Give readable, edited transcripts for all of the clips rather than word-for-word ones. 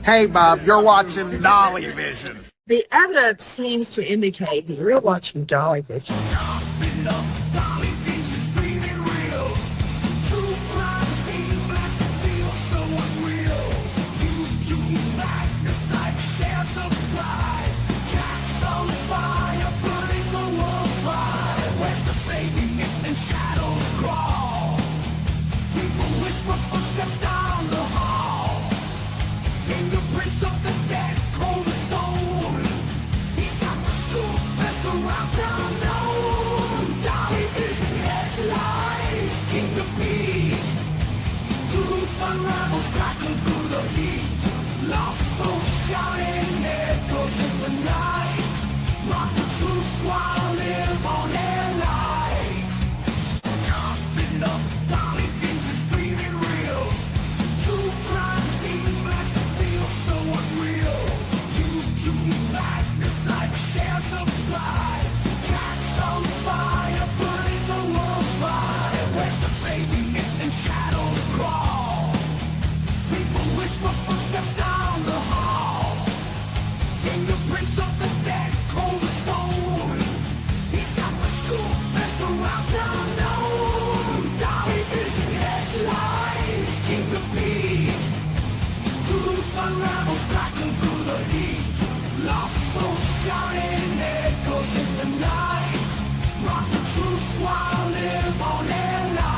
Hey, Bob, you're watching Dolly Vision. The evidence seems to indicate that you're watching Dolly Vision. Unravels crackling through the heat. Lost soul shouting echoes in the night. Rock the truth while live on air light. Jumping up, Dolly Vision's dreaming real. Two crime scene blast to feel so unreal. YouTube madness like share, subscribe. Tracks on fire, burning the world's fire. Where's the baby missing shadows crawl? Whisper footsteps down the hall. Fingerprints of the dead, cold as stone. He's got the scoop, best around town known. Dolly Vision headlines, king of beat. Truth unravels, crackling through the heat. Lost souls shouting echoes in the night. Rock the truth while live on air light.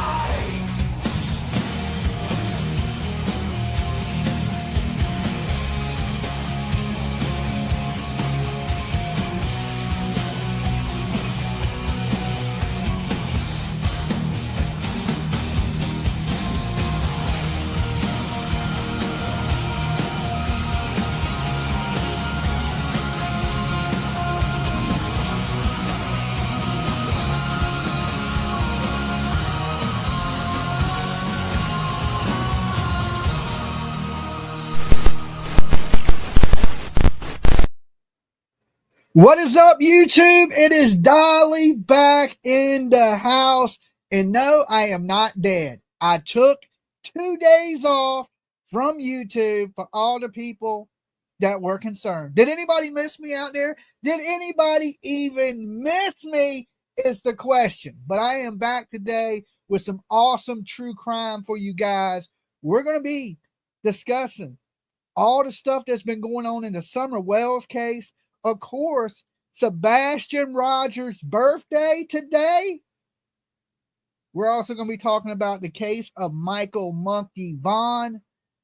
What is up, YouTube? It is Dolly back in the house. And no, I am not dead. I took 2 days off from YouTube for all the people that were concerned. Did anybody miss me out there? Did anybody even miss me is the question. But I am back today with some awesome true crime for you guys. We're going to be discussing all the stuff that's been going on in the Summer Wells case. Of course, Sebastian Rogers' birthday today. We're also going to be talking about the case of Michael Monkey Vaughan,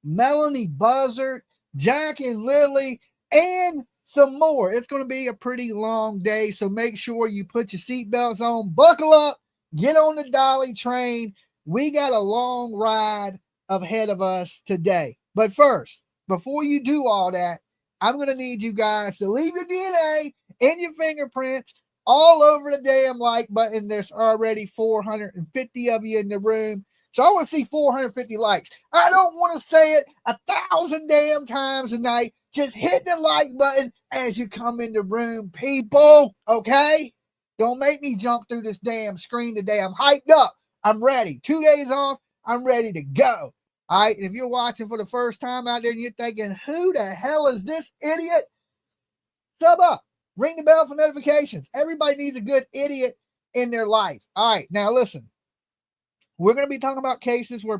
Melodee Buzzard, Jack and Lily, and some more. It's going to be a pretty long day, so make sure you put your seatbelts on, buckle up, get on the Dolly train. We got a long ride ahead of us today. But first, before you do all that, I'm going to need you guys to leave your DNA and your fingerprints all over the damn like button. There's already 450 of you in the room. So I want to see 450 likes. I don't want to say it 1,000 damn times a night. Just hit the like button as you come in the room, people. Okay? Don't make me jump through this damn screen today. I'm hyped up. I'm ready. 2 days off. I'm ready to go. All right, if you're watching for the first time out there and you're thinking, who the hell is this idiot? Sub up. Ring the bell for notifications. Everybody needs a good idiot in their life. All right, now listen. We're going to be talking about cases where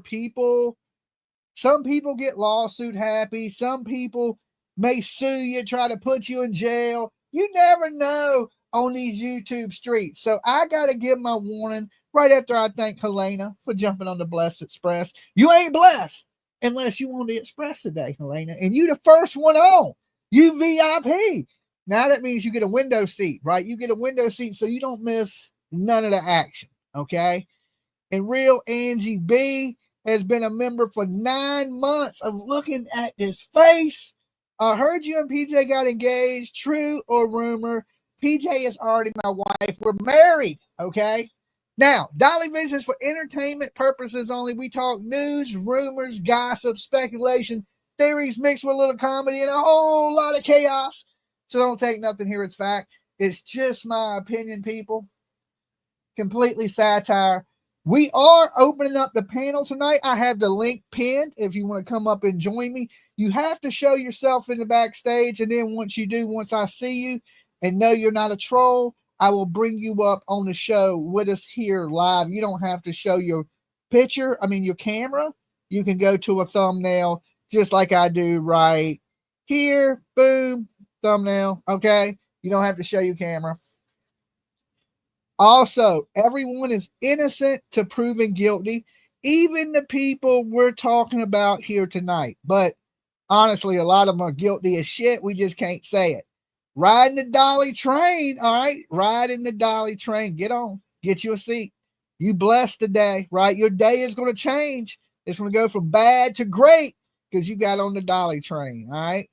some people get lawsuit happy. Some people may sue you, try to put you in jail. You never know on these YouTube streets. So I got to give my warning right after I thank Helena for jumping on the Blessed Express. You ain't blessed unless you on the Express today, Helena. And you the first one on. You VIP. Now that means you get a window seat, right? You get a window seat so you don't miss none of the action, okay? And real Angie B has been a member for 9 months of looking at this face. I heard you and PJ got engaged. True or rumor? PJ is already my wife. We're married, okay? Now, Dolly Vision is for entertainment purposes only. We talk news, rumors, gossip, speculation, theories mixed with a little comedy and a whole lot of chaos. So don't take nothing here as fact. It's just my opinion, people. Completely satire. We are opening up the panel tonight. I have the link pinned if you want to come up and join me. You have to show yourself in the backstage, and then once you do, once I see you and know you're not a troll, I will bring you up on the show with us here live. You don't have to show your picture, your camera. You can go to a thumbnail just like I do right here. Boom, thumbnail. Okay. You don't have to show your camera. Also, everyone is innocent to proven guilty, even the people we're talking about here tonight. But honestly, a lot of them are guilty as shit. We just can't say it. Riding the Dolly train, all right? Riding the Dolly train. Get on. Get you a seat. You blessed today, right? Your day is going to change. It's going to go from bad to great because you got on the Dolly train, all right?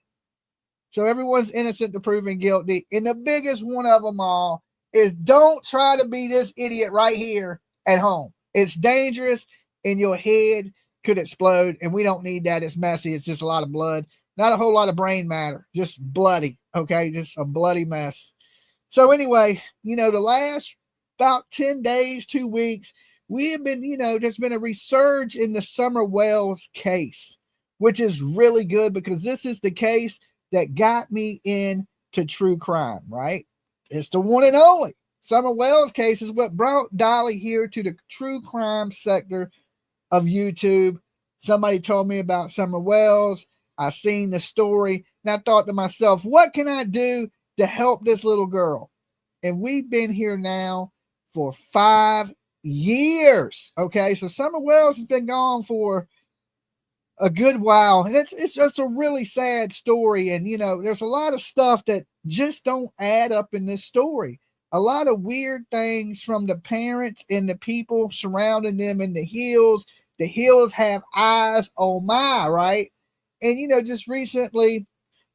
So everyone's innocent to proven guilty. And the biggest one of them all is don't try to be this idiot right here at home. It's dangerous and your head could explode, and we don't need that. It's messy. It's just a lot of blood. Not a whole lot of brain matter. Just bloody, okay? Just a bloody mess. So anyway, the last about 10 days, 2 weeks, we have been, there's been a resurge in the Summer Wells case, which is really good because this is the case that got me into true crime, right? It's the one and only. Summer Wells case is what brought Dolly here to the true crime sector of YouTube. Somebody told me about Summer Wells. I seen the story and I thought to myself, what can I do to help this little girl? And we've been here now for 5 years. Okay. So Summer Wells has been gone for a good while. And it's just a really sad story. And, there's a lot of stuff that just don't add up in this story. A lot of weird things from the parents and the people surrounding them in the hills. The hills have eyes on my, right? And, just recently,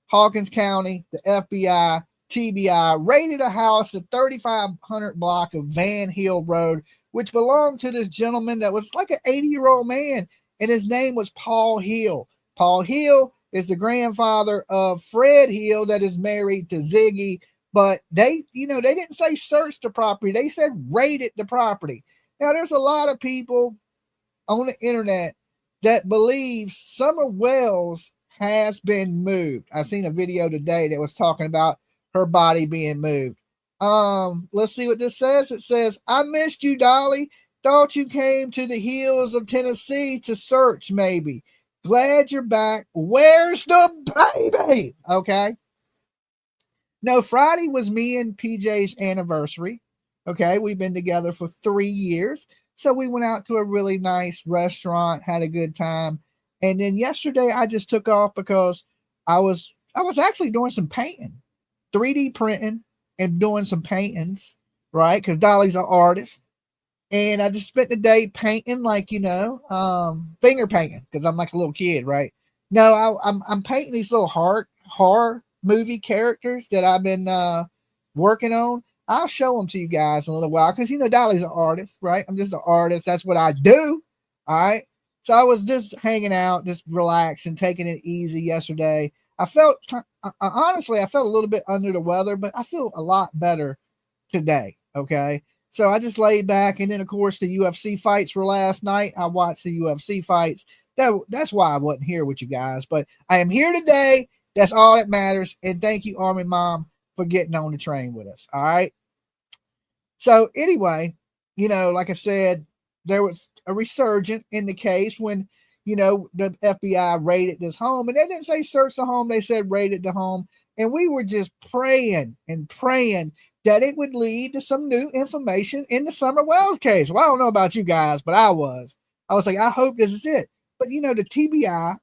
Hawkins County, the FBI, TBI raided a house at 3500 block of Van Hill Road, which belonged to this gentleman that was like an 80-year-old man. And his name was Paul Hill. Paul Hill is the grandfather of Fred Hill that is married to Ziggy. But they didn't say search the property. They said raided the property. Now, there's a lot of people on the internet that believes Summer Wells has been moved. I seen a video today that was talking about her body being moved. Let's see what this says. It says, I missed you, Dolly. Thought you came to the hills of Tennessee to search, maybe. Glad you're back. Where's the baby? Okay. No, Friday was me and PJ's anniversary. Okay. We've been together for 3 years. So we went out to a really nice restaurant, had a good time. And then yesterday I just took off because I was actually doing some painting, 3D printing and doing some paintings, right? Because Dolly's an artist. And I just spent the day painting, like, finger painting, because I'm like a little kid, right? No, I'm painting these little horror movie characters that I've been working on. I'll show them to you guys in a little while because, Dolly's an artist, right? I'm just an artist. That's what I do. All right. So I was just hanging out, just relaxing, taking it easy yesterday. Honestly, I felt a little bit under the weather, but I feel a lot better today. Okay. So I just laid back. And then, of course, the UFC fights were last night. I watched the UFC fights. That's why I wasn't here with you guys. But I am here today. That's all that matters. And thank you, Army Mom, for getting on the train with us. All right. So anyway, like I said, there was a resurgence in the case when, the FBI raided this home. And they didn't say search the home. They said raided the home. And we were just praying and praying that it would lead to some new information in the Summer Wells case. Well, I don't know about you guys, but I was like, I hope this is it. But, the TBI,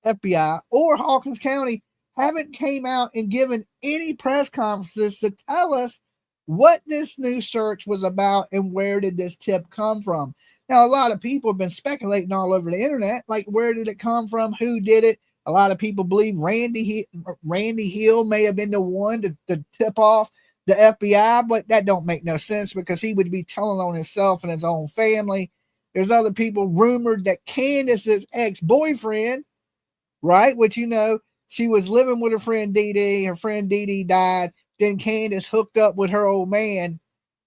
FBI, or Hawkins County haven't came out and given any press conferences to tell us what this new search was about and where did this tip come from. Now, a lot of people have been speculating all over the internet, like where did it come from? Who did it? A lot of people believe Randy Hill may have been the one to tip off the FBI, but that don't make no sense because he would be telling on himself and his own family. There's other people rumored that Candace's ex-boyfriend, right, which, she was living with her friend Dee Dee. Her friend Dee Dee died. Then Candace hooked up with her old man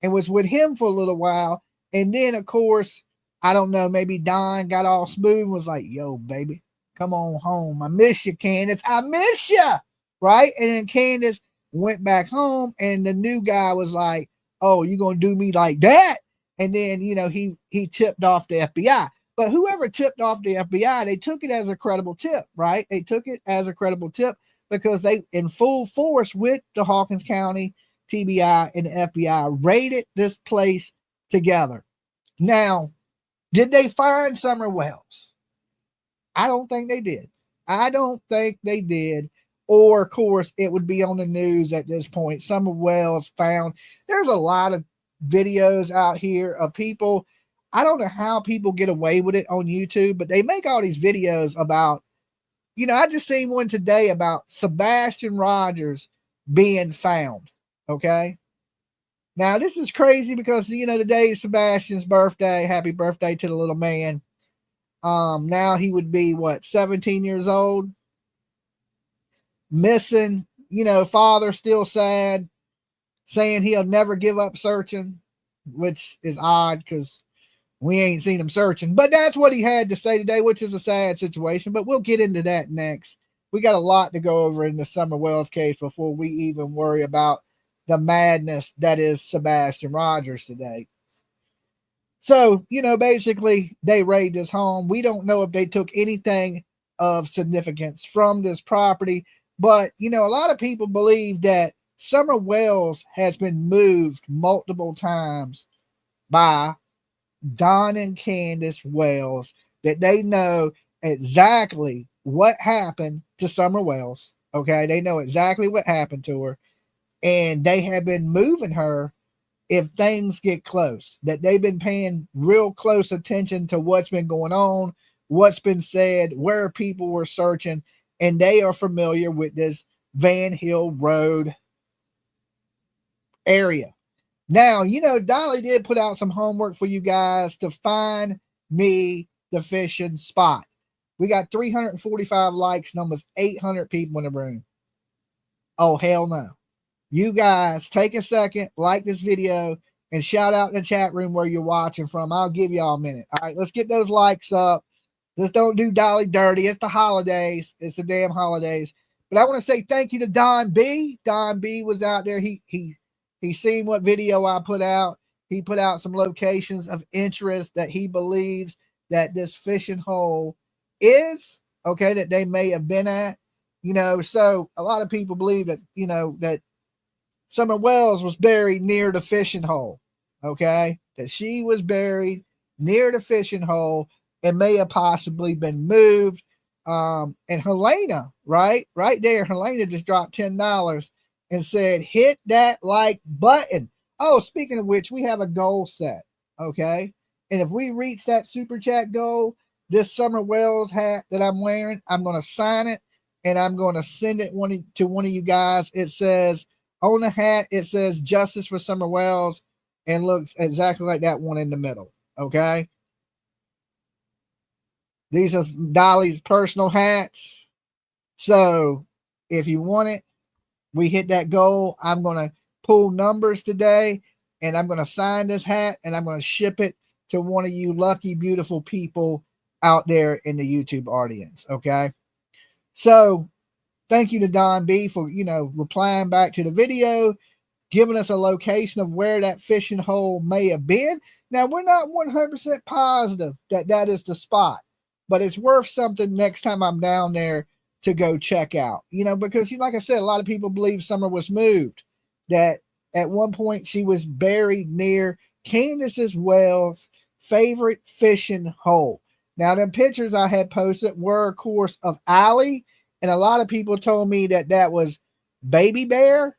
and was with him for a little while. And then, of course, I don't know, maybe Don got all smooth and was like, yo, baby, come on home. I miss you, Candace. I miss you. Right? And then Candace went back home, and the new guy was like, oh, you gonna do me like that? And then, you know, he tipped off the FBI. But whoever tipped off the FBI, they took it as a credible tip, right? They took it as a credible tip because they, in full force with the Hawkins County TBI and the FBI, raided this place together. Now, did they find Summer Wells? I don't think they did. I don't think they did. Or, of course, it would be on the news at this point. Summer Wells found. There's a lot of videos out here of people. I don't know how people get away with it on YouTube, but they make all these videos about, you know, I just seen one today about Sebastian Rogers being found. Okay. Now, this is crazy because, you know, today is Sebastian's birthday. Happy birthday to the little man. Now he would be, what, 17 years old? Missing, you know, father still sad, saying he'll never give up searching, which is odd because we ain't seen him searching. But that's what he had to say today, which is a sad situation. But we'll get into that next. We got a lot to go over in the Summer Wells case before we even worry about the madness that is Sebastian Rogers today. So, you know, basically they raided his home. We don't know if they took anything of significance from this property, but, you know, a lot of people believe that Summer Wells has been moved multiple times by Don and Candace Wells, that they know exactly what happened to Summer Wells. Okay. They know exactly what happened to her, and they have been moving her if things get close, that they've been paying real close attention to what's been going on, what's been said, where people were searching, and they are familiar with this Van Hill Road area. Now, you know, Dolly did put out some homework for you guys to find me the fishing spot. We got 345 likes and almost 800 people in the room. Oh, hell no. You guys take a second, like this video, and shout out in the chat room where you're watching from. I'll give y'all a minute. All right, let's get those likes up. Just don't do Dolly dirty. It's the holidays. It's the damn holidays. But I want to say thank you to Don B. Don B was out there. He seen what video I put out. He put out some locations of interest that he believes that this fishing hole is, okay, that they may have been at. You know, so a lot of people believe that, you know, that Summer Wells was buried near the fishing hole, okay? That she was buried near the fishing hole and may have possibly been moved. And Helena, right there, Helena just dropped $10 and said, hit that like button. Oh, speaking of which, we have a goal set, okay? And if we reach that super chat goal, this Summer Wells hat that I'm wearing, I'm going to sign it and I'm going to send it to one of you guys. It says, on the hat, it says Justice for Summer Wells, and looks exactly like that one in the middle. Okay. These are Dolly's personal hats. So if you want it, we hit that goal. I'm going to pull numbers today, and I'm going to sign this hat, and I'm going to ship it to one of you lucky, beautiful people out there in the YouTube audience. Okay. So thank you to Don B for, you know, replying back to the video, giving us a location of where that fishing hole may have been. Now, we're not 100% positive that that is the spot, but it's worth something next time I'm down there to go check out, you know, because like I said, a lot of people believe Summer was moved, that at one point she was buried near Candace's Wells' favorite fishing hole. Now, the pictures I had posted were, of course, of Allie. And a lot of people told me that that was Baby Bear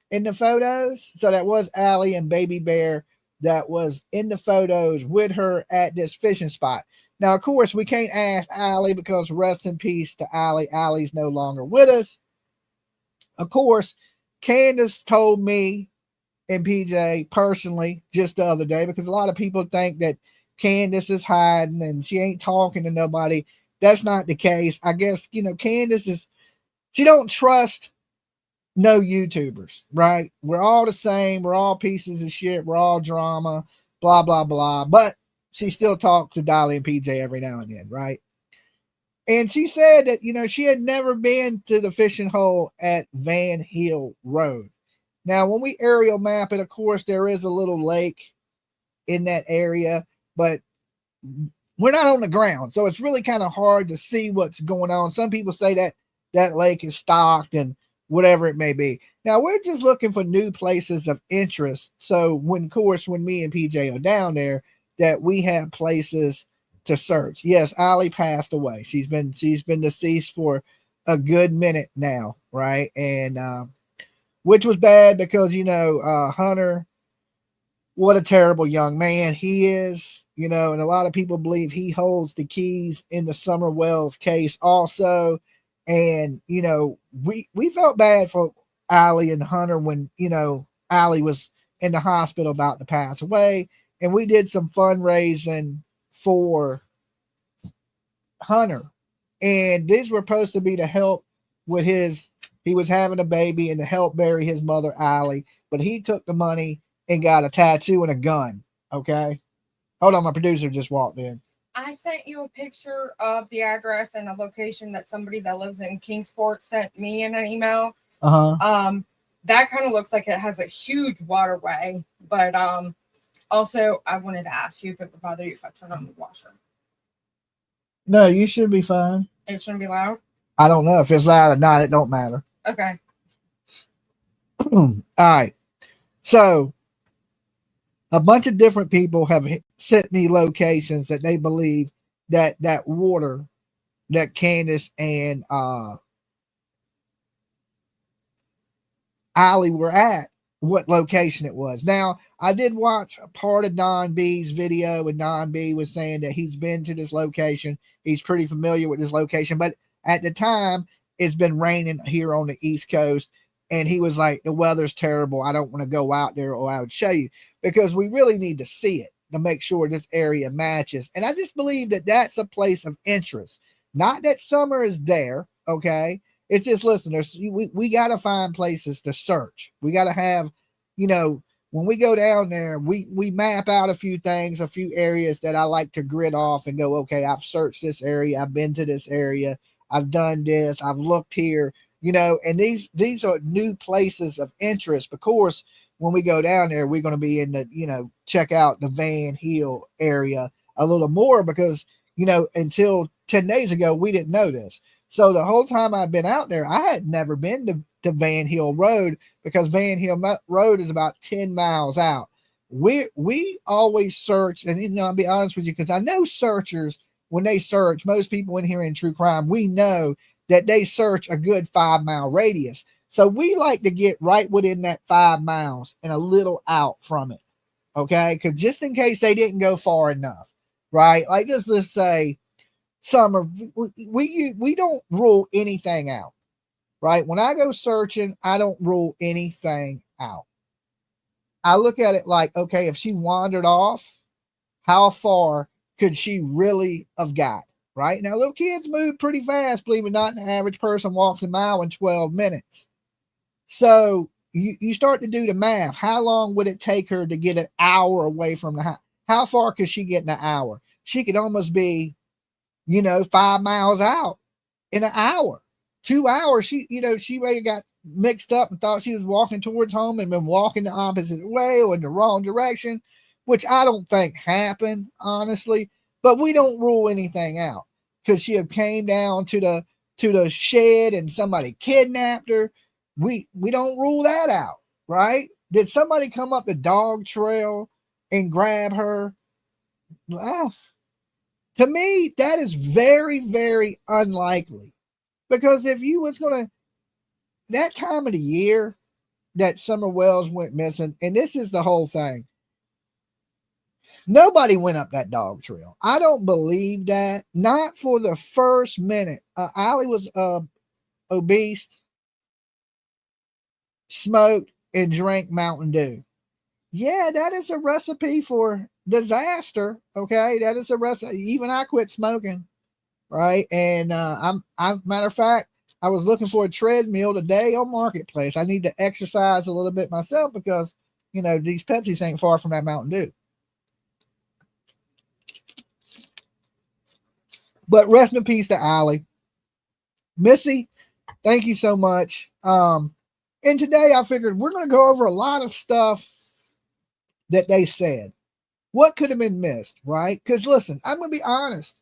in the photos. So that was Allie and Baby Bear that was in the photos with her at this fishing spot. Now, of course, we can't ask Allie because rest in peace to Allie. Allie's no longer with us. Of course, Candace told me and PJ personally just the other day, because a lot of people think that Candace is hiding and she ain't talking to nobody. That's not the case. I guess, you know, Candace she don't trust no YouTubers, right? We're all the same. We're all pieces of shit. We're all drama, blah, blah, blah. But she still talks to Dolly and PJ every now and then, right? And she said that, you know, she had never been to the fishing hole at Van Hill Road. Now, when we aerial map it, of course, there is a little lake in that area, but we're not on the ground. So it's really kind of hard to see what's going on. Some people say that that lake is stocked and whatever it may be. Now, we're just looking for new places of interest. So when, of course, when me and PJ are down there, that we have places to search. Yes, Allie passed away. She's been deceased for a good minute now, right? And which was bad because, you know, Hunter, what a terrible young man he is, you know, and a lot of people believe he holds the keys in the Summer Wells case also. And, you know, we felt bad for Allie and Hunter when, you know, Allie was in the hospital about to pass away. And we did some fundraising for Hunter. And these were supposed to be to help with he was having a baby and to help bury his mother, Allie. But he took the money and got a tattoo and a gun. Okay. Hold on. My producer just walked in. I sent you a picture of the address and a location that somebody that lives in Kingsport sent me in an email. That kind of looks like it has a huge waterway, but also I wanted to ask you if it would bother you if I turn on the washer. No, you should be fine. It shouldn't be loud. I don't know if it's loud or not. It don't matter. Okay. All right. So a bunch of different people have sent me locations that they believe that water that Candace and Allie were at, what location it was. Now, I did watch a part of Don B's video, and Don B was saying that he's been to this location. He's pretty familiar with this location, but at the time, it's been raining here on the East Coast, and he was like, the weather's terrible. I don't want to go out there, or I would show you, because we really need to see it to make sure this area matches. And I just believe that that's a place of interest. Not that summer is there, okay? It's just, listen, we got to find places to search. We got to have, you know, when we go down there, we map out a few things, a few areas that I like to grid off and go, okay, I've searched this area. I've been to this area. I've done this. I've looked here, you know, and these are new places of interest. Of course, when we go down there, we're going to be in the, you know, check out the Van Hill area a little more because, you know, until 10 days ago, we didn't know this. So the whole time I've been out there, I had never been to Van Hill Road because Van Hill Road is about 10 miles out. We always search, and, you know, I'll be honest with you, because I know searchers, when they search, most people in here in true crime, we know that they search a good 5-mile radius. So we like to get right within that 5 miles and a little out from it. Okay. Because just in case they didn't go far enough, right? Like, let's say summer, we don't rule anything out, right? When I go searching, I don't rule anything out. I look at it like, okay, if she wandered off, how far could she really have got? Right now, little kids move pretty fast. Believe it or not, an average person walks a mile in 12 minutes. So you start to do the math. How long would it take her to get an hour away from the house? How far could she get in an hour? She could almost be, you know, 5 miles out in an hour, 2 hours. She really got mixed up and thought she was walking towards home and been walking the opposite way or in the wrong direction, which I don't think happened, honestly. But we don't rule anything out. Could she have came down to the shed and somebody kidnapped her? We don't rule that out, right? Did somebody come up the dog trail and grab her? To me, that is very, very unlikely. Because if you was gonna, that time of the year that Summer Wells went missing, and this is the whole thing, nobody went up that dog trail. I don't believe that. Not for the first minute. Allie was obese, smoked, and drank Mountain Dew. Yeah, that is a recipe for disaster. Okay, that is a recipe. Even I quit smoking, right? And matter of fact, I was looking for a treadmill today on Marketplace. I need to exercise a little bit myself because, you know, these Pepsis ain't far from that Mountain Dew. But rest in peace to Allie. Missy, thank you so much. And today I figured we're going to go over a lot of stuff that they said. What could have been missed, right? Because listen, I'm going to be honest.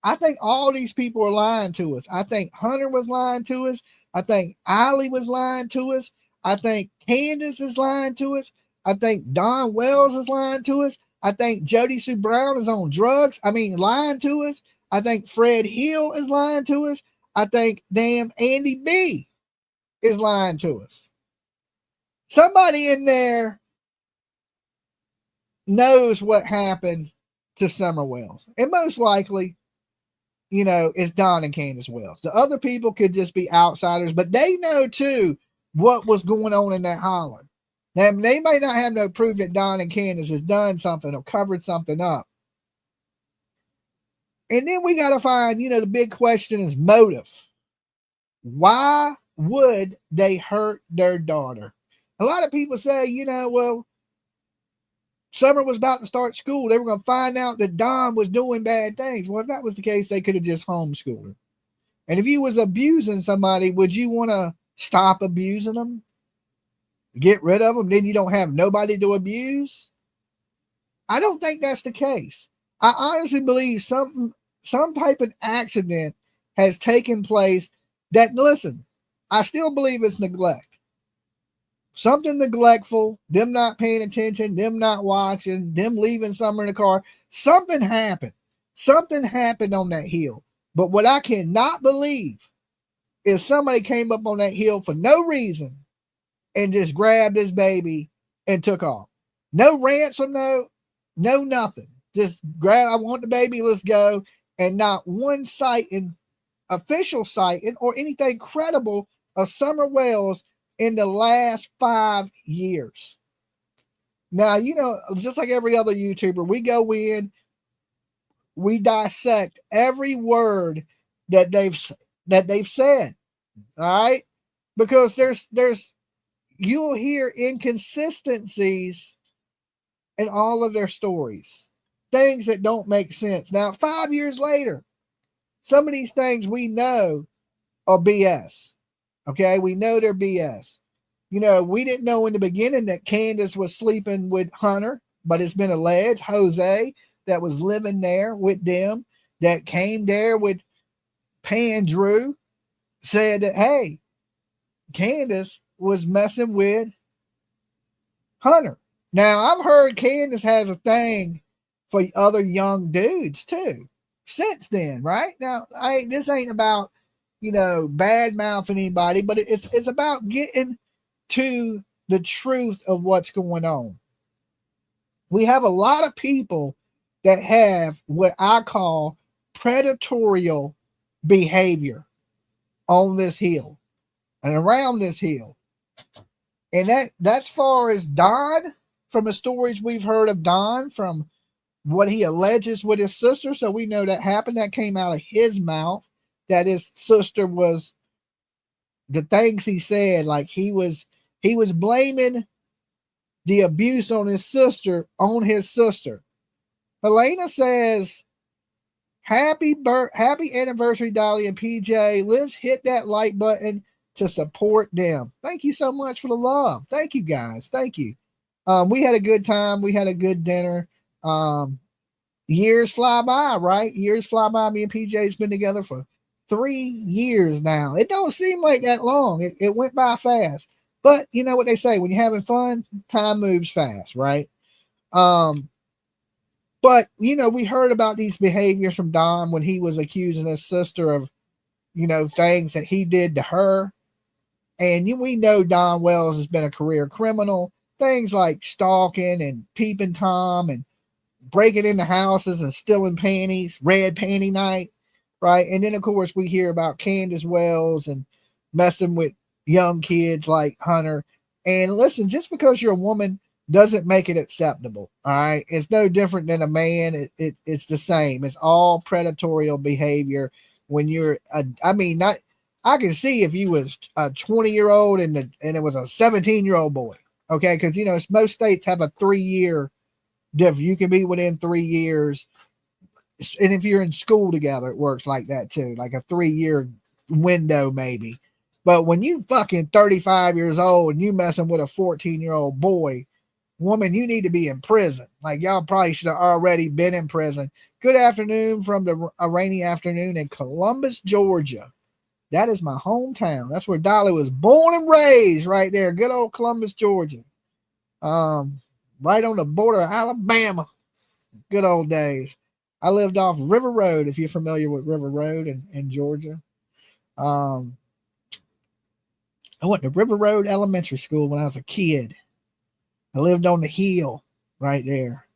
I think all these people are lying to us. I think Hunter was lying to us. I think Allie was lying to us. I think Candace is lying to us. I think Don Wells is lying to us. I think Jody Sue Brown is on drugs. Lying to us. I think Fred Hill is lying to us. I think damn Andy B is lying to us. Somebody in there knows what happened to Summer Wells. And most likely, it's Don and Candace Wells. The other people could just be outsiders, but they know too what was going on in that holler. Now, they may not have no proof that Don and Candace has done something or covered something up. And then we got to find, the big question is motive. Why would they hurt their daughter? A lot of people say, well, Summer was about to start school. They were going to find out that Don was doing bad things. Well, if that was the case, they could have just homeschooled her. And if you was abusing somebody, would you want to stop abusing them? Get rid of them? Then you don't have nobody to abuse? I don't think that's the case. I honestly believe some type of accident has taken place that, listen, I still believe it's neglect. Something neglectful, them not paying attention, them not watching, them leaving Summer in the car. Something happened. Something happened on that hill. But what I cannot believe is somebody came up on that hill for no reason and just grabbed this baby and took off. No ransom note, no nothing. Just grab, I want the baby, let's go. And not one sighting, official sighting, or anything credible of Summer Wells in the last 5 years. Now, just like every other YouTuber, we go in, we dissect every word that they've said. All right? Because you'll hear inconsistencies in all of their stories. Things that don't make sense. Now, 5 years later, some of these things we know are BS. Okay, we know they're BS. We didn't know in the beginning that Candace was sleeping with Hunter, but it's been alleged Jose that was living there with them, that came there with Pan Drew, said that, hey, Candace was messing with Hunter. Now, I've heard Candace has a thing for other young dudes too since then, right? Now, this ain't about bad mouthing anybody, but it's about getting to the truth of what's going on. We have a lot of people that have what I call predatory behavior on this hill and around this hill. And that's far as Don, from the stories we've heard of Don, from what he alleges with his sister. So we know that happened. That came out of his mouth, that his sister was, the things he said, like he was blaming the abuse on his sister. Helena says, happy anniversary, Dolly and PJ. Let's hit that like button to support them. Thank you so much for the love. Thank you, guys. Thank you. We had a good time. We had a good dinner. Years fly by, right? Years fly by. Me and PJ's been together for 3 years now. It don't seem like that long. It went by fast. But you know what they say, when you're having fun, time moves fast, right? But we heard about these behaviors from Don when he was accusing his sister of, things that he did to her. And we know Don Wells has been a career criminal. Things like stalking and peeping Tom and breaking into houses and stealing panties, red panty night, right? And then, of course, we hear about Candace Wells and messing with young kids like Hunter. And listen, just because you're a woman doesn't make it acceptable, all right? It's no different than a man. It's the same. It's all predatory behavior when you're, I can see if you was a 20-year-old and it was a 17-year-old boy, okay? Because, most states have a 3-year difference. You can be within 3 years. And if you're in school together, it works like that too, like a 3-year window maybe. But when you fucking 35 years old and you messing with a 14-year-old boy, woman, you need to be in prison. Like y'all probably should have already been in prison. Good afternoon from a rainy afternoon in Columbus, Georgia. That is my hometown. That's where Dolly was born and raised, right there. Good old Columbus, Georgia. Right on the border of Alabama. Good old days. I lived off River Road, if you're familiar with River Road in Georgia. I went to River Road Elementary School when I was a kid. I lived on the hill right there.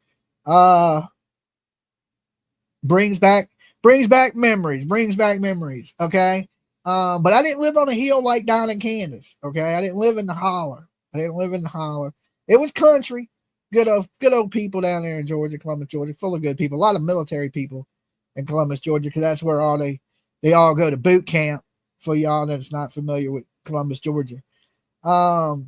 Brings back memories. Okay. But I didn't live on a hill like Don and Candace. Okay. I didn't live in the holler. It was country. Good old people down there in Georgia, Columbus, Georgia, full of good people. A lot of military people in Columbus, Georgia, because that's where they all go to boot camp. For y'all that's not familiar with Columbus, Georgia. So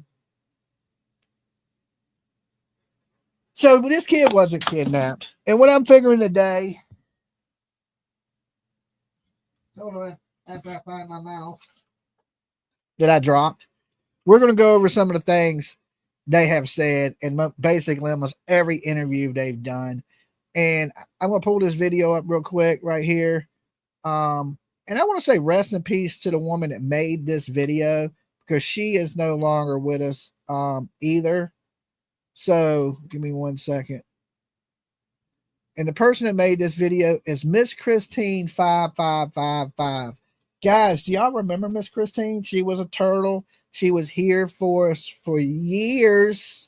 this kid wasn't kidnapped. And what I'm figuring today, hold on, after I find my mouse that I dropped, we're going to go over some of the things they have said in basically almost every interview they've done. And I'm going to pull this video up real quick right here. And I want to say rest in peace to the woman that made this video, because she is no longer with us either. So give me 1 second. And the person that made this video is Miss Christine 5555. Guys, do y'all remember Miss Christine? She was a turtle. She was here for us for years.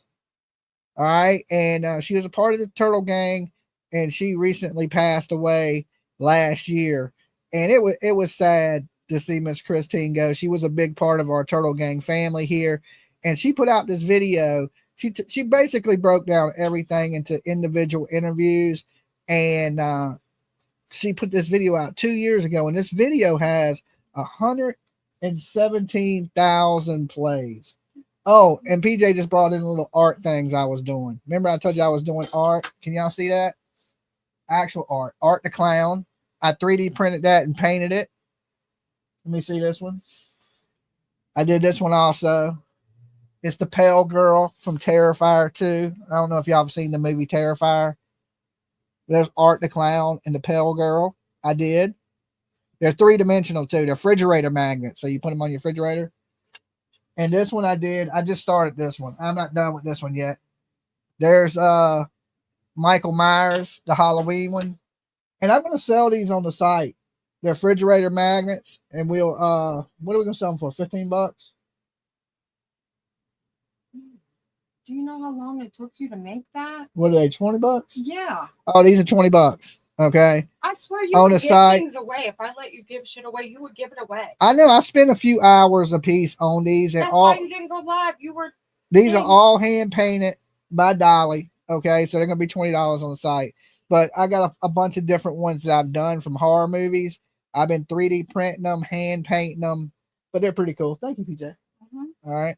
All right. And she was a part of the turtle gang, and she recently passed away last year. And it was sad to see Miss Christine go. She was a big part of our turtle gang family here. And she put out this video. She basically broke down everything into individual interviews. And she put this video out 2 years ago. And this video has 117,000 plays. Oh, and PJ just brought in little art things I was doing. Remember I told you I was doing art? Can y'all see that? Actual art. Art the Clown. I 3D printed that and painted it. Let me see this one. I did this one also. It's the Pale Girl from Terrifier 2. I don't know if y'all have seen the movie Terrifier. There's Art the Clown and the Pale Girl. I did. They're 3-dimensional too. They're refrigerator magnets. So you put them on your refrigerator. And this one I did. I just started this one. I'm not done with this one yet. There's Michael Myers, the Halloween one. And I'm going to sell these on the site. They're refrigerator magnets. And we'll, what are we going to sell them for? $15? Do you know how long it took you to make that? What are they, $20? Yeah. Oh, these are $20. Okay. I swear you on would the give site, things away. If I let you give shit away, you would give it away. I know. I spent a few hours a piece on these. That's why you didn't go live. These are all hand painted by Dolly. Okay. So they're going to be $20 on the site. But I got a bunch of different ones that I've done from horror movies. I've been 3D printing them, hand painting them, but they're pretty cool. Thank you, PJ. All right.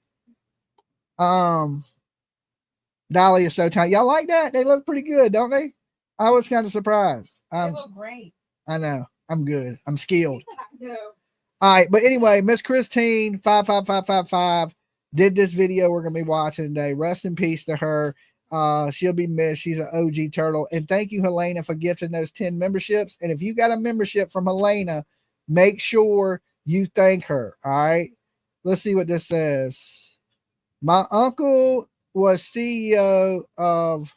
Dolly is so tiny. Y'all like that? They look pretty good, don't they? I was kind of surprised. They look great. I know. I'm good. I'm skilled. I know. All right. But anyway, Miss Christine 55555 did this video we're going to be watching today. Rest in peace to her. She'll be missed. She's an OG turtle. And thank you, Helena, for gifting those 10 memberships. And if you got a membership from Helena, make sure you thank her. All right. Let's see what this says. My uncle was CEO of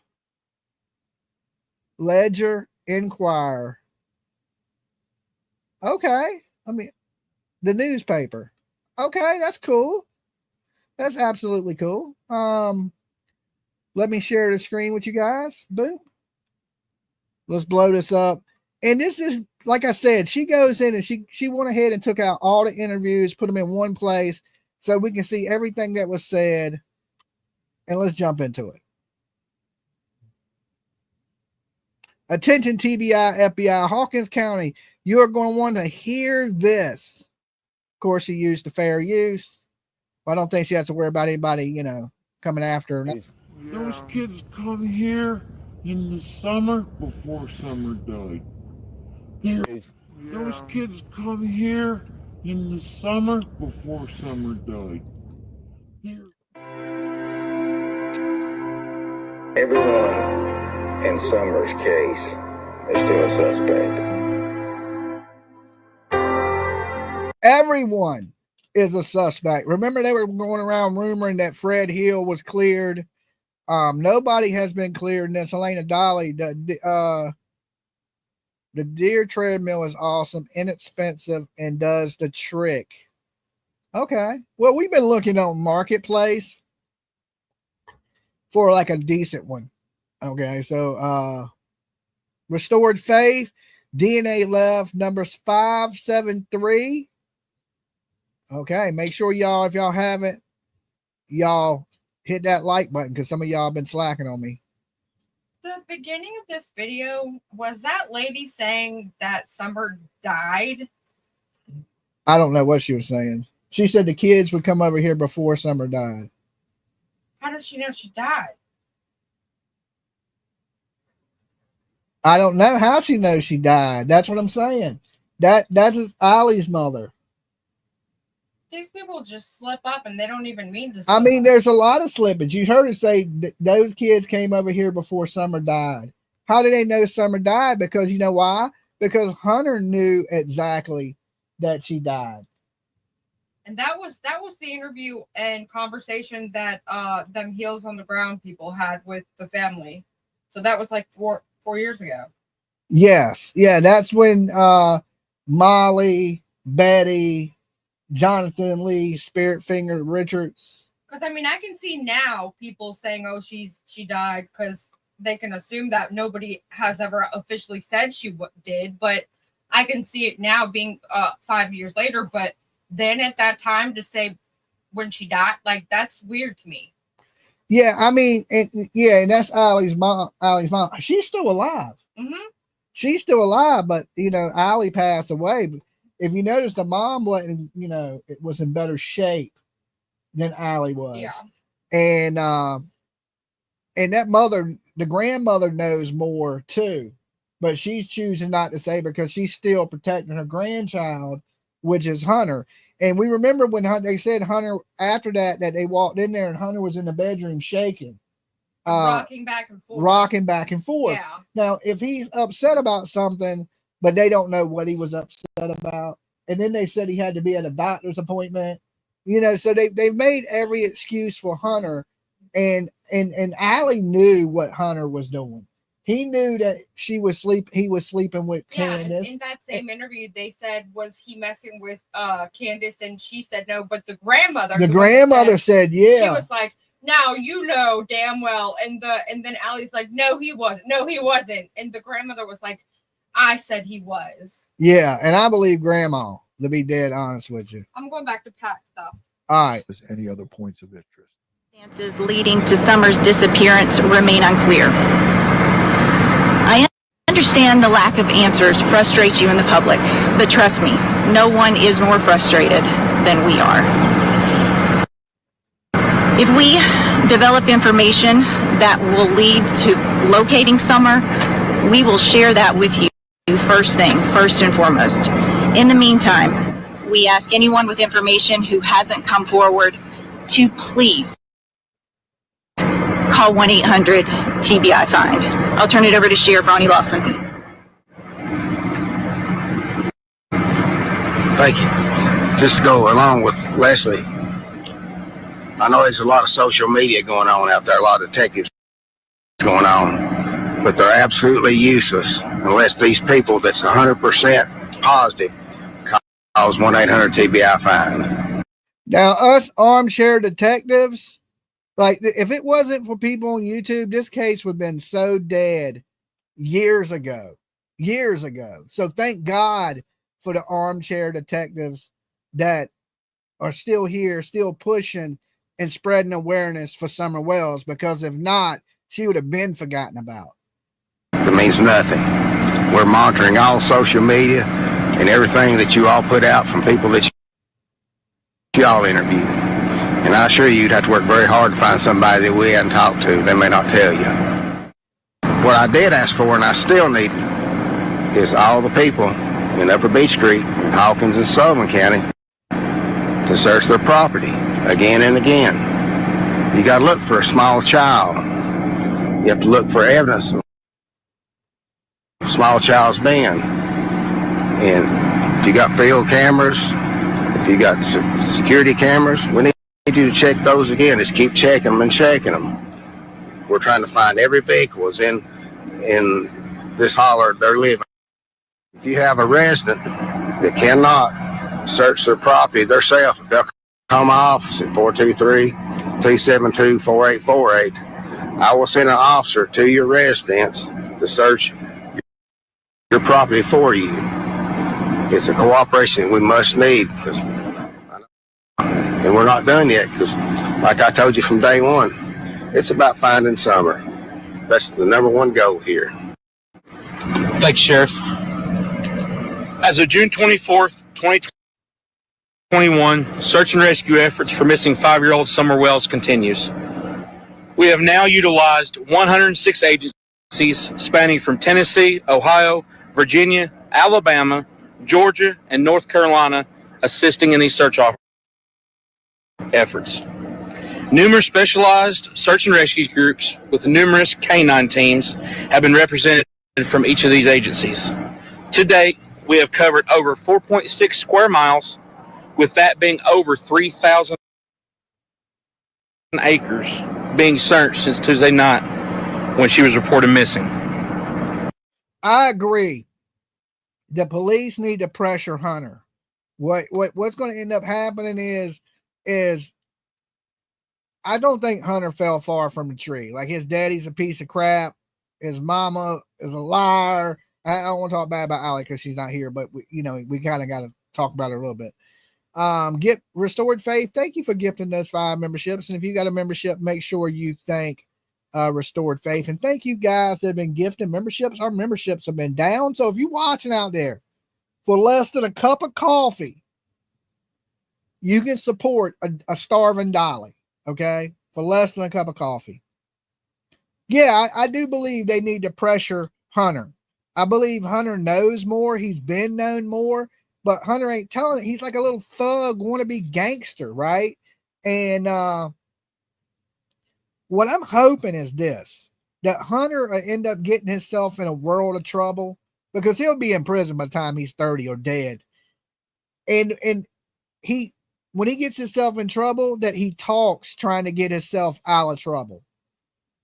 Ledger Enquirer. Okay. I mean, the newspaper. Okay, that's cool. That's absolutely cool. Let me share the screen with you guys. Boom. Let's blow this up. And this is, like I said, she goes in and she went ahead and took out all the interviews, put them in one place so we can see everything that was said. And let's jump into it. Attention TBI, FBI, Hawkins County. You are going to want to hear this. Of course, she used the fair use. I don't think she has to worry about anybody, coming after her. Those kids come here in the summer before summer died. Those kids come here in the summer before summer died. Everyone in Summer's case is still a suspect. Everyone is a suspect. Remember, they were going around rumoring that Fred Hill was cleared. Nobody has been cleared. And this Helena Dolly, the deer treadmill is awesome, inexpensive, and does the trick. Okay. Well, we've been looking on Marketplace for like a decent one. Okay. So, Restored Faith, DNA left, numbers 573. Okay. Make sure y'all, if y'all haven't, y'all hit that like button because some of y'all have been slacking on me. The beginning of this video, was that lady saying that Summer died? I don't know what she was saying. She said the kids would come over here before Summer died. How does she know she died? I don't know how she knows she died. That's what I'm saying. That's Allie's mother. These people just slip up and they don't even mean to slip I mean, up. there's a lot of slippage. You heard her say those kids came over here before Summer died. How do they know Summer died? Because you know why? Because Hunter knew exactly that she died. And that was the interview and conversation that them Heels on the Ground people had with the family. So that was like four years ago. Yes. Yeah, that's when Molly, Betty, Jonathan Lee, Spirit Finger Richards. Because I mean, I can see now people saying, "Oh, she died," because they can assume that nobody has ever officially said she did. But I can see it now being 5 years later. But then at that time to say when she died, like that's weird to me. Yeah, I mean, and that's Allie's mom. She's still alive. Mm-hmm. She's still alive, but you know, Allie passed away. If you notice, the mom wasn't, it was in better shape than Allie was. Yeah. And that mother, the grandmother knows more too, but she's choosing not to say because she's still protecting her grandchild, which is Hunter. And we remember when they said Hunter, after that they walked in there and Hunter was in the bedroom shaking. Rocking back and forth. Yeah. Now, if he's upset about something, but they don't know what he was upset about, and then they said he had to be at a doctor's appointment, so they've made every excuse for Hunter, and Allie knew what Hunter was doing. He knew that he was sleeping with Candace. In that same interview, they said, was he messing with Candace? And she said no, but the grandmother said yeah. She was like, now you know damn well. And then Allie's like, no, he wasn't. And the grandmother was like, I said he was. Yeah, and I believe Grandma, to be dead honest with you. I'm going back to Pat stuff. All right. Any other points of interest? Circumstances leading to Summer's disappearance remain unclear. I understand the lack of answers frustrates you in the public, but trust me, no one is more frustrated than we are. If we develop information that will lead to locating Summer, we will share that with you first and foremost. In the meantime, we ask anyone with information who hasn't come forward to please call 1-800-TBI-FIND. I'll turn it over to Sheriff Ronnie Lawson. Thank you. Just to go along with Leslie, I know there's a lot of social media going on out there, a lot of detectives going on, but they're absolutely useless unless these people that's 100% positive calls 1-800-TBI-FIND. Now, us armchair detectives, like if it wasn't for people on YouTube, this case would have been so dead years ago. So thank God for the armchair detectives that are still here, still pushing and spreading awareness for Summer Wells, because if not, she would have been forgotten about. It means nothing. We're monitoring all social media and everything that you all put out from people that you all interview. And I assure you, you'd have to work very hard to find somebody that we hadn't talked to. They may not tell you. What I did ask for, and I still need, is all the people in Upper Beach Creek, Hawkins, and Sullivan County to search their property again and again. You got to look for a small child. You have to look for evidence of a small child's been. And if you got field cameras, if you got security cameras, we need you to check those again. Just keep checking them and checking them. We're trying to find every vehicle is in this holler they're living. If you have a resident that cannot search their property themselves, they'll call my office at 423-272-4848. I will send an officer to your residence to search your property for you. It's a cooperation we must need, and we're not done yet because, like I told you from day one, it's about finding Summer. That's the number one goal here. Thanks, Sheriff. As of June 24th, 2021, search and rescue efforts for missing 5-year-old Summer Wells continues. We have now utilized 106 agencies spanning from Tennessee, Ohio, Virginia, Alabama, Georgia, and North Carolina assisting in these search efforts. Numerous specialized search and rescue groups with numerous canine teams have been represented from each of these agencies. To date, we have covered over 4.6 square miles, with that being over 3,000 acres being searched since Tuesday night when she was reported missing. I agree. The police need to pressure Hunter. What's going to end up happening is I don't think Hunter fell far from the tree. Like, his daddy's a piece of crap. His mama is a liar. I don't want to talk bad about Allie because she's not here, but we kind of got to talk about her a little bit. Get Restored Faith. Thank you for gifting those 5 memberships. And if you got a membership, make sure you thank Restored Faith. And thank you guys that have been gifting memberships. Our memberships have been down. So if you're watching out there for less than a cup of coffee, you can support a starving Dolly. Okay, for less than a cup of coffee. Yeah, I do believe they need to pressure Hunter. I believe Hunter knows more. He's been known more, but Hunter ain't telling it. He's like a little thug, wannabe gangster, right? And what I'm hoping is this, that Hunter will end up getting himself in a world of trouble, because he'll be in prison by the time he's 30 or dead. And when he gets himself in trouble, that he talks trying to get himself out of trouble,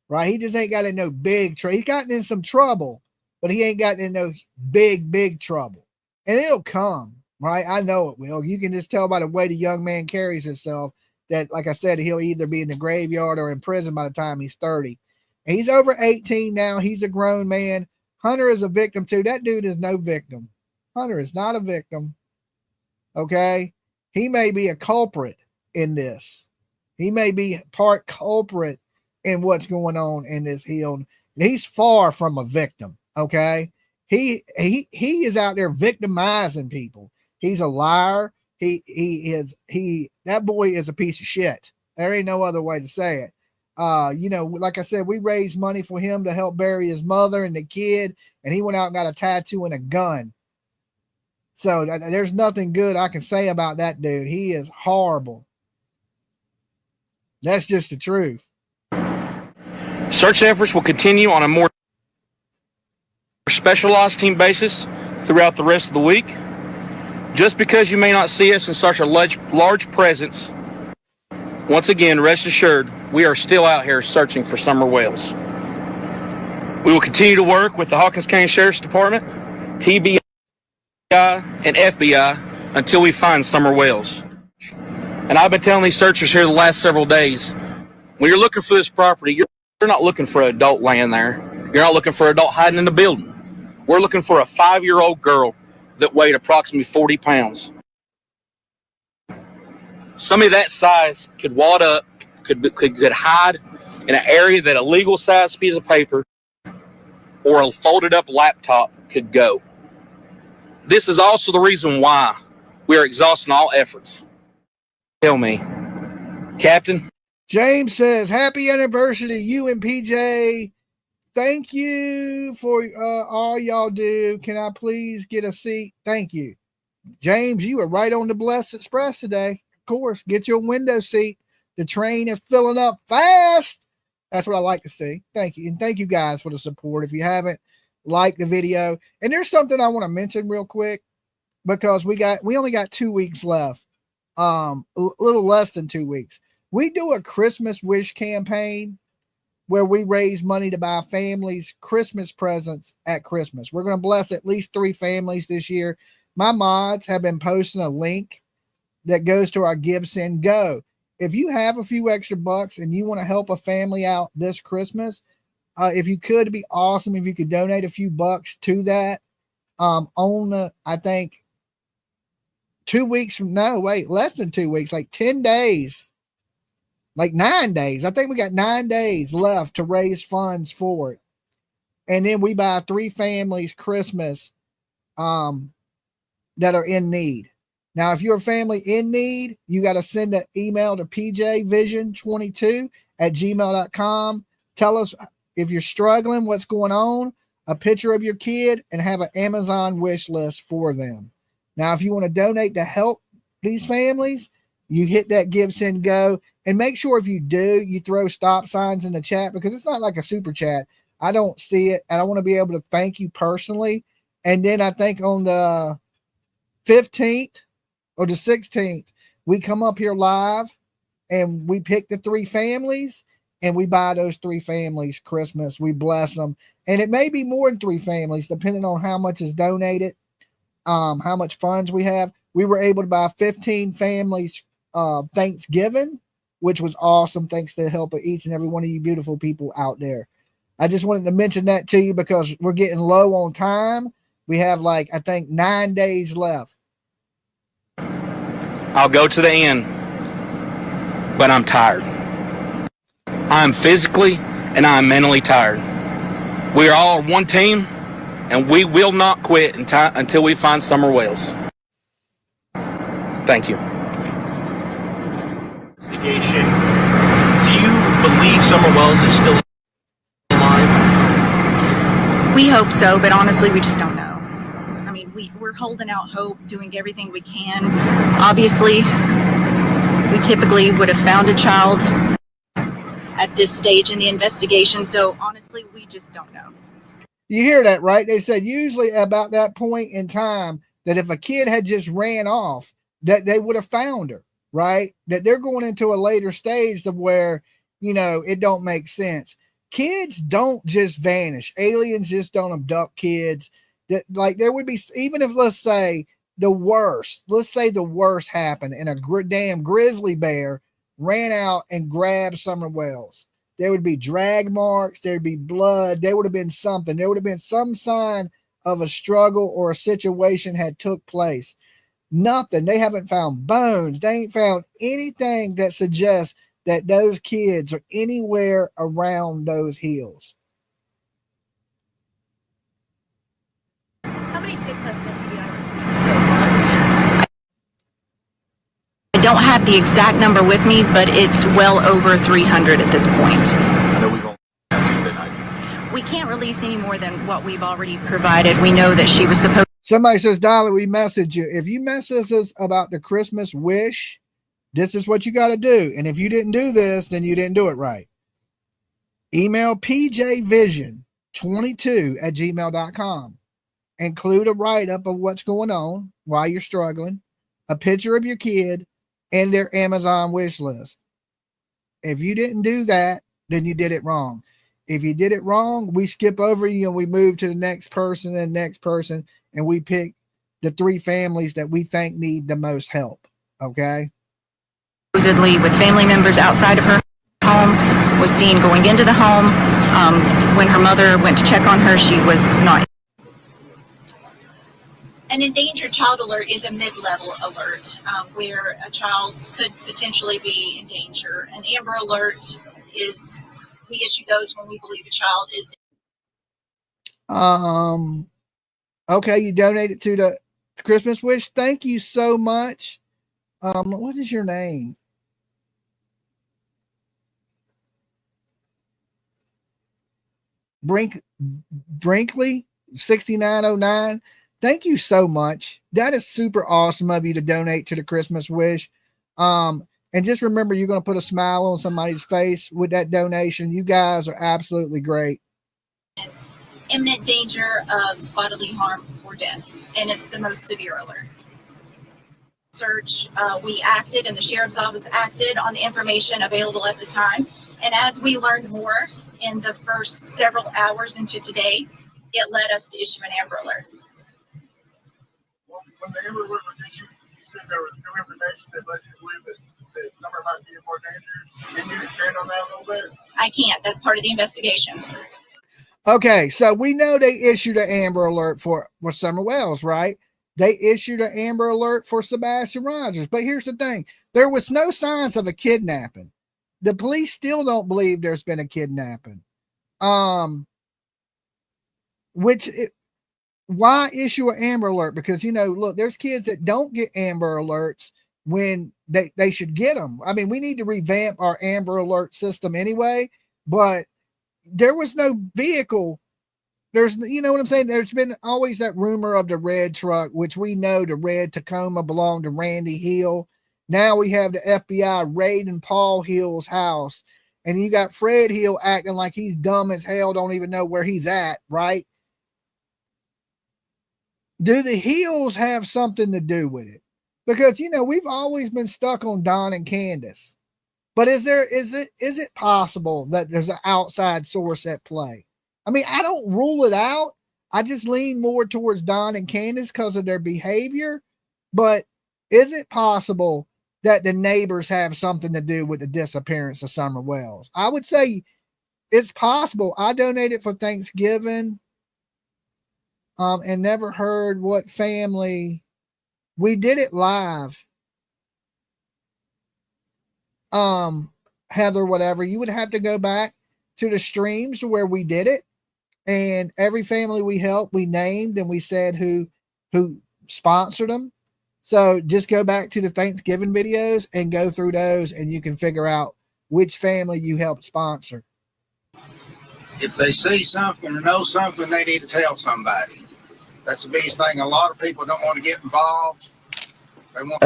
right? He just ain't got in no big trouble. He's gotten in some trouble, but he ain't gotten in no big trouble. And it'll come, right? I know it will. You can just tell by the way the young man carries himself that, like I said, he'll either be in the graveyard or in prison by the time he's 30. And he's over 18 now. He's a grown man. Hunter is a victim too. That dude is no victim. Hunter is not a victim. Okay? He may be a culprit in this. He may be part culprit in what's going on in this hill. He's far from a victim. Okay. He is out there victimizing people. He's a liar. That boy is a piece of shit. There ain't no other way to say it. Like I said, we raised money for him to help bury his mother and the kid, and he went out and got a tattoo and a gun. So there's nothing good I can say about that dude. He is horrible. That's just the truth. Search efforts will continue on a more specialized team basis throughout the rest of the week. Just because you may not see us in such a large presence, once again, rest assured, we are still out here searching for Summer Wells. We will continue to work with the Hawkins County Sheriff's Department, TBI, and FBI until we find Summer Wells. And I've been telling these searchers here the last several days, when you're looking for this property, you're not looking for an adult laying there. You're not looking for an adult hiding in the building. We're looking for a 5-year-old girl that weighed approximately 40 pounds. Somebody that size could wad up, could hide in an area that a legal size piece of paper or a folded up laptop could go. This is also the reason why we are exhausting all efforts. Tell me, Captain. James says, happy anniversary to you and PJ Thank you for all y'all do. Can I please get a seat? Thank you. James, you were right on the Blessed Express today. Of course, get your window seat. The train is filling up fast. That's what I like to see. Thank you. And thank you guys for the support. If you haven't liked the video, and there's something I want to mention real quick, because we only got 2 weeks left. A little less than 2 weeks. We do a Christmas wish campaign where we raise money to buy families Christmas presents at Christmas. We're going to bless at least 3 families this year. My mods have been posting a link that goes to our Give, Send, Go. If you have a few extra bucks and you want to help a family out this Christmas, if you could, it'd be awesome if you could donate a few bucks to that. I think 2 weeks from less than 2 weeks, like 10 days, like 9 days. I think we got 9 days left to raise funds for it. And then we buy 3 families Christmas that are in need. Now, if you're a family in need, you got to send an email to pjvision22@gmail.com. Tell us if you're struggling, what's going on, a picture of your kid, and have an Amazon wish list for them. Now, if you want to donate to help these families, you hit that Give, Send, Go. And make sure if you do, you throw stop signs in the chat, because it's not like a super chat. I don't see it, and I want to be able to thank you personally. And then I think on the 15th or the 16th, we come up here live and we pick the 3 families and we buy those 3 families Christmas. We bless them. And it may be more than 3 families, depending on how much is donated, how much funds we have. We were able to buy 15 families Thanksgiving, which was awesome. Thanks to the help of each and every one of you beautiful people out there. I just wanted to mention that to you because we're getting low on time. We have I think 9 days left. I'll go to the end, but I'm tired. I'm physically and I'm mentally tired. We are all one team, and we will not quit until we find Summer Wales. Thank you. Investigation. Do you believe Summer Wells is still alive? We hope so, but honestly, we just don't know. I mean, we're holding out hope, doing everything we can. Obviously, we typically would have found a child at this stage in the investigation, so honestly, we just don't know. You hear that, right? They said usually about that point in time that if a kid had just ran off, that they would have found her, right? That they're going into a later stage of where, it don't make sense. Kids don't just vanish. Aliens just don't abduct kids. That there would be, even if let's say the worst happened and a damn grizzly bear ran out and grabbed Summer Wells. There would be drag marks. There'd be blood. There would have been something. There would have been some sign of a struggle or a situation had took place. Nothing. They haven't found bones. They ain't found anything that suggests that those kids are anywhere around those hills. How many tips has the TBI received so far? I don't have the exact number with me, but it's well over 300 at this point. I know we've only had Tuesday night. We can't release any more than what we've already provided. We know that she was supposed. Somebody says, Dolly, we message you. If you message us about the Christmas wish, this is what you got to do. And if you didn't do this, then you didn't do it right. Email pjvision22@gmail.com. Include a write-up of what's going on while you're struggling, a picture of your kid, and their Amazon wish list. If you didn't do that, then you did it wrong. If you did it wrong, we skip over you and we move to the next person and next person, and we pick the 3 families that we think need the most help. Okay? Supposedly with family members outside of her home, was seen going into the home. When her mother went to check on her, she was not. An endangered child alert is a mid-level alert where a child could potentially be in danger. An amber alert is, we issue those when we believe a child is. Okay, you donated to the Christmas wish. Thank you so much. What is your name? Brinkley 6909. Thank you so much. That is super awesome of you to donate to the Christmas Wish. And just remember, you're going to put a smile on somebody's face with that donation. You guys are absolutely great. Imminent danger of bodily harm or death, and it's the most severe alert. Search, we acted, and the sheriff's office acted on the information available at the time. And as we learned more in the first several hours into today, it led us to issue an Amber Alert. When the Amber Alert was issued, you said there was new information that led you to believe that Summer might be in more danger. Can you expand on that a little bit? I can't. That's part of the investigation. Okay, so we know they issued an Amber Alert for Summer Wells, right? They issued an Amber Alert for Sebastian Rogers. But here's the thing. There was no signs of a kidnapping. The police still don't believe there's been a kidnapping. Why issue an Amber Alert? Because, look, there's kids that don't get Amber Alerts when they should get them. I mean, we need to revamp our Amber Alert system anyway, but there was no vehicle. There's, you know what I'm saying? There's been always that rumor of the red truck, which we know the red Tacoma belonged to Randy Hill. Now we have the FBI raiding Paul Hill's house, and you got Fred Hill acting like he's dumb as hell, don't even know where he's at, right? Do the Hills have something to do with it? Because, we've always been stuck on Don and Candace. But is it possible that there's an outside source at play? I mean, I don't rule it out. I just lean more towards Don and Candace because of their behavior. But is it possible that the neighbors have something to do with the disappearance of Summer Wells? I would say it's possible. I donated for Thanksgiving and never heard what family. We did it live. Heather, whatever. You would have to go back to the streams to where we did it. And every family we helped, we named and we said who sponsored them. So just go back to the Thanksgiving videos and go through those, and you can figure out which family you helped sponsor. If they see something or know something, they need to tell somebody. That's the biggest thing. A lot of people don't want to get involved. They want.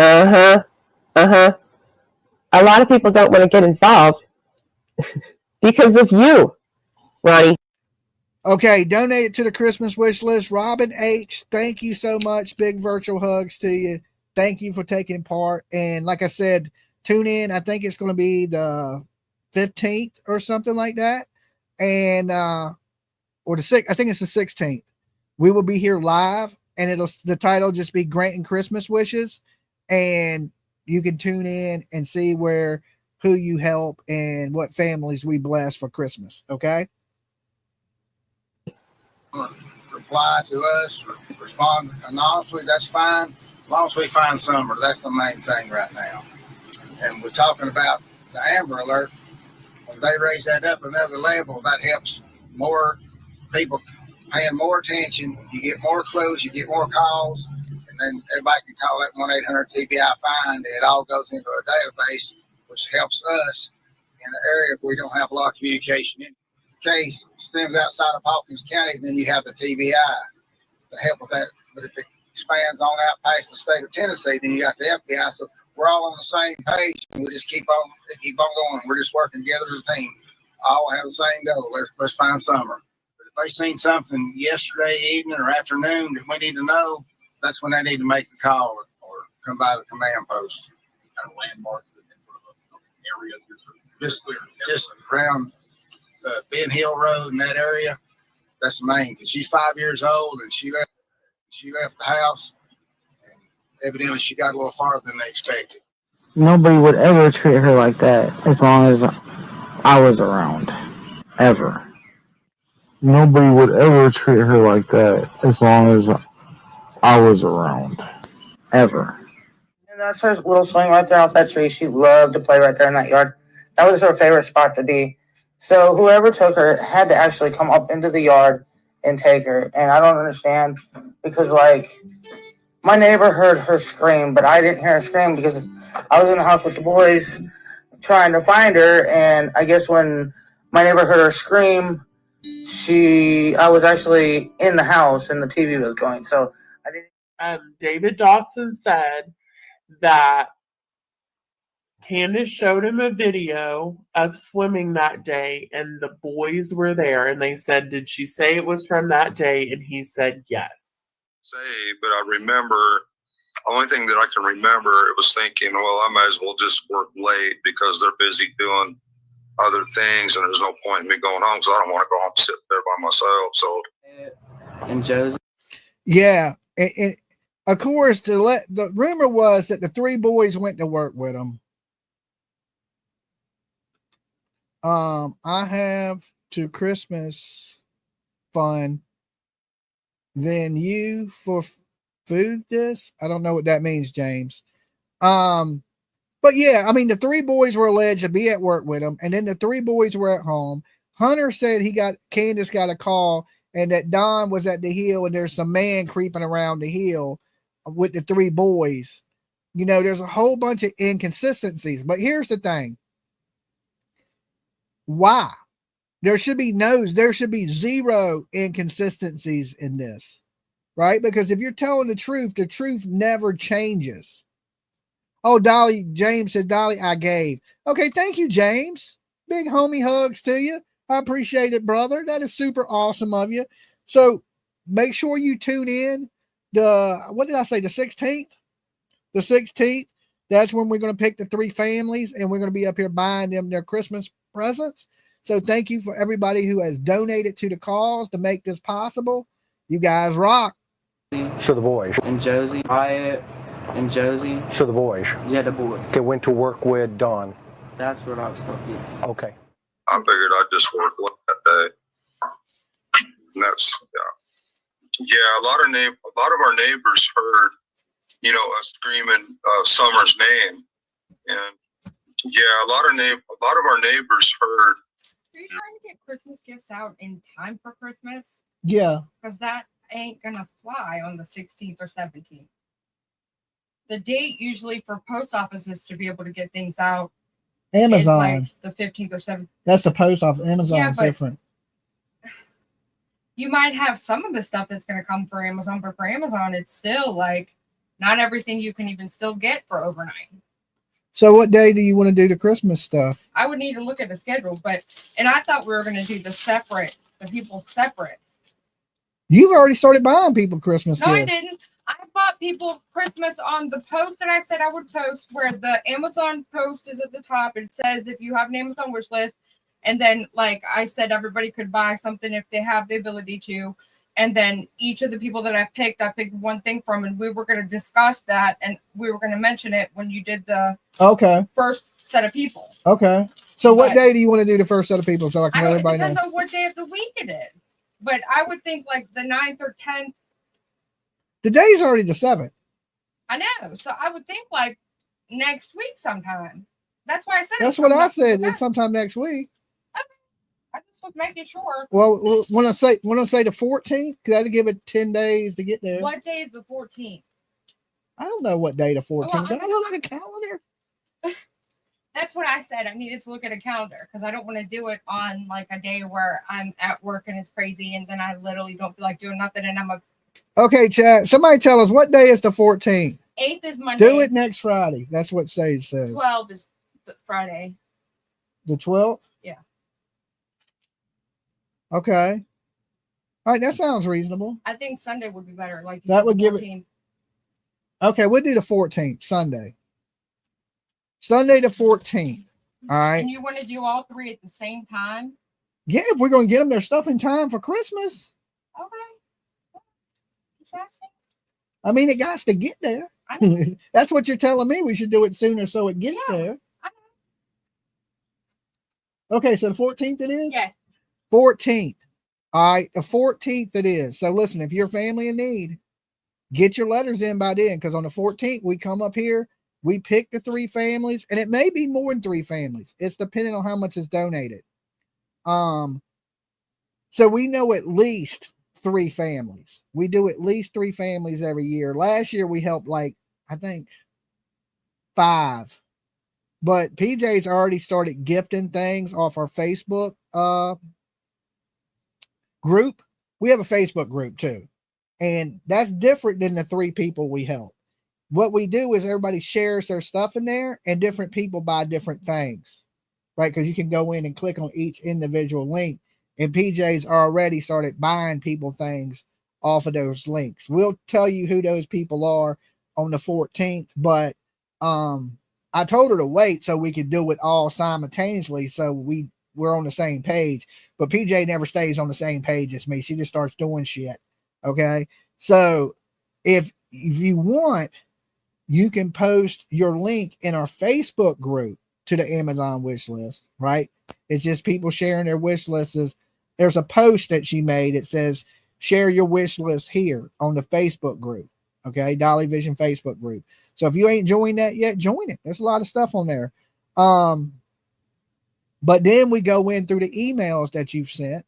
A lot of people don't want to get involved because of you, Ronnie. Okay, donate it to the Christmas wish list. Robin H., thank you so much. Big virtual hugs to you. Thank you for taking part. And like I said, tune in. I think it's going to be the 15th or something like that. And, or the 6th, I think it's the 16th. We will be here live, and the title just be Granting Christmas Wishes. And you can tune in and see who you help and what families we bless for Christmas. Okay. Reply to us, respond anonymously, that's fine. As long as we find Summer, that's the main thing right now. And we're talking about the Amber Alert. When they raise that up another level, that helps more people paying more attention. You get more clues, you get more calls, and then everybody can call that 1-800-TBI find. It all goes into a database, which helps us in an area where we don't have a lot of communication in. Case stems outside of Hawkins County, then you have the TBI to help with that. But if it expands on out past the state of Tennessee, then you got the FBI. So we're all on the same page, and we just keep on going. We're just working together as a team. All have the same goal. Let's find Summer. But if they seen something yesterday evening or afternoon that we need to know, that's when they need to make the call or come by the command post. Kind of landmarks in sort of an area. Just around Ben Hill Road in that area. That's the main, because she's 5 years old and she left the house, and evidently she got a little farther than they expected. Nobody would ever treat her like that as long as I was around. Ever. Nobody would ever treat her like that as long as I was around. Ever. And that's her little swing right there off that tree. She loved to play right there in that yard. That was her favorite spot to be. So whoever took her had to actually come up into the yard and take her. And I don't understand because, my neighbor heard her scream, but I didn't hear her scream because I was in the house with the boys trying to find her. And I guess when my neighbor heard her scream, I was actually in the house and the TV was going. So I didn't. David Dotson said that Candace showed him a video of swimming that day, and the boys were there, and they said, "Did she say it was from that day?" And he said, "Yes." But I remember, the only thing that I can remember, it was thinking, well, I might as well just work late because they're busy doing other things, and there's no point in me going home because I don't want to go home and sit there by myself. So, And Josie. Yeah, and of course, the rumor was that the three boys went to work with him. I have to Christmas fund, then you for food this. I don't know what that means, James. But yeah, I mean, the three boys were alleged to be at work with him, and then the three boys were at home. Hunter said Candace got a call, and that Don was at the hill, and there's some man creeping around the hill with the three boys. You know, there's a whole bunch of inconsistencies. But here's the thing. Why? There should be zero inconsistencies in this, right? Because if you're telling the truth never changes. Oh, Dolly, James said, Dolly, I gave. Okay, thank you, James. Big homie hugs to you. I appreciate it, brother. That is super awesome of you. So make sure you tune in. What did I say? The 16th? The 16th. That's when we're going to pick the three families, and we're going to be up here buying them their Christmas presents. So thank you for everybody who has donated to the cause to make this possible. You guys rock. So the boys. And Josie. And Josie. So the boys. Yeah, the boys. They went to work with Don. That's what I was talking. Okay. I figured I'd just work late that day. And that's, yeah, a lot of our neighbors heard, us screaming Summer's name. And yeah, a lot of our neighbors heard. Are you trying to get Christmas gifts out in time for Christmas? Yeah. Because that ain't gonna fly on the 16th or 17th. The date usually for post offices to be able to get things out Amazon. is like the 15th or 17th. That's the post office. Amazon's different. You might have some of the stuff that's going to come for Amazon, but for Amazon, it's still like not everything you can even still get for overnight. So what day do you want to do the Christmas stuff? I would need to look at the schedule, and I thought we were going to do the people separate. You've already started buying people Christmas No, gifts. I didn't. I bought people Christmas on the post that I said I would post, where the Amazon post is at the top. It says if you have an Amazon wish list, and then like I said, everybody could buy something if they have the ability to. And then each of the people that I picked one thing from, and we were going to discuss that, and we were going to mention it when you did the first set of people. Okay. So what day do you want to do the first set of people so I can let everybody know? Depends on what day of the week it is. But I would think like the 9th or 10th. The day's already the 7th. I know. So I would think like next week sometime. That's why I said That's what I said. It's sometime next week. Okay. I just was making sure. Well, when I say the 14th, that'll give it 10 days to get there. What day is the 14th? I don't know what day the 14th. I don't look at a calendar. That's what I said. I needed to look at a calendar because I don't want to do it on like a day where I'm at work and it's crazy, and then I literally don't feel like doing nothing, and Okay, chat. Somebody tell us what day is the 14th. 8th is Monday. Do it next Friday. That's what Sage says. 12 is Friday. The 12th? Yeah. Okay. All right, that sounds reasonable. I think Sunday would be better. Like that would give it. Okay, we'll do the 14th, Sunday. Sunday the 14th. All right. And you want to do all three at the same time? Yeah, if we're going to get them their stuff in time for Christmas. Okay. I mean, it got to get there. That's what you're telling me. We should do it sooner so it gets there. Okay, so the 14th it is? Yes. 14th. All right, the 14th it is. So listen, if you're family in need, get your letters in by then, because on the 14th, we come up here, we pick the three families, and it may be more than three families. It's depending on how much is donated. So we know at least three families. We do at least three families every year. Last year we helped I think 5. But PJ's already started gifting things off our Facebook group, we have a Facebook group too. And that's different than the 3 people we help. What we do is everybody shares their stuff in there and different people buy different things, right? Because you can go in and click on each individual link. And PJ's already started buying people things off of those links. We'll tell you who those people are on the 14th, but I told her to wait so we could do it all simultaneously so we're on the same page. But PJ never stays on the same page as me. She just starts doing shit. Okay. So if you want, you can post your link in our Facebook group to the Amazon wish list, right? It's just people sharing their wish lists. There's a post that she made. It says, share your wish list here on the Facebook group. Okay. Dolly Vision Facebook group. So if you ain't joined that yet, join it. There's a lot of stuff on there. But then we go in through the emails that you've sent,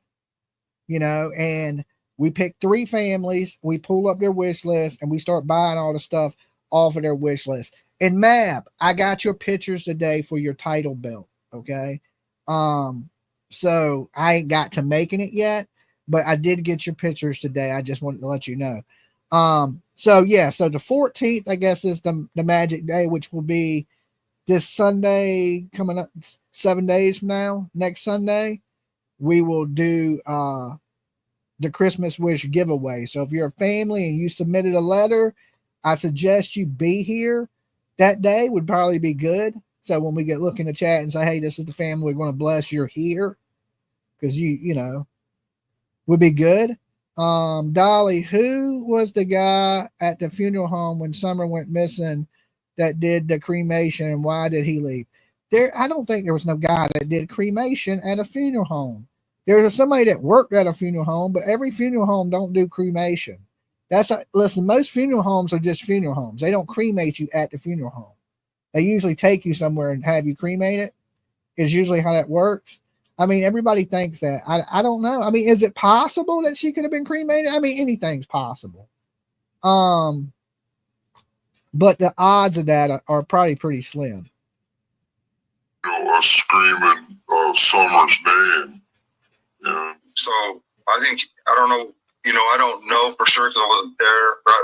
and we pick 3 families, we pull up their wish list, and we start buying all the stuff off of their wish list. And Mab, I got your pictures today for your title belt. Okay. So I ain't got to making it yet, but I did get your pictures today. I just wanted to let you know. So the 14th, I guess, is the magic day, which will be this Sunday coming up 7 days from now. Next Sunday, we will do the Christmas wish giveaway. So if you're a family and you submitted a letter, I suggest you be here that day. Would probably be good. So when we get look in the chat and say, hey, this is the family we're going to bless, you're here, because you would be good. Dolly, who was the guy at the funeral home when Summer went missing that did the cremation, and why did he leave? I don't think there was no guy that did cremation at a funeral home. There's somebody that worked at a funeral home, but every funeral home don't do cremation. Listen, most funeral homes are just funeral homes. They don't cremate you at the funeral home. They usually take you somewhere and have you cremated. Is usually how that works. I mean, everybody thinks that. I don't know. I mean, is it possible that she could have been cremated? I mean, anything's possible. But the odds of that are probably pretty slim. Us screaming Summer's name. Yeah. So I think, I don't know, I don't know for sure because I wasn't there, but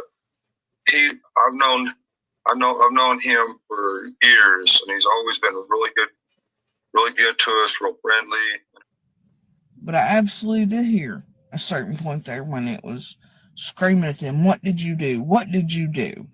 I've known him for years, and he's always been really good to us, real friendly. But I absolutely did hear a certain point there when it was screaming at them, what did you do? What did you do?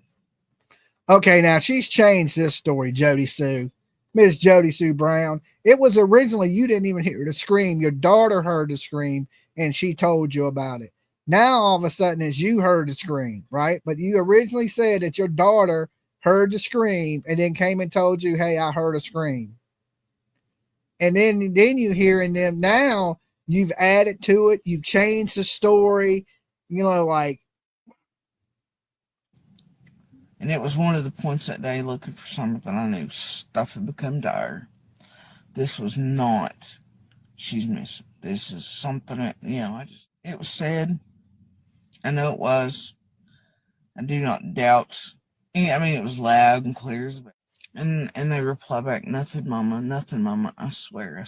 Okay, now she's changed this story, Jody Sue. Miss Jody Sue Brown. It was originally you didn't even hear the scream. Your daughter heard the scream and she told you about it. Now all of a sudden it's you heard the scream, right? But you originally said that your daughter heard the scream and then came and told you, hey, I heard a scream. And then you hear in them now you've added to it. You've changed the story, And it was one of the points that day looking for something. I knew stuff had become dire. This was not, she's missing. This is something that, it was said. I know it was. I do not doubt. I mean, it was loud and clear. And they reply back, nothing, mama, I swear.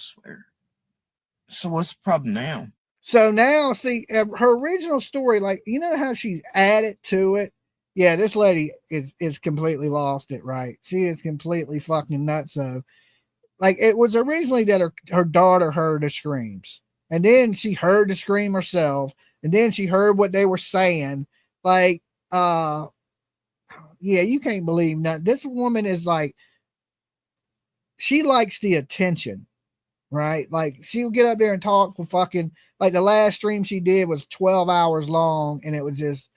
So what's the problem now? So now, see, her original story, how she's added to it. Yeah, this lady is completely lost it, right? She is completely fucking nuts. So, it was originally that her daughter heard the screams, and then she heard the scream herself, and then she heard what they were saying. Yeah, you can't believe nothing. This woman is she likes the attention, right? She'll get up there and talk for fucking, the last stream she did was 12 hours long, and it was just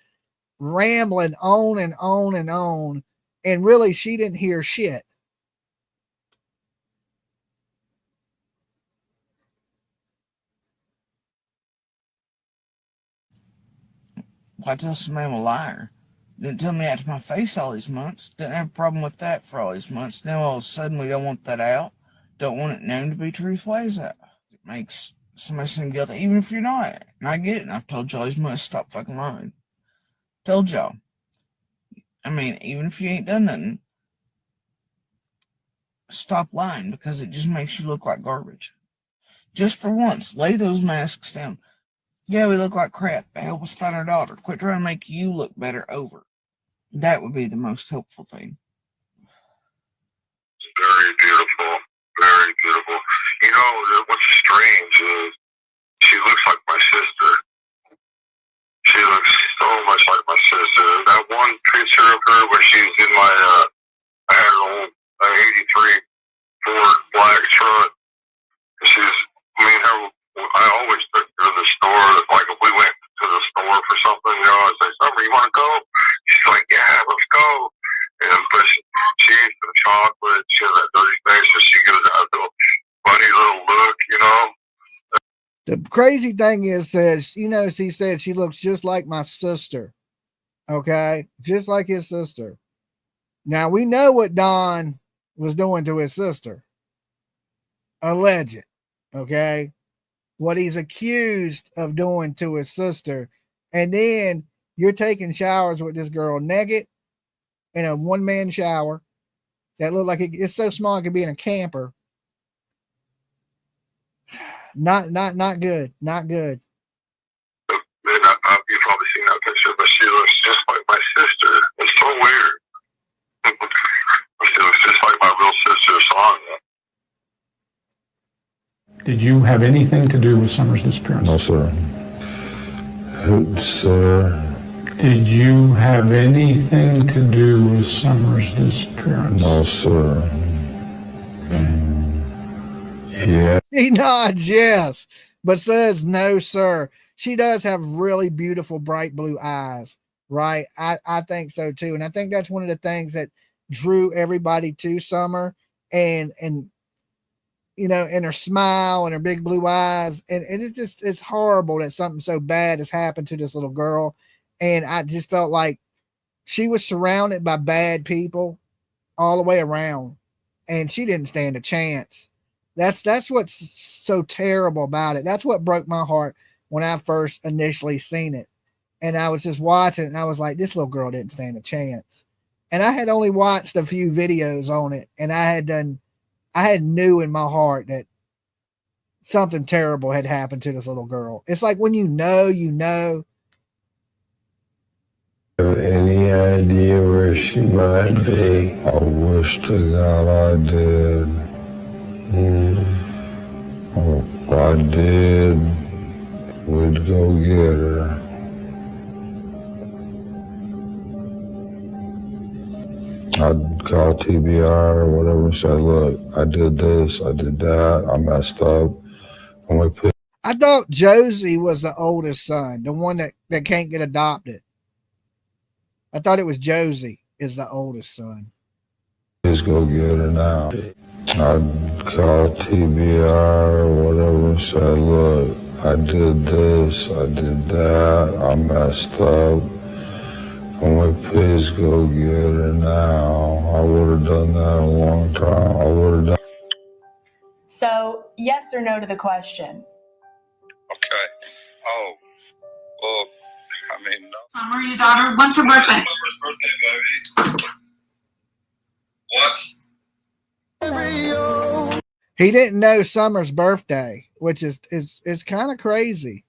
rambling on and on and on, and really she didn't hear shit. Why tell somebody I'm a liar? Didn't tell me that to my face all these months. Didn't have a problem with that for all these months. Now all of a sudden we don't want that out. Don't want it known to be truth. Why is that? It makes somebody seem guilty, even if you're not. And I get it. And I've told y'all these months, stop fucking lying. Told y'all. I mean, even if you ain't done nothing, stop lying, because it just makes you look like garbage. Just for once, lay those masks down. Yeah, we look like crap. Help us find our daughter. Quit trying to make you look better over. That would be the most helpful thing. Very beautiful. Very beautiful. You know, what's strange is she looks like my sister. She looks so much like my sister. That one picture of her where she's in my, I had an old 83 Ford black truck. I always took her to the store. Like if we went to the store for something, you know, I'd say, Summer, you want to go? She's like, yeah, let's go. But she eats some chocolate. She has that dirty face, so she gives that little funny little look, you know. The crazy thing is, she said she looks just like my sister. Okay, just like his sister. Now we know what Don was doing to his sister. Alleged. Okay, what he's accused of doing to his sister, and then you're taking showers with this girl naked in a one-man shower that look like it's so small it could be in a camper. Not good. Not good. You've probably seen that picture, but she looks just like my sister. It's so weird. She looks just like my real sister, Sonia. Did you have anything to do with Summer's disappearance? No, sir. Sir. Did you have anything to do with Summer's disappearance? No, sir. Yeah. He nods yes, but says no, sir. She does have really beautiful, bright blue eyes, right? I think so too. And I think that's one of the things that drew everybody to Summer, and you know, and her smile and her big blue eyes. And it's horrible that something so bad has happened to this little girl. And I just felt like she was surrounded by bad people all the way around, and she didn't stand a chance. That's what's so terrible about it. That's what broke my heart when I first initially seen it. And I was just watching it, and I was like, this little girl didn't stand a chance. And I had only watched a few videos on it, and I had knew in my heart that something terrible had happened to this little girl. It's like when you know. Have any idea where she might be? I wish to God I did. Oh, if I did, we'd go get her. I'd call TBR or whatever and say, look, I did this, I did that, I messed up. I thought Josie was the oldest son, the one that can't get adopted. I thought it was Josie is the oldest son. Please go get her now. I'd call TBR or whatever and say, look, I did this, I did that, I messed up. Can we please go get her now? I would have done that a long time. I would have done. So, yes or no to the question? Okay. Oh, well, I mean, no. Summer, your daughter, when's her birthday? Summer's birthday, baby. What? He didn't know Summer's birthday, which is kind of crazy.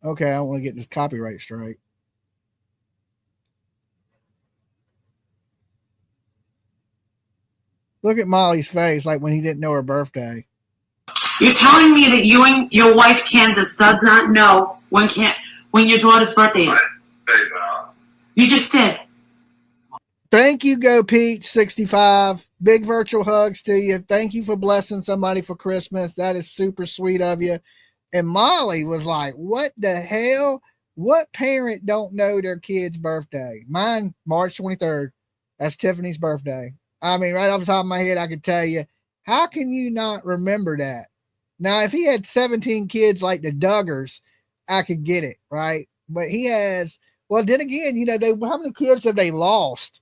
Okay, I want to get this copyright straight. Look at Molly's face, like when he didn't know her birthday. You're telling me that you and your wife Candace does not know when your daughter's birthday is? You just did. Thank you, Go Pete 65. Big virtual hugs to you. Thank you for blessing somebody for Christmas. That is super sweet of you. And Molly was like, what the hell? What parent don't know their kid's birthday? Mine, March 23rd. That's Tiffany's birthday. I mean, right off the top of my head, I could tell you, how can you not remember that? Now, if he had 17 kids like the Duggars, I could get it, right? But he has, well, then again, you know, how many kids have they lost?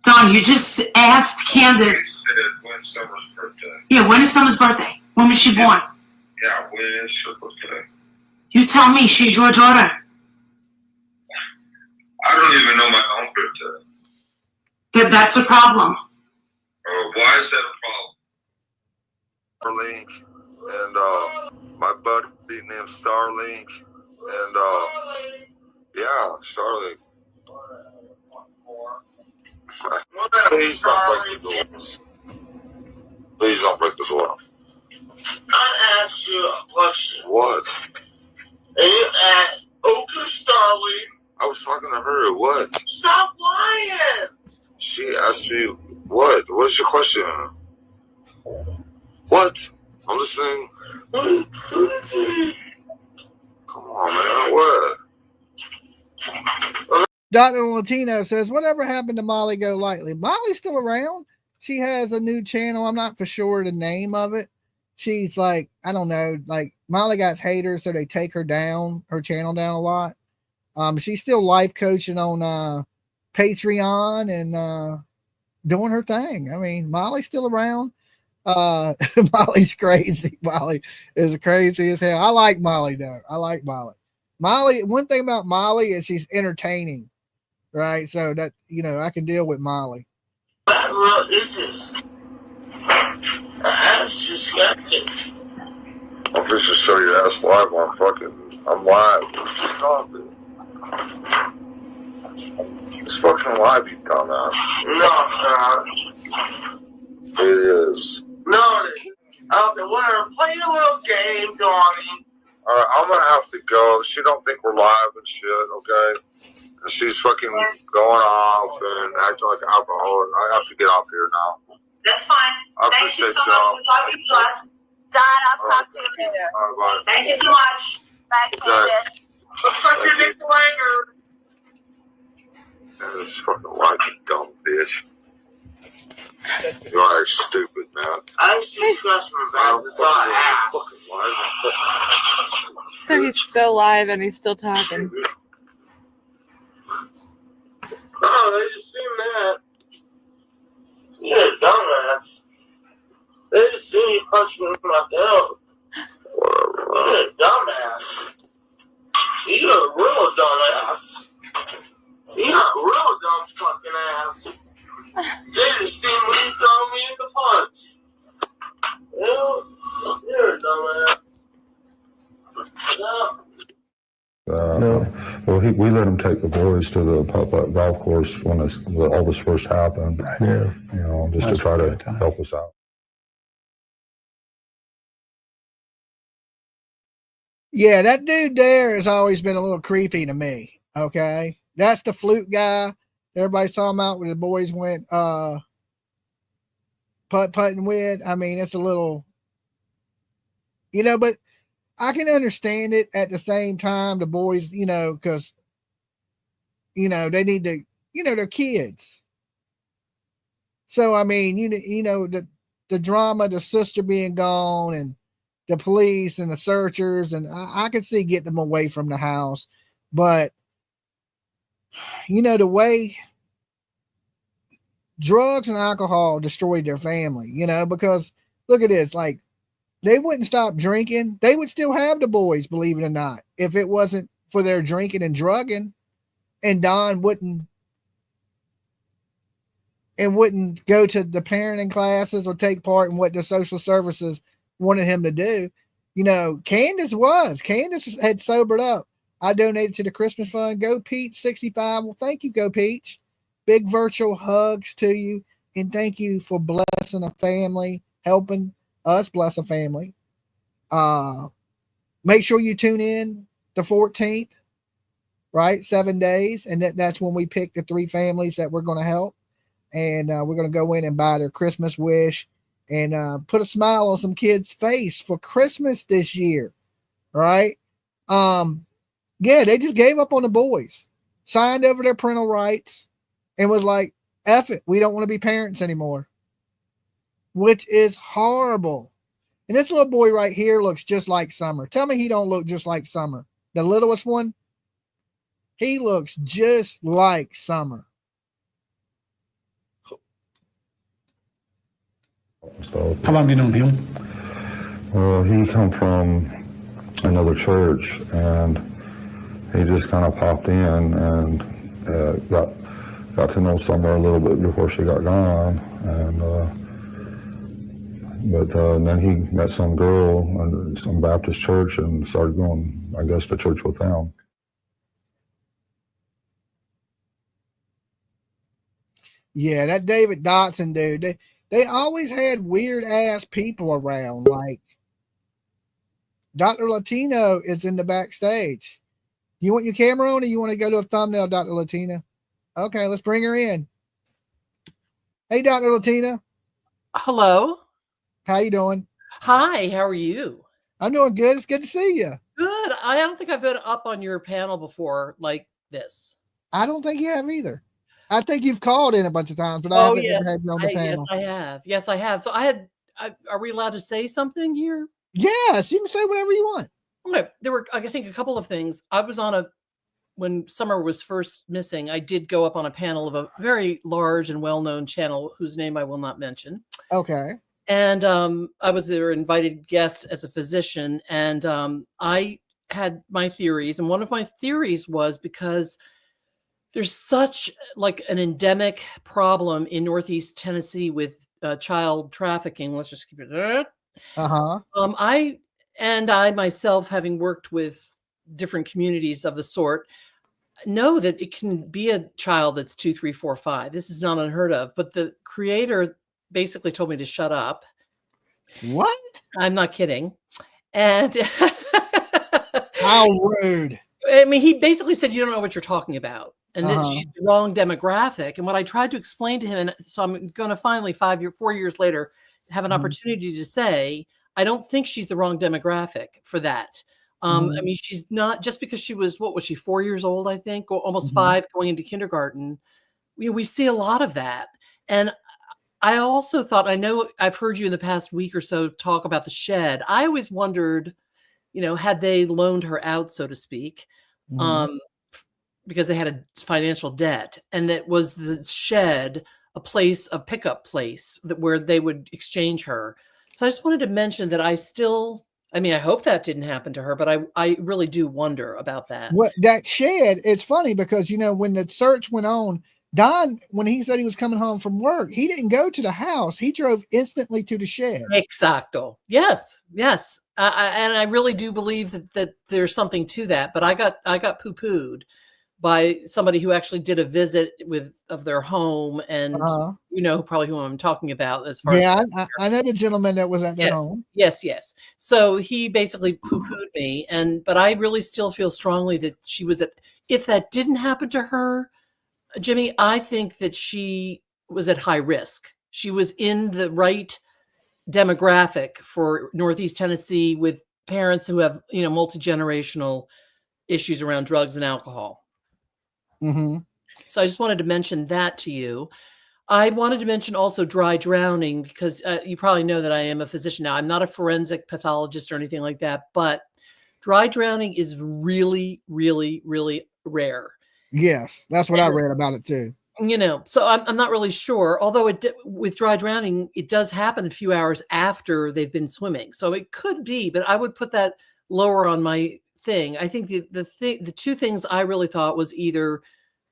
Don, you just asked Candace. When's Summer's birthday? Yeah, when is Summer's birthday? When was she born? Yeah, when is her birthday? You tell me, she's your daughter. I don't even know my own birthday. That's a problem. Why is that a problem? Starlink, and my buddy named Starlink, and yeah, Starlink. Please don't break the door. Please don't break the door. I asked you a question. What? And you asked, okay, Starling. I was talking to her. What? Stop lying. She asked me, what? What's your question? What? I'm listening. Come on, man. What? Dr. Latino says, whatever happened to Molly Golightly? Molly's still around. She has a new channel. I'm not for sure the name of it. She's like, I don't know, like Molly got haters, so they take her down, her channel down a lot. She's still life coaching on Patreon and doing her thing. I mean, Molly's still around. Molly's crazy. Molly is crazy as hell. I like Molly though. I like Molly. Molly, one thing about Molly is she's entertaining, right? So that, you know, I can deal with Molly. What is this? That's disgusting. I'm just to show your ass live on I'm live. Stop it. It's fucking live, you dumbass. No, sir. It is. No, it isn't. Okay, whatever. Play a little game, Donnie. Alright, I'm gonna have to go. She don't think we're live and shit, okay? And she's fucking going off and acting like an alcoholic. I have to get off here now. That's fine. I Thank you appreciate so y'all. much for talking to us. Don, I'll talk to you later. Alright, bye. Thank you so much. Bye, Candace. Let's go see this later. It's fucking live, you dumb bitch. You are stupid, man. I'm disgusting, man. That's all I asked. So he's still live and he's still talking. Oh, they just seen that. You're a dumbass. They just seen you punch me in my throat. You're a dumbass. You're a real dumbass. You're a real dumb fucking ass. They just seen me throw me in the punch. You're a dumbass. Well, we let him take the boys to the golf course when all this first happened. Yeah. You know, just to try to help us out. Yeah, that dude there has always been a little creepy to me. Okay. That's the flute guy. Everybody saw him out when the boys went putt-putting with. I mean, it's a little, you know, but I can understand it at the same time. The boys, you know, because, you know, they need to, you know, they're kids. So, I mean, you know, the drama, the sister being gone and the police and the searchers, and I could see getting them away from the house. But, you know, the way drugs and alcohol destroyed their family, you know, because look at this, like, they wouldn't stop drinking. They would still have the boys, believe it or not, if it wasn't for their drinking and drugging. And Don wouldn't go to the parenting classes or take part in what the social services wanted him to do. You know, Candace had sobered up. I donated to the Christmas fund. Go Peach 65. Well, thank you, Go Peach. Big virtual hugs to you. And thank you for blessing a family, helping us bless a family. Make sure you tune in the 14th, right? 7 days. And that's when we pick the 3 families that we're going to help. And we're going to go in and buy their Christmas wish and put a smile on some kids' face for Christmas this year. Right? Yeah, they just gave up on the boys, signed over their parental rights, and was like, F it, we don't want to be parents anymore. Which is horrible. And this little boy right here looks just like Summer. Tell me he don't look just like Summer. The littlest one, he looks just like Summer. So, How long have you known him? well, he come from another church, and he just kind of popped in and got to know Summer a little bit before she got gone, and But then he met some girl in some Baptist church and started going, I guess, to church with them. Yeah, that David Dotson dude. They always had weird ass people around. Like Dr. Latino is in the backstage. You want your camera on, or you want to go to a thumbnail, Dr. Latina? Okay, let's bring her in. Hey, Dr. Latina. Hello. How you doing? Hi, how are you? I'm doing good. It's good to see you. Good. I don't think I've been up on your panel before like this. I don't think you have either. I think you've called in a bunch of times, but I haven't ever had you on the panel. Yes, I have. Yes, I have. So are we allowed to say something here? Yes, you can say whatever you want. Okay. There were, I think, a couple of things. I was on when Summer was first missing, I did go up on a panel of a very large and well-known channel whose name I will not mention. Okay. And I was their invited guest as a physician, and I had my theories. And one of my theories was because there's such like an endemic problem in Northeast Tennessee with child trafficking. Let's just keep it there. I myself, having worked with different communities of the sort, know that it can be a child that's 2, 3, 4, 5. This is not unheard of. But the creator basically told me to shut up. What? I'm not kidding. And how rude. I mean, he basically said, you don't know what you're talking about. And that she's the wrong demographic. And what I tried to explain to him, and so I'm going to finally 4 years later, have an opportunity to say, I don't think she's the wrong demographic for that. I mean, she's not, just because she was, what was she, 4 years old, I think, or almost 5 going into kindergarten. We see a lot of that. And I also thought, I know I've heard you in the past week or so talk about the shed. I always wondered, had they loaned her out, so to speak, because they had a financial debt, and that was the shed a pickup place where they would exchange her. So I just wanted to mention that I hope that didn't happen to her, but I really do wonder about that. What that shed, it's funny because, when the search went on, Don, when he said he was coming home from work, he didn't go to the house. He drove instantly to the shed. Exacto. Yes. Yes. And I really do believe that there's something to that, but I got poo-pooed by somebody who actually did a visit of their home, and probably who I'm talking about as far as I know the gentleman that was at their home. Yes. So he basically poo-pooed me, but I really still feel strongly that she was if that didn't happen to her, Jimmy, I think that she was at high risk. She was in the right demographic for Northeast Tennessee with parents who have, multi-generational issues around drugs and alcohol. So I just wanted to mention that to you. I wanted to mention also dry drowning, because you probably know that I am a physician now. I'm not a forensic pathologist or anything like that, but dry drowning is really, really, really rare. Yes, that's what I read about it too. So I'm not really sure. Although with dry drowning, it does happen a few hours after they've been swimming. So it could be, but I would put that lower on my thing. I think the two things I really thought was either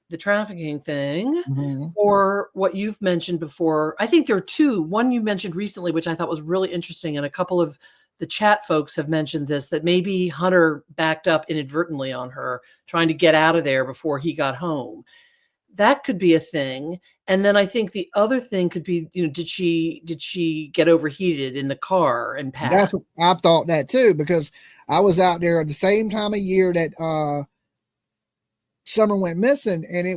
the trafficking thing or what you've mentioned before. I think there are two. One you mentioned recently, which I thought was really interesting, and a couple of the chat folks have mentioned this, that maybe Hunter backed up inadvertently on her, trying to get out of there before he got home. That could be a thing. And then I think the other thing could be, did she get overheated in the car and pass? That's what I thought that too, because I was out there at the same time of year that Summer went missing, and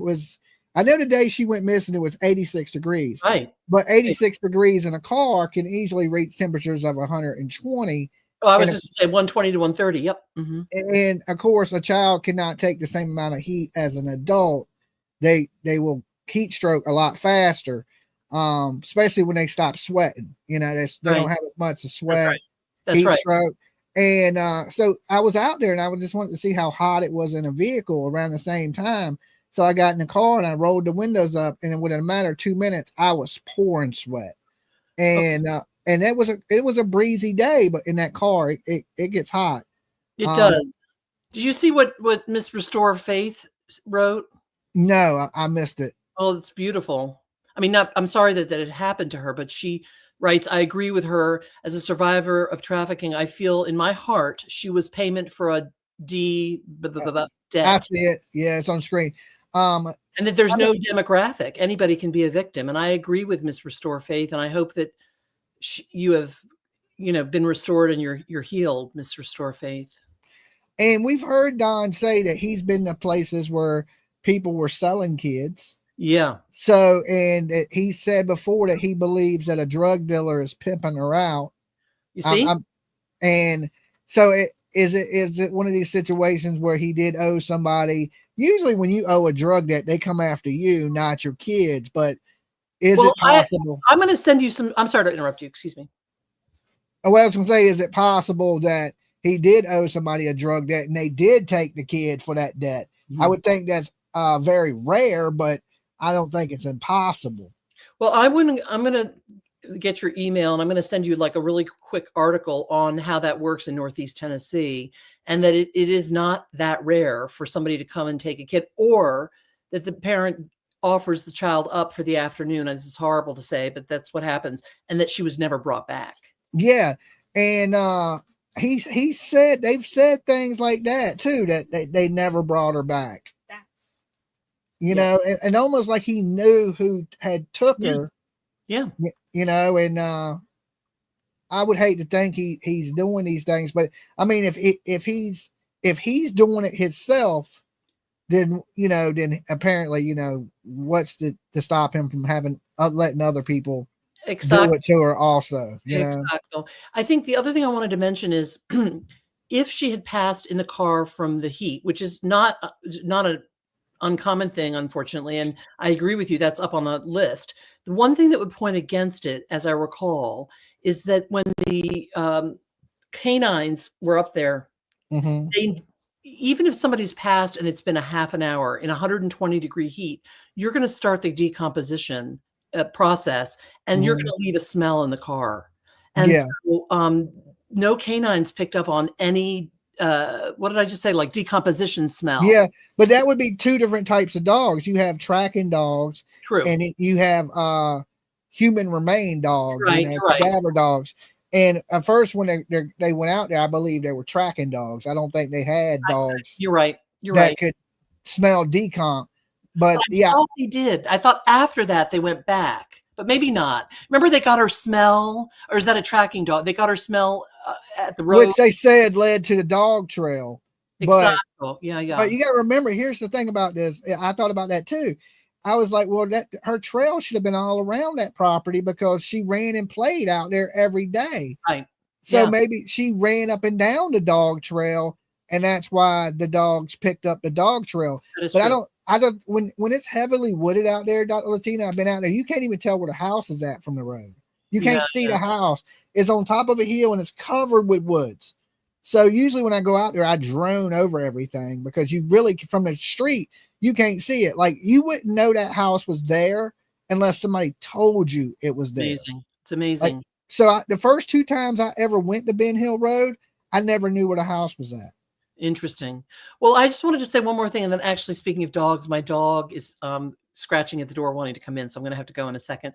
I know the day she went missing, it was 86 degrees. Right. But 86 degrees in a car can easily reach temperatures of 120. Oh, I was just saying 120 to 130. Yep. And of course, a child cannot take the same amount of heat as an adult. They will heat stroke a lot faster, especially when they stop sweating. They don't have as much as sweat. That's right. Stroke. And so I was out there, and I just wanted to see how hot it was in a vehicle around the same time. So I got in the car and I rolled the windows up, and within a matter of 2 minutes, I was pouring sweat. And it was a breezy day, but in that car, it gets hot. It does. Did you see what Miss Restore Faith wrote? No, I missed it. Oh, it's beautiful. I mean, I'm sorry that it happened to her, but she writes, I agree with her. As a survivor of trafficking, I feel in my heart she was payment for a debt. I see it. Yeah, it's on screen. And that there's no demographic. Anybody can be a victim. And I agree with Miss Restore Faith. And I hope that you have, been restored and you're healed, Miss Restore Faith. And we've heard Don say that he's been to places where people were selling kids. Yeah. So, and he said before that he believes that a drug dealer is pimping her out. You see? And so is it one of these situations where he did owe somebody? Usually when you owe a drug debt, they come after you, not your kids. But is it possible? I'm going to send you some. I'm sorry to interrupt you. Excuse me. What I was going to say, is it possible that he did owe somebody a drug debt and they did take the kid for that debt? I would think that's very rare, but I don't think it's impossible. Well, I'm going to get your email and I'm going to send you like a really quick article on how that works in Northeast Tennessee, and that it is not that rare for somebody to come and take a kid, or that the parent offers the child up for the afternoon. And this is horrible to say, but that's what happens. And that she was never brought back. Yeah. And he said, they've said things like that too, that they never brought her back. You know, and almost like he knew who had took her. Yeah. And I would hate to think he's doing these things, but I mean, if he's doing it himself, then apparently, what's to stop him from having letting other people do it to her also. Exactly. I think the other thing I wanted to mention is if she had passed in the car from the heat, which is not a uncommon thing, unfortunately, and I agree with you, that's up on the list. The one thing that would point against it, as I recall, is that when the canines were up there, even if somebody's passed and it's been a half an hour in 120-degree heat, you're going to start the decomposition process, and you're going to leave a smell in the car. And so no canines picked up on any what did I just say? Like decomposition smell. Yeah, but that would be two different types of dogs. You have tracking dogs, true, and you have human remain dogs, right, cadaver dogs. And at first, when they went out there, I believe they were tracking dogs. I don't think they had dogs. You're right. That could smell decomp. But I thought they did. I thought after that they went back, but maybe not. Remember, they got her smell, or is that a tracking dog? They got her smell at the road, which they said led to the dog trail. Exactly. But you got to remember, here's the thing about this. I thought about that too. I was like, well, her trail should have been all around that property because she ran and played out there every day. Right. So maybe she ran up and down the dog trail, and that's why the dogs picked up the dog trail. But true. I don't, when it's heavily wooded out there, Dr. Latina, I've been out there, you can't even tell where the house is at from the road. You can't see the house. It's on top of a hill and it's covered with woods. So usually when I go out there, I drone over everything because you really, from the street, you can't see it. Like you wouldn't know that house was there unless somebody told you it was there. Amazing. It's amazing. Like, so the first 2 times I ever went to Ben Hill Road, I never knew where the house was at. Interesting. Well, I just wanted to say one more thing. And then actually, speaking of dogs, my dog is scratching at the door wanting to come in. So I'm going to have to go in a second.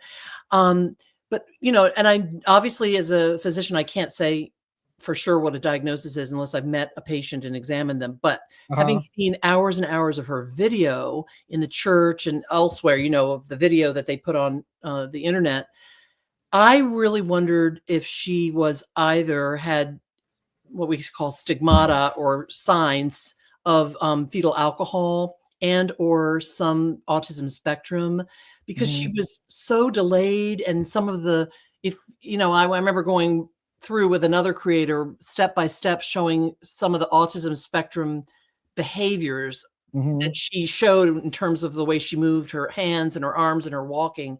But, and I obviously as a physician, I can't say for sure what a diagnosis is unless I've met a patient and examined them. But having seen hours and hours of her video in the church and elsewhere, of the video that they put on the internet, I really wondered if she was either had what we call stigmata or signs of fetal alcohol and or some autism spectrum, because she was so delayed. And some of the, I remember going through with another creator step by step showing some of the autism spectrum behaviors that she showed in terms of the way she moved her hands and her arms and her walking.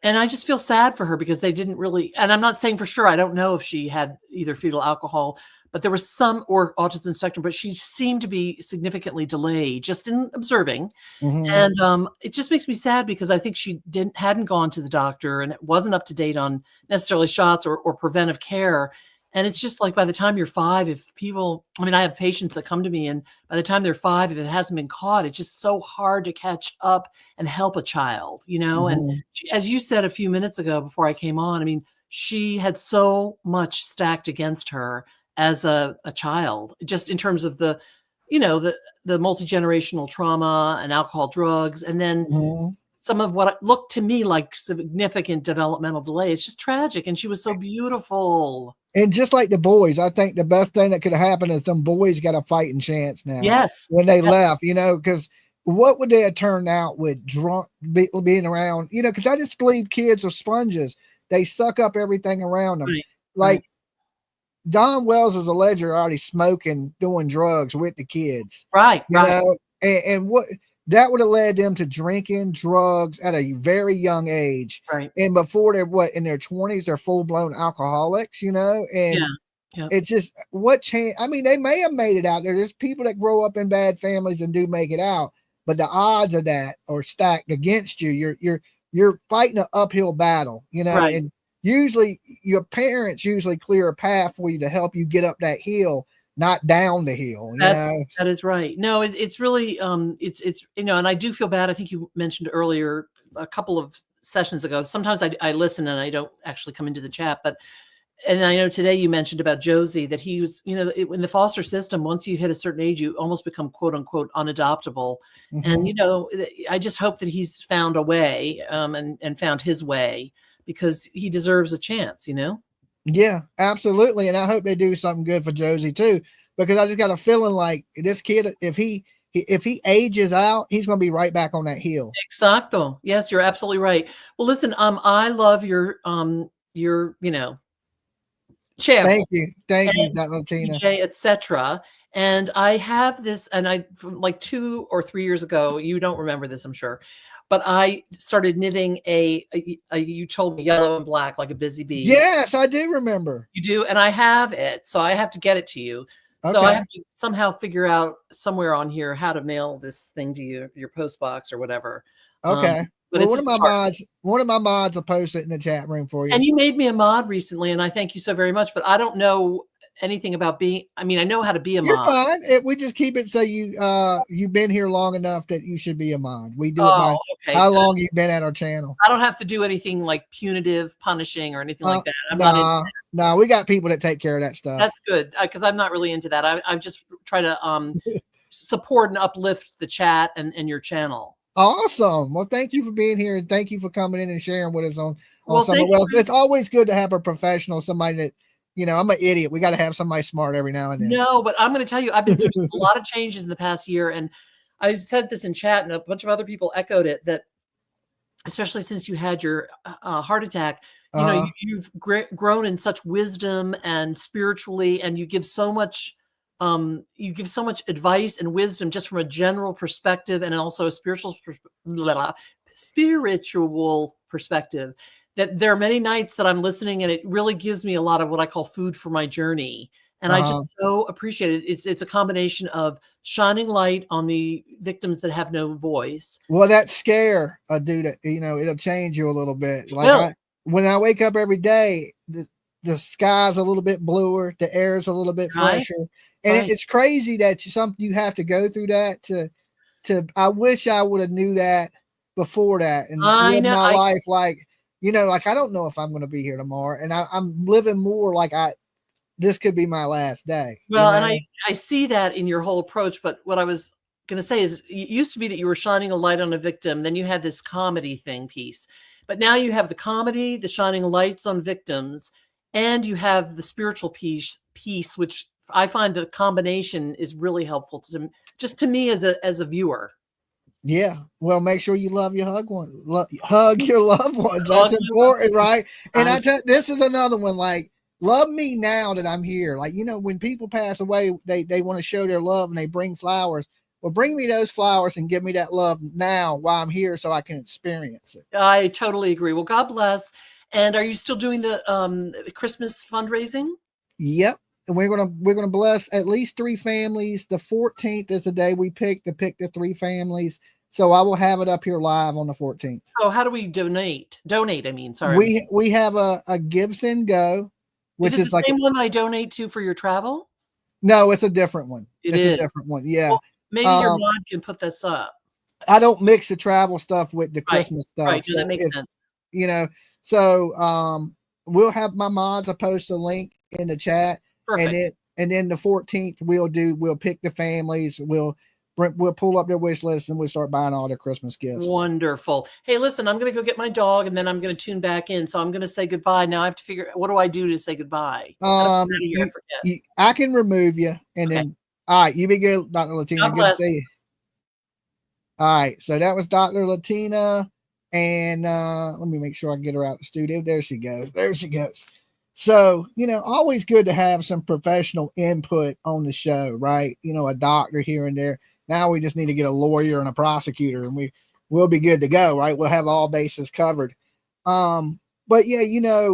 And I just feel sad for her because they didn't really, and I'm not saying for sure, I don't know if she had either fetal alcohol, but there was some or autism spectrum, but she seemed to be significantly delayed just in observing. And it just makes me sad because I think she hadn't gone to the doctor and it wasn't up to date on necessarily shots or preventive care. And it's just like by the time you're 5, if people, I mean, I have patients that come to me, and by the time they're 5, if it hasn't been caught, it's just so hard to catch up and help a child, you know? And as you said a few minutes ago before I came on, I mean, she had so much stacked against her as a child, just in terms of the, you know, the multi-generational trauma and alcohol, drugs, and then some of what looked to me like significant developmental delay. It's just tragic. And she was so beautiful. And just like the boys, I think the best thing that could have happened is some boys got a fighting chance now. Yes. When they left, you know, because what would they have turned out with drunk being around? You know, because I just believe kids are sponges. They suck up everything around them. Right. Like Don Wells was alleged already smoking, doing drugs with the kids. Right. You know, and what that would have led them to drinking drugs at a very young age. Right. And before they're in their 20s, they're full blown alcoholics, you know, and it's just what chance. I mean, they may have made it out there. There's people that grow up in bad families and do make it out, but the odds of that are stacked against you. You're fighting an uphill battle, you know, and usually your parents usually clear a path for you to help you get up that hill, not down the hill. That is right. No, it's really, it's, you know, and I do feel bad. I think you mentioned earlier, a couple of sessions ago, sometimes I listen and I don't actually come into the chat, and I know today you mentioned about Josie, that he was, you know, in the foster system, once you hit a certain age, you almost become quote unquote unadoptable. And, you know, I just hope that he's found a way, and found his way, because he deserves a chance, you know? Yeah, absolutely. And I hope they do something good for Josie too, because I just got a feeling like this kid, if he ages out, he's going to be right back on that hill. Exacto. Yes, you're absolutely right. Well, listen, I love your, you know, channel. Thank you, Dr. Tina, etc. And I have this, and I, from like 2 or 3 years ago, you don't remember this, I'm sure, but I started knitting a you told me yellow and black, like a busy bee. Yes, I do remember. You do, and I have it, so I have to get it to you. So I have to somehow figure out somewhere on here how to mail this thing to you, your post box or whatever. Okay. But well, it's one of my mods will post it in the chat room for you. And you made me a mod recently, and I thank you so very much. But I don't know anything about being. I mean, I know how to be a mod. You're fine. We just keep it so you've been here long enough that you should be a mod. We do it by how long you've been at our channel. I don't have to do anything like punitive, punishing, or anything like that. I'm not into that. No, we got people that take care of that stuff. That's good, because I'm not really into that. I just try to support and uplift the chat and your channel. Awesome. Well, thank you for being here, and thank you for coming in and sharing with us on Summer Wells. It's always good to have a professional, somebody that, you know, I'm an idiot. We got to have somebody smart every now and then. No, but I'm going to tell you, I've been through a lot of changes in the past year, and I said this in chat, and a bunch of other people echoed it, that especially since you had your heart attack, you know, you've grown in such wisdom and spiritually, and you give so much advice and wisdom just from a general perspective, and also a spiritual perspective, that there are many nights that I'm listening, and it really gives me a lot of what I call food for my journey. And I just so appreciate it. It's a combination of shining light on the victims that have no voice. Well, that scare a dude, you know, it'll change you a little bit. Like when I wake up every day, the sky's a little bit bluer, the air's a little bit fresher. And it's crazy that you have to go through that to I wish I would have knew that before that, and live my life like, you know, like I don't know if I'm going to be here tomorrow, and I'm living more like this could be my last day. Well, you know? and I see that in your whole approach, but what I was going to say is, it used to be that you were shining a light on a victim, then you had this comedy piece, but now you have the comedy, the shining lights on victims, and you have the spiritual piece, which I find the combination is really helpful to me as a viewer. Yeah. Well, make sure you hug your loved ones. That's important, right? And this is another one, like, love me now that I'm here. Like, you know, when people pass away, they want to show their love and they bring flowers. Well, bring me those flowers and give me that love now while I'm here so I can experience it. I totally agree. Well, God bless. And are you still doing the Christmas fundraising? Yep. And we're gonna bless at least 3 families. The 14th is the day we pick the 3 families. So I will have it up here live on the 14th. Oh, how do we donate? I mean, sorry. We have a Give Send Go. which is it is the like same one I donate to for your travel? no, it's a different one. It's a different one. Yeah. Well, maybe your mom can put this up. I don't mix the travel stuff with the Christmas stuff. Right. No, So that makes it's, sense. you know, so we'll have my mods. I'll post a link in the chat. Perfect. And then the 14th we'll pick the families. We'll pull up their wish list and we'll start buying all their Christmas gifts. Wonderful. Hey, listen, I'm going to go get my dog and then I'm going to tune back in. So I'm going to say goodbye. Now I have to figure what do I do to say goodbye? I can remove you and then, all right, you be good, Dr. Latina. God Good to bless. see you. All right. So that was Dr. Latina. And let me make sure I get her out of the studio. There she goes. There she goes. So, always good to have some professional input on the show, right? A doctor here and there. Now we just need to get a lawyer and a prosecutor and we'll be good to go, right? We'll have all bases covered. But yeah,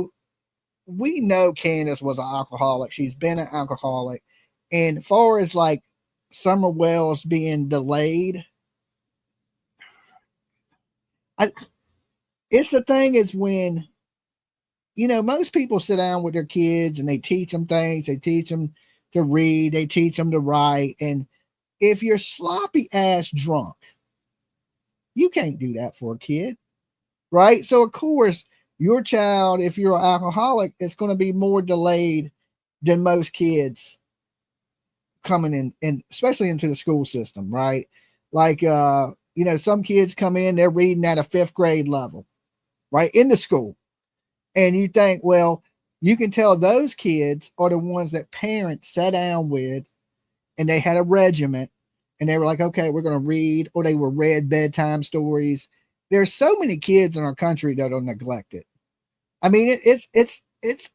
we know Candace was an alcoholic. She's been an alcoholic. And as far as like Summer Wells being delayed, it's the thing is when, most people sit down with their kids and they teach them things. They teach them to read. They teach them to write. And if you're sloppy ass drunk, you can't do that for a kid, right? So of course, your child, if you're an alcoholic, it's going to be more delayed than most kids coming in, and especially into the school system, right? Like, some kids come in, they're reading at a 5th grade level, right? In the school. And you think, well, you can tell those kids are the ones that parents sat down with and they had a regiment and they were like, okay, we're going to read, or they were read bedtime stories. There's so many kids in our country that are neglected. I mean, it's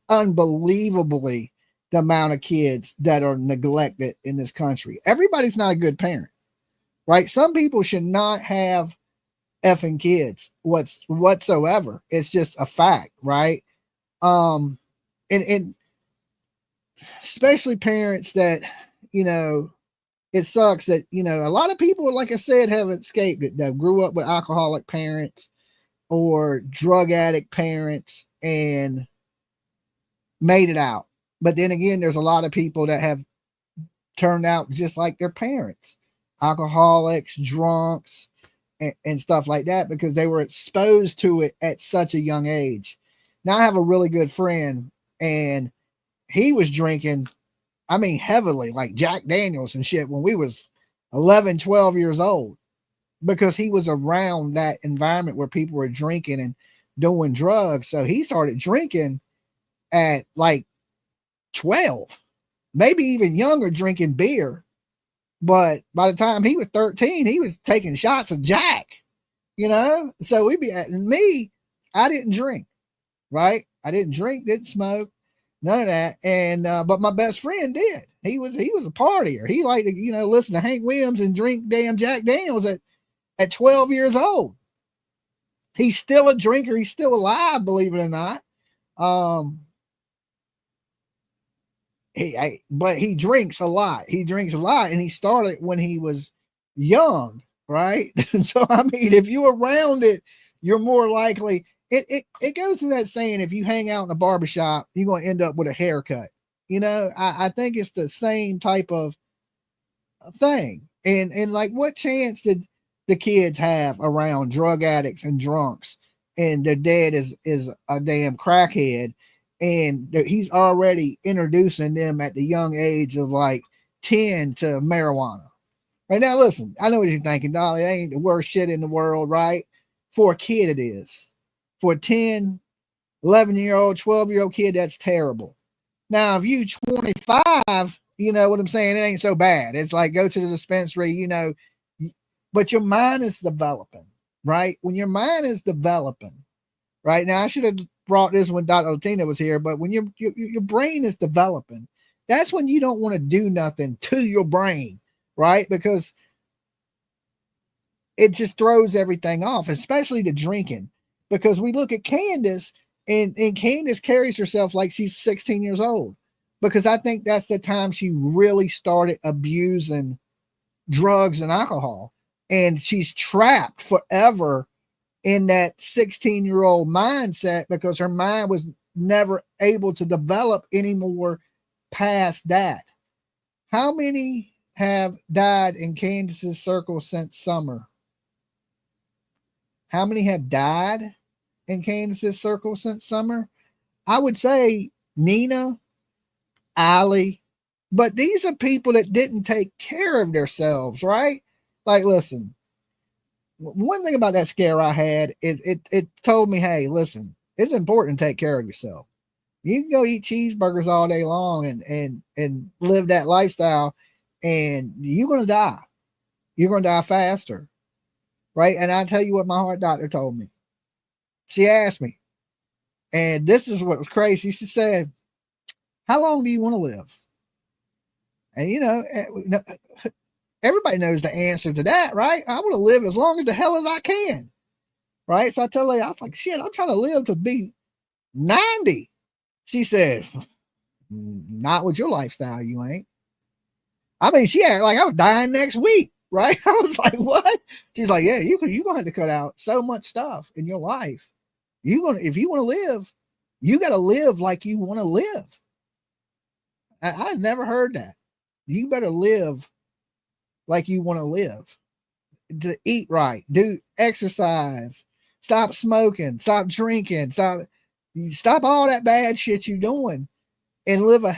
unbelievably the amount of kids that are neglected in this country. Everybody's not a good parent, right? Some people should not have effing kids whatsoever. It's just a fact, right? And especially parents that, it sucks that, a lot of people, like I said, have escaped it, that grew up with alcoholic parents or drug addict parents and made it out. But then again, there's a lot of people that have turned out just like their parents, alcoholics, drunks, and stuff like that, because they were exposed to it at such a young age. Now I have a really good friend and he was drinking, I mean, heavily, like Jack Daniels and shit when we was 11, 12 years old, because he was around that environment where people were drinking and doing drugs. So he started drinking at like 12, maybe even younger, drinking beer. But by the time he was 13, he was taking shots of Jack, So we'd be at me. I didn't drink, right? I didn't drink, didn't smoke, none of that. And, but my best friend did. He was a partier. He liked to, listen to Hank Williams and drink damn Jack Daniels at 12 years old. He's still a drinker. He's still alive, believe it or not. But he drinks a lot. And he started when he was young, right? So I mean, if you're around it, you're more likely. It goes to that saying: if you hang out in a barbershop, you're going to end up with a haircut. I think it's the same type of thing. And like, what chance did the kids have around drug addicts and drunks, and their dad is a damn crackhead? And he's already introducing them at the young age of like 10 to marijuana. Right now, listen, I know what you're thinking, Dolly. It ain't the worst shit in the world, right? For a kid, it is. For a 10, 11-year-old, 12-year-old kid, that's terrible. Now, if you 25, you know what I'm saying? It ain't so bad. It's like go to the dispensary, but your mind is developing, right? When your mind is developing, right? Now, I should have brought this when Dr. Latina was here, but when your brain is developing, that's when you don't want to do nothing to your brain, right? Because it just throws everything off, especially the drinking. Because we look at Candace, and Candace carries herself like she's 16 years old, because I think that's the time she really started abusing drugs and alcohol, and she's trapped forever in that 16-year-old mindset, because her mind was never able to develop anymore past that. How many have died in Candace's circle since summer? How many have died in Candace's circle since summer? I would say Nina, Allie, but these are people that didn't take care of themselves, right? Like, listen, one thing about that scare I had is it told me, hey, listen, it's important to take care of yourself. You can go eat cheeseburgers all day long and live that lifestyle, and you're gonna die. You're gonna die faster, right? And I tell you what my heart doctor told me. She asked me, and this is what was crazy. She said, "How long do you want to live?" And everybody knows the answer to that, right? I want to live as long as the hell as I can, right? So I tell her, I was like, shit, I'm trying to live to be 90. She said, not with your lifestyle, you ain't. I mean, she acted like I was dying next week, right? I was like, what? She's like, yeah, you're gonna have to cut out so much stuff in your life. If you want to live, you got to live like you want to live. I never heard that. You better live like you want to live. To eat right, do exercise, stop smoking, stop drinking, stop all that bad shit you're doing, and live a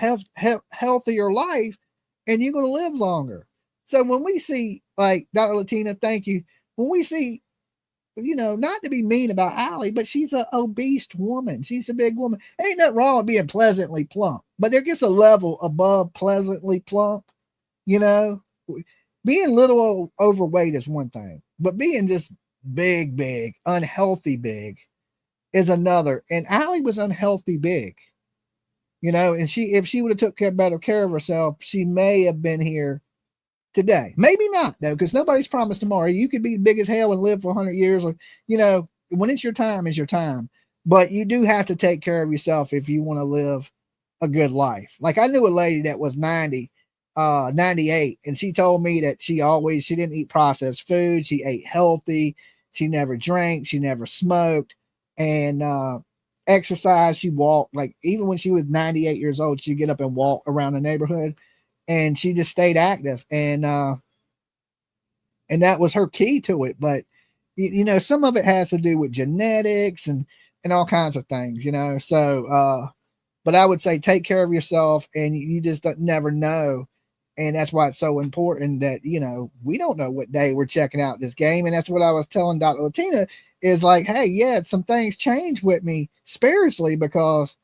healthier life, and you're going to live longer. So when we see, like, Dr. Latina, thank you. When we see, not to be mean about Allie, but she's an obese woman. She's a big woman. Ain't nothing wrong with being pleasantly plump, but there gets a level above pleasantly plump. Being little overweight is one thing, but being just big, unhealthy big is another. And Allie was unhealthy big, and if she would have took better care of herself, she may have been here today. Maybe not, though, because nobody's promised tomorrow. You could be big as hell and live for 100 years, or, when it's your time, it's your time. But you do have to take care of yourself if you want to live a good life. Like, I knew a lady that was 98, and she told me that she didn't eat processed food. She ate healthy. She never drank. She never smoked, and exercise. She walked, like, even when she was 98 years old, she'd get up and walk around the neighborhood, and she just stayed active, and that was her key to it. But some of it has to do with genetics and all kinds of things, so but I would say take care of yourself, and you just never know. And that's why it's so important that, we don't know what day we're checking out this game. And that's what I was telling Dr. Latina is like, hey, yeah, some things changed with me spiritually because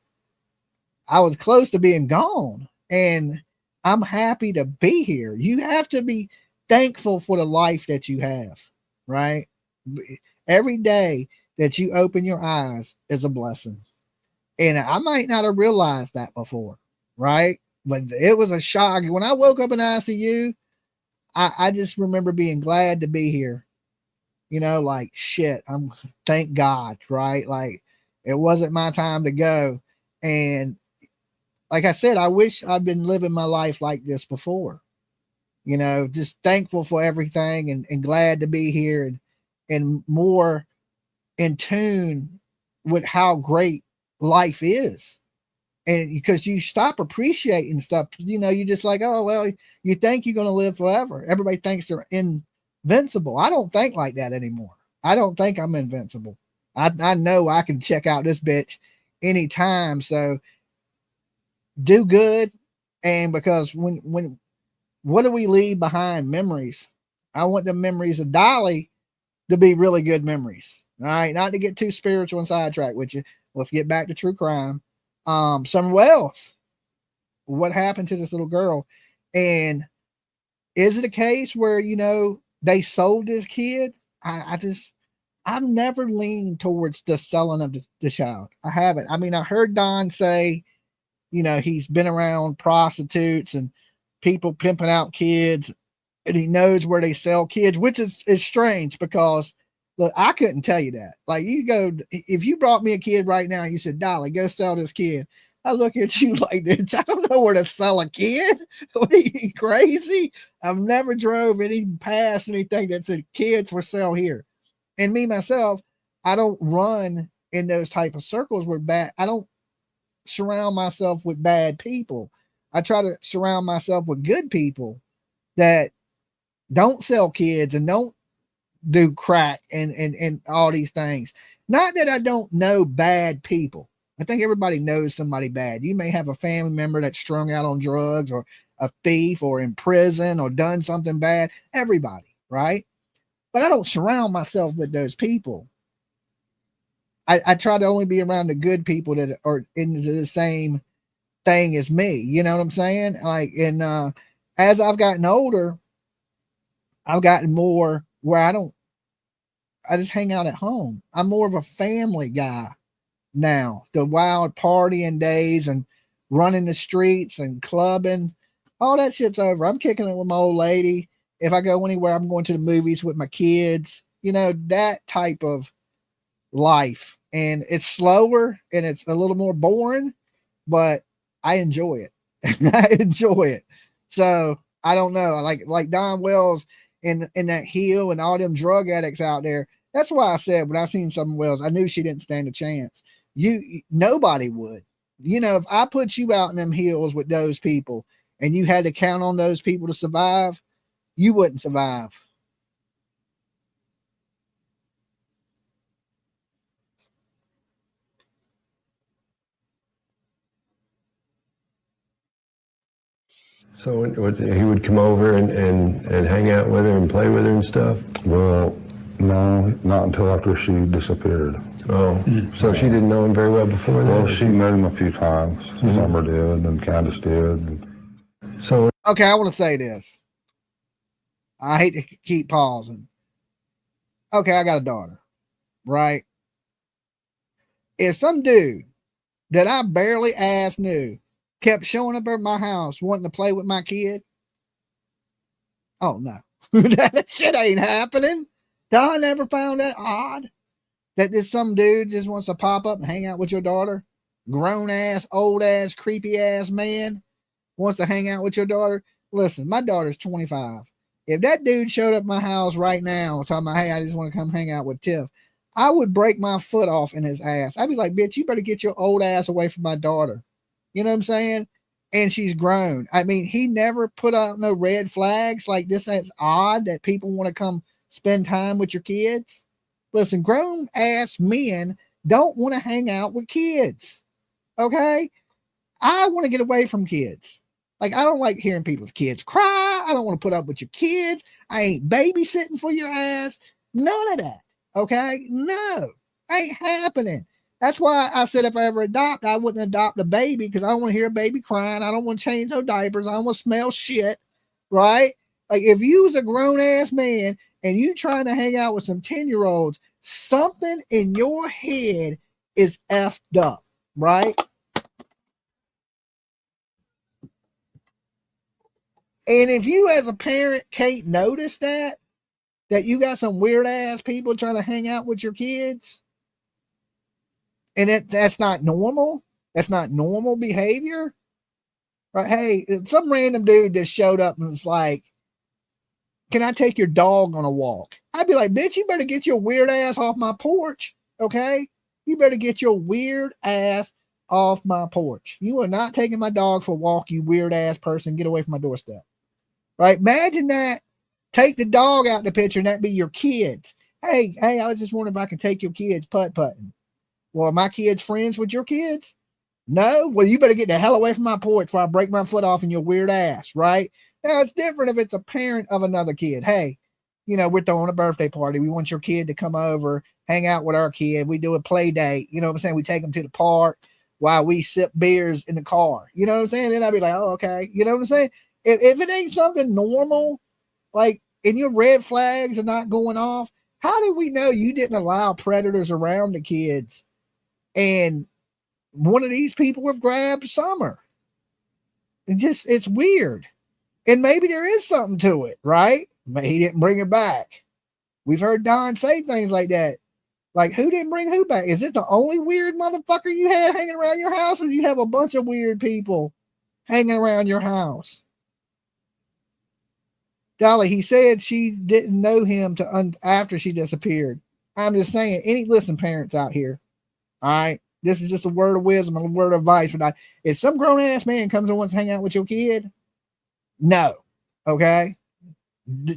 I was close to being gone, and I'm happy to be here. You have to be thankful for the life that you have, right? Every day that you open your eyes is a blessing. And I might not have realized that before, right? But it was a shock. When I woke up in ICU, I just remember being glad to be here. Like, shit, thank God, right? Like, it wasn't my time to go. And like I said, I wish I'd been living my life like this before. Just thankful for everything, and glad to be here, and more in tune with how great life is. And because you stop appreciating stuff, you just like, oh, well, you think you're going to live forever. Everybody thinks they're invincible. I don't think like that anymore. I don't think I'm invincible. I know I can check out this bitch anytime. So do good. And because what do we leave behind? Memories. I want the memories of Dolly to be really good memories. All right. Not to get too spiritual and sidetracked with you. Let's get back to true crime. Summer Wells, what happened to this little girl? And is it a case where, they sold this kid? I've never leaned towards the selling of the child. I haven't. I mean, I heard Don say, he's been around prostitutes and people pimping out kids, and he knows where they sell kids, which is strange because, look, I couldn't tell you that. Like, if you brought me a kid right now and you said, Dolly, go sell this kid, I look at you like this. I don't know where to sell a kid. What, are you crazy? I've never drove past anything that said kids for sale here. And me, myself, I don't run in those type of circles where I don't surround myself with bad people. I try to surround myself with good people that don't sell kids and don't do crack and all these things. Not that I don't know bad people. I think everybody knows somebody bad. You may have a family member that's strung out on drugs or a thief or in prison or done something bad. Everybody, right? But I don't surround myself with those people. I try to only be around the good people that are into the same thing as me. You know what I'm saying? Like, and as I've gotten older, I've gotten more where I just hang out at home. I'm more of a family guy now. The wild partying days and running the streets and clubbing, all that shit's over. I'm kicking it with my old lady. If I go anywhere, I'm going to the movies with my kids, you know, that type of life. And it's slower and it's a little more boring, but I enjoy it. I enjoy it. So I don't know. Like Don Wells in that Hill and all them drug addicts out there. That's why I said when I seen Southern Wells, I knew she didn't stand a chance. Nobody would. You know, if I put you out in them hills with those people and you had to count on those people to survive, you wouldn't survive. So he would come over and hang out with her and play with her and stuff? Well, no, not until after she disappeared. Oh, so she didn't know him very well before that? Well, she met him a few times. Summer did, and Candace did. So okay, I want to say this. I hate to keep pausing. Okay, I got a daughter, right? If some dude that I barely ass knew kept showing up at my house wanting to play with my kid, oh no, that shit ain't happening. I never found that odd that this some dude just wants to pop up and hang out with your daughter. Grown ass, old ass, creepy ass man wants to hang out with your daughter. Listen, my daughter's 25. If that dude showed up at my house right now talking about, hey, I just want to come hang out with Tiff, I would break my foot off in his ass. I'd be like, bitch, you better get your old ass away from my daughter. You know what I'm saying? And she's grown. I mean, he never put out no red flags like this. It's odd that people want to come spend time with your kids. Listen, grown ass men don't want to hang out with kids. Okay? I want to get away from kids. Like, I don't like hearing people's kids cry. I don't want to put up with your kids. I ain't babysitting for your ass. None of that. Okay? No. Ain't happening. That's why I said if I ever adopt, I wouldn't adopt a baby because I don't want to hear a baby crying. I don't want to change no diapers. I don't want to smell shit. Right? Like, if you was a grown ass man and you trying to hang out with some 10-year-olds, something in your head is effed up. Right? And if you as a parent can't notice that you got some weird ass people trying to hang out with your kids, and that's not normal, that's not normal behavior, right? Hey, some random dude just showed up and was like, can I take your dog on a walk? I'd be like, bitch, you better get your weird ass off my porch, okay? You better get your weird ass off my porch. You are not taking my dog for a walk, you weird ass person. Get away from my doorstep. Right? Imagine that. Take the dog out the picture and that be your kids. Hey, I was just wondering if I can take your kids putt-putting. Well, are my kids friends with your kids? No? Well, you better get the hell away from my porch before I break my foot off in your weird ass, right? Now, it's different if it's a parent of another kid. Hey, you know, we're throwing a birthday party. We want your kid to come over, hang out with our kid. We do a play date. You know what I'm saying? We take them to the park while we sip beers in the car. You know what I'm saying? Then I'd be like, oh, okay. You know what I'm saying? If it ain't something normal, like, and your red flags are not going off, how do we know you didn't allow predators around the kids and one of these people have grabbed Summer? It's weird. And maybe there is something to it, right? But he didn't bring her back. We've heard Don say things like that. Like, who didn't bring who back? Is it the only weird motherfucker you had hanging around your house, or do you have a bunch of weird people hanging around your house? Dolly, he said she didn't know him after she disappeared. I'm just saying, listen, parents out here, all right? This is just a word of wisdom, a word of advice. If some grown ass man comes and wants to hang out with your kid, no. Okay.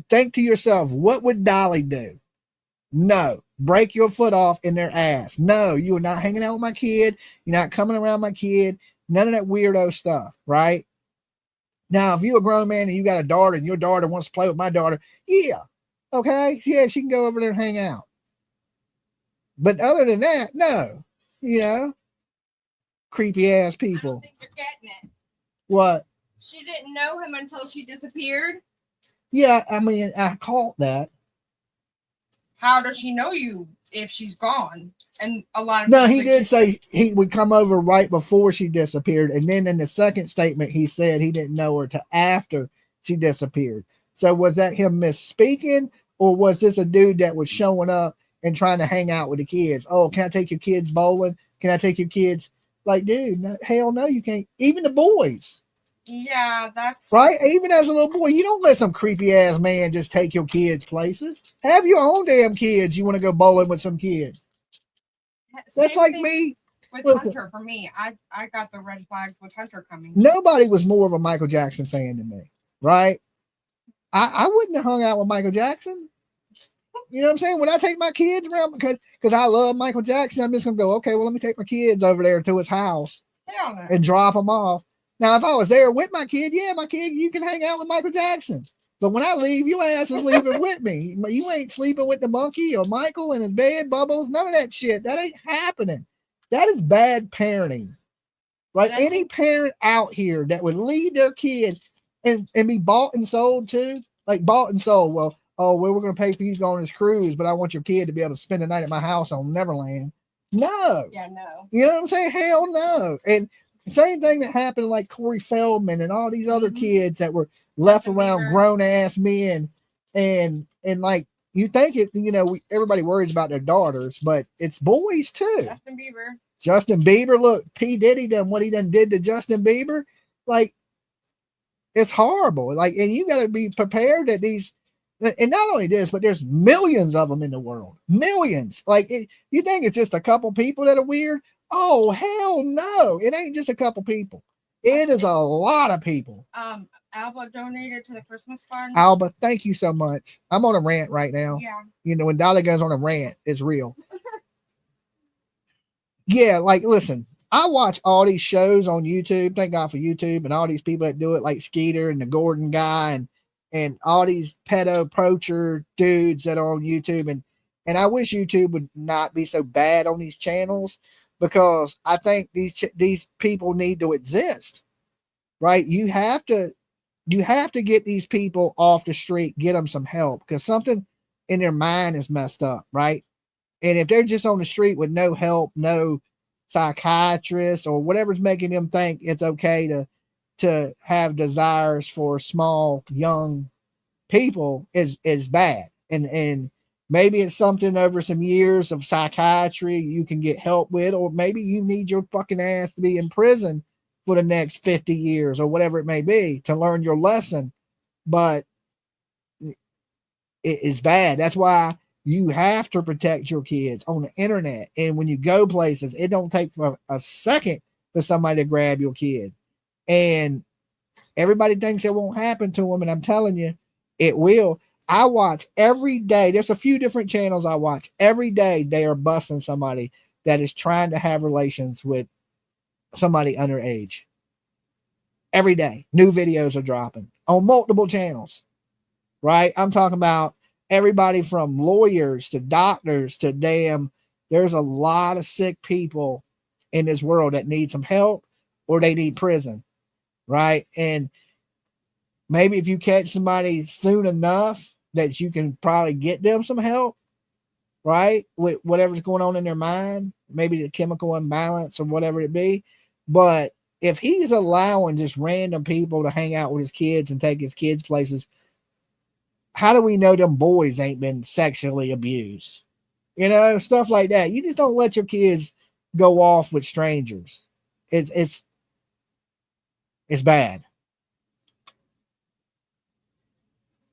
Think to yourself, what would Dolly do? No. Break your foot off in their ass. No, you are not hanging out with my kid. You're not coming around my kid. None of that weirdo stuff, right? Now, if you're a grown man and you got a daughter and your daughter wants to play with my daughter, yeah. Okay. Yeah, she can go over there and hang out. But other than that, no. You know, creepy ass people. I don't think you're getting it. What? She didn't know him until she disappeared. Yeah, I mean, I caught that. How does she know you if she's gone? And a lot of No, he did say he would come over right before she disappeared. And then in the second statement, he said he didn't know her till after she disappeared. So was that him misspeaking, or was this a dude that was showing up and trying to hang out with the kids? Oh, can I take your kids bowling? Can I take your kids? Like, dude, no, hell no, you can't. Even the boys. Yeah, that's right. Even as a little boy, you don't let some creepy ass man just take your kids places. Have your own damn kids. You want to go bowling with some kids. That's like me. With Listen, Hunter, for me, I got the red flags with Hunter coming. nobody was more of a Michael Jackson fan than me, right? I wouldn't have hung out with Michael Jackson. You know what I'm saying? When I take my kids around, because I love Michael Jackson, I'm just gonna go, okay, well, let me take my kids over there to his house Hell no. and drop them off. Now, if I was there with my kid, yeah, my kid, you can hang out with Michael Jackson. But when I leave, your ass is leaving with me. You ain't sleeping with the monkey or Michael in his bed, Bubbles, none of that shit. That ain't happening. That is bad parenting. Right? Any parent out here that would lead their kid and be bought and sold too, like bought and sold. Well, we're going to pay for you to go on this cruise, but I want your kid to be able to spend the night at my house on Neverland. No. Yeah, no. You know what I'm saying? Hell no. And same thing that happened like Corey Feldman and all these other kids that were left around grown ass men, and like you think it, you know, everybody worries about their daughters, but it's boys too. Justin Bieber, look, P. Diddy done what he done did to Justin Bieber. Like, it's horrible. Like, and you got to be prepared that these, and not only this, but there's millions of them in the world. Millions. Like, you think it's just a couple people that are weird? Oh, hell no. It ain't just a couple people. It is a lot of people. Alba donated to the Christmas fund. Alba, thank you so much. I'm on a rant right now. Yeah. You know, when Dolly goes on a rant, it's real. Yeah, like, listen, I watch all these shows on YouTube. Thank God for YouTube and all these people that do it, like Skeeter and the Gordon guy and all these pedo poacher dudes that are on YouTube. And I wish YouTube would not be so bad on these channels, because I think these people need to exist, right? You have to get these people off the street, get them some help, because something in their mind is messed up, right? And if they're just on the street with no help, no psychiatrist or whatever's making them think it's okay to have desires for small young people is bad. And maybe it's something over some years of psychiatry you can get help with, or maybe you need your fucking ass to be in prison for the next 50 years or whatever it may be to learn your lesson. But it is bad. That's why you have to protect your kids on the internet. And when you go places, it don't take for a second for somebody to grab your kid. And everybody thinks it won't happen to them. And I'm telling you, it will. I watch every day. There's a few different channels I watch. Every day they are busting somebody that is trying to have relations with somebody underage. Every day, new videos are dropping on multiple channels, right? I'm talking about everybody from lawyers to doctors to there's a lot of sick people in this world that need some help or they need prison, right? And maybe if you catch somebody soon enough that you can probably get them some help, right? With whatever's going on in their mind, maybe the chemical imbalance or whatever it be. But if he's allowing just random people to hang out with his kids and take his kids places, how do we know them boys ain't been sexually abused? You know, stuff like that. You just don't let your kids go off with strangers. It's bad.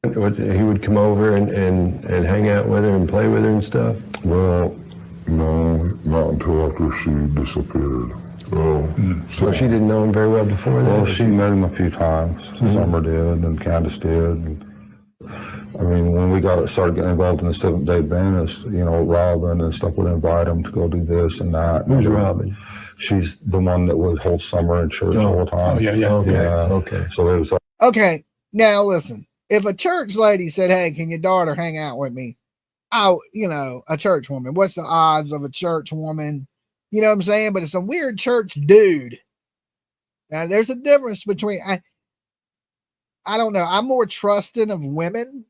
He would come over and hang out with her and play with her and stuff. Well, No, not until after she disappeared. Oh, so she didn't know him very well before that? Well, she met him a few times. Summer did, and Candace did. I mean, when we started getting involved in the Seventh-day Adventist, you know, Robin and stuff would invite him to go do this and that. Who's Robin? She's the one that would hold Summer in church all the time. Oh, yeah. Okay. So it was Okay, now listen. If a church lady said, "Hey, can your daughter hang out with me?" A church woman. What's the odds of a church woman? You know what I'm saying? But it's a weird church dude. Now, there's a difference between I don't know. I'm more trusting of women.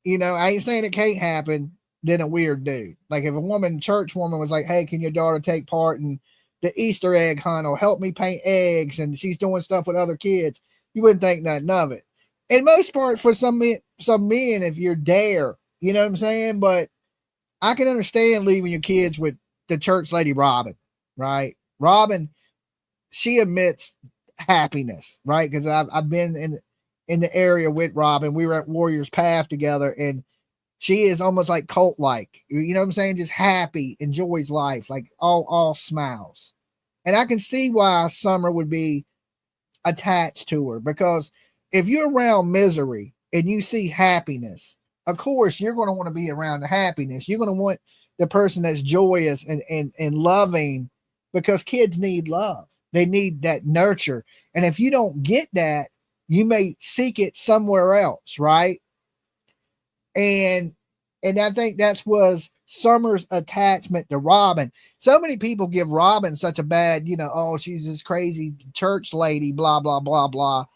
You know, I ain't saying it can't happen than a weird dude. Like if a church woman was like, "Hey, can your daughter take part in the Easter egg hunt or help me paint eggs?" and she's doing stuff with other kids, you wouldn't think nothing of it. And most part for some men, if you're there, you know what I'm saying? But I can understand leaving your kids with the church lady, Robin, right? Robin, she admits happiness, right? Because I've been in the area with Robin. We were at Warriors Path together, and she is almost like cult-like. You know what I'm saying? Just happy, enjoys life, like all smiles. And I can see why Summer would be attached to her, because if you're around misery and you see happiness, of course you're going to want to be around the happiness. You're going to want the person that's joyous and loving, because kids need love. They need that nurture. And if you don't get that, you may seek it somewhere else, right? And I think that's was Summer's attachment to Robin. So many people give Robin such a bad, oh, she's this crazy church lady, blah, blah, blah, blah.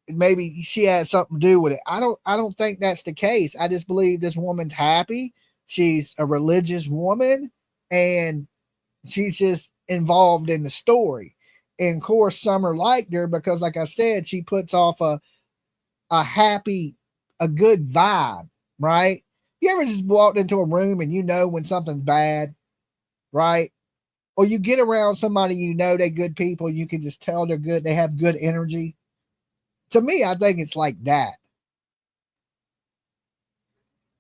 Maybe she has something to do with it. I don't think that's the case. I just believe this woman's happy. She's a religious woman, and she's just involved in the story. And of course, Summer liked her because, like I said, she puts off a happy, a good vibe, right? You ever just walked into a room and you know when something's bad, right? Or you get around somebody, they're good people, you can just tell they're good, they have good energy. To me, I think it's like that.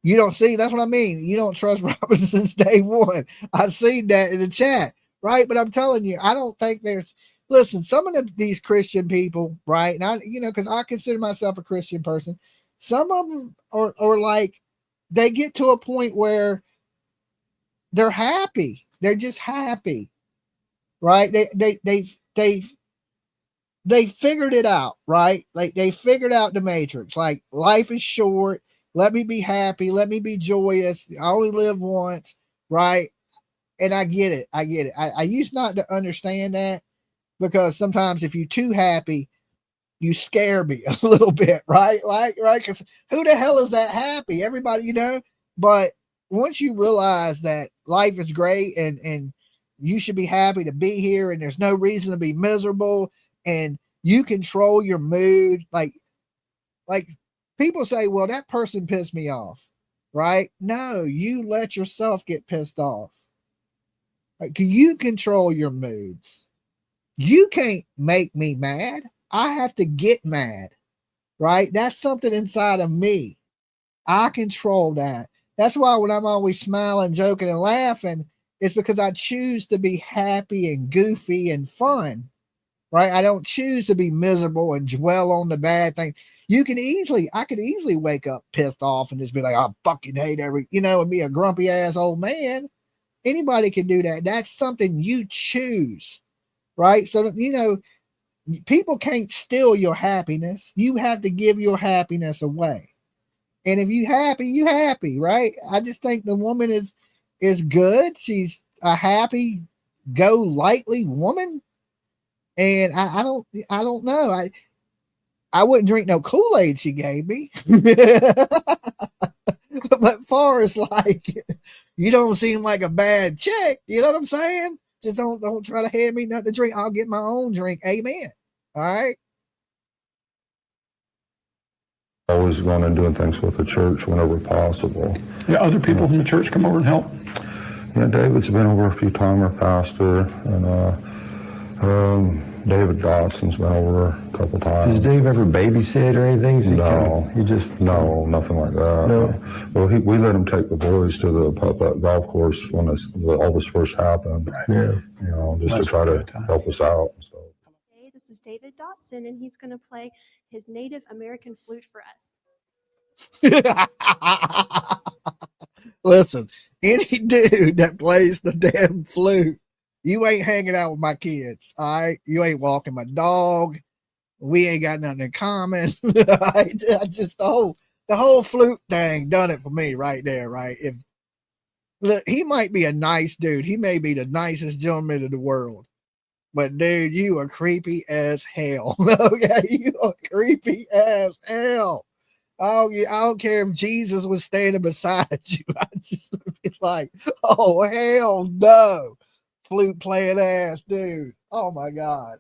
You don't see, that's what I mean. You don't trust Robin since day one. I've seen that in the chat, right? But I'm telling you, I don't think listen, some of these Christian people, right? Now, because I consider myself a Christian person. Some of them are like, they get to a point where they're happy. They're just happy, right? They figured it out, right? Like they figured out the matrix. Like life is short. Let me be happy. Let me be joyous. I only live once, right? And I get it. I used not to understand that, because sometimes if you're too happy, you scare me a little bit, right? Right? Because who the hell is that happy? Everybody, But once you realize that life is great and you should be happy to be here, and there's no reason to be miserable, and you control your mood, like people say, well, that person pissed me off, right? No, you let yourself get pissed off. Like, you control your moods. You can't make me mad. I have to get mad, right? That's something inside of me. I control that. That's why when I'm always smiling, joking, and laughing, it's because I choose to be happy and goofy and fun, right? I don't choose to be miserable and dwell on the bad things. I could easily wake up pissed off and just be like, I fucking hate and be a grumpy ass old man. Anybody can do that. That's something you choose, right? So, people can't steal your happiness. You have to give your happiness away. And if you happy, right? I just think the woman is good. She's a happy, go lightly woman. And I don't know. I wouldn't drink no Kool-Aid she gave me. But far as like, you don't seem like a bad chick. You know what I'm saying? Just don't try to hand me nothing to drink. I'll get my own drink. Amen. All right. always going and doing things with the church whenever possible. Yeah, other people from the church come over and help. Yeah, David's been over a few times, our pastor, and David Dotson's been over a couple times. Does Dave ever babysit or anything? No, nothing like that. No. Well, we let him take the boys to the putt-putt golf course when all this first happened. Yeah. You know, just to try to help us out and stuff. Hey, this is David Dotson, and he's going to play his Native American flute for us. Listen, any dude that plays the damn flute, you ain't hanging out with my kids. All right, you ain't walking my dog. We ain't got nothing in common. I just the whole flute thing done it for me right there. Right, if look, he might be a nice dude. He may be the nicest gentleman in the world, but dude, you are creepy as hell. Okay, you are creepy as hell. I don't care if Jesus was standing beside you. I just would be like, oh, hell no. Flute playing ass, dude. Oh, my God.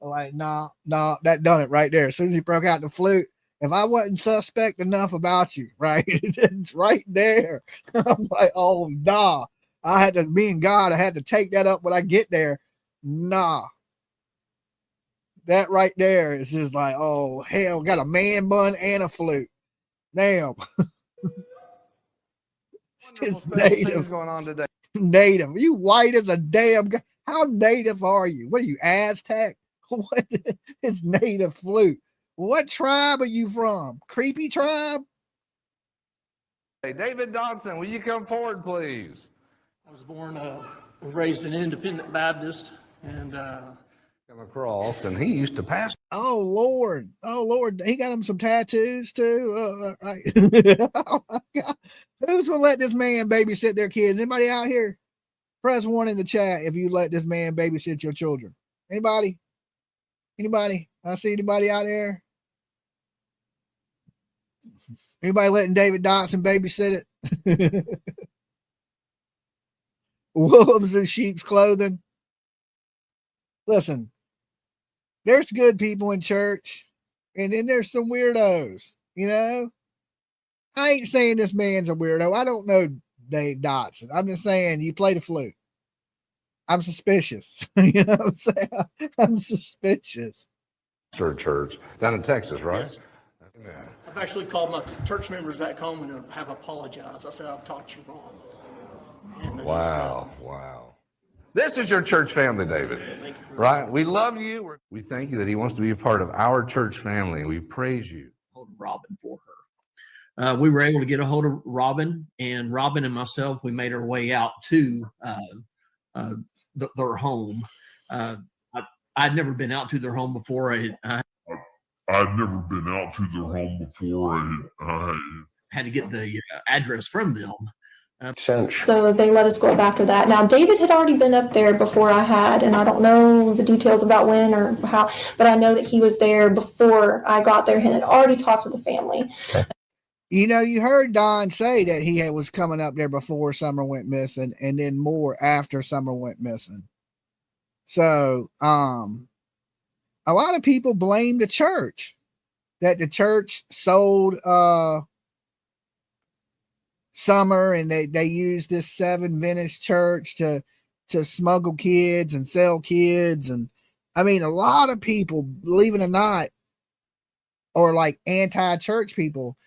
Like, nah, that done it right there. As soon as he broke out the flute, if I wasn't suspect enough about you, right, it's right there. I'm like, oh, nah. Me and God, I had to take that up when I get there. Nah. That right there is just like, oh, hell, got a man bun and a flute. Damn. It's native going on today. Native. You white as a damn guy. How native are you? What are you, Aztec? What? It's native flute. What tribe are you from? Creepy tribe? Hey, David Dodson, will you come forward, please? I was raised an independent Baptist, and come across, and he used to pastor. Oh Lord, he got him some tattoos too. Right. Oh my God. Who's gonna let this man babysit their kids? Anybody out here? Press 1 in the chat if you let this man babysit your children. Anybody? I see anybody out there? Anybody letting David Dotson babysit it? Wolves in sheep's clothing. Listen. There's good people in church, and then there's some weirdos, you know? I ain't saying this man's a weirdo. I don't know Dave Dotson. I'm just saying you play the flute. I'm suspicious. You know what I'm saying? I'm suspicious. Church down in Texas, right? Yes. Yeah. I've actually called my church members back home and have apologized. I said, I've taught you wrong. And Wow. This is your church family, David, right? We love you. We thank you that he wants to be a part of our church family. We praise you. Hold Robin for her. We were able to get a hold of Robin, and Robin and myself, we made our way out to their home. I'd never been out to their home before. I'd never been out to their home before. I had to get the address from them. So they let us go up after that. Now, David had already been up there before I had, and I don't know the details about when or how, but I know that he was there before I got there and had already talked to the family. You know, you heard Don say that he was coming up there before Summer went missing, and then more after Summer went missing. So, a lot of people blame the church, that the church sold Summer, and they used this 7 vintage church to smuggle kids and sell kids. And I mean, a lot of people, believe it or not, or like anti-church people,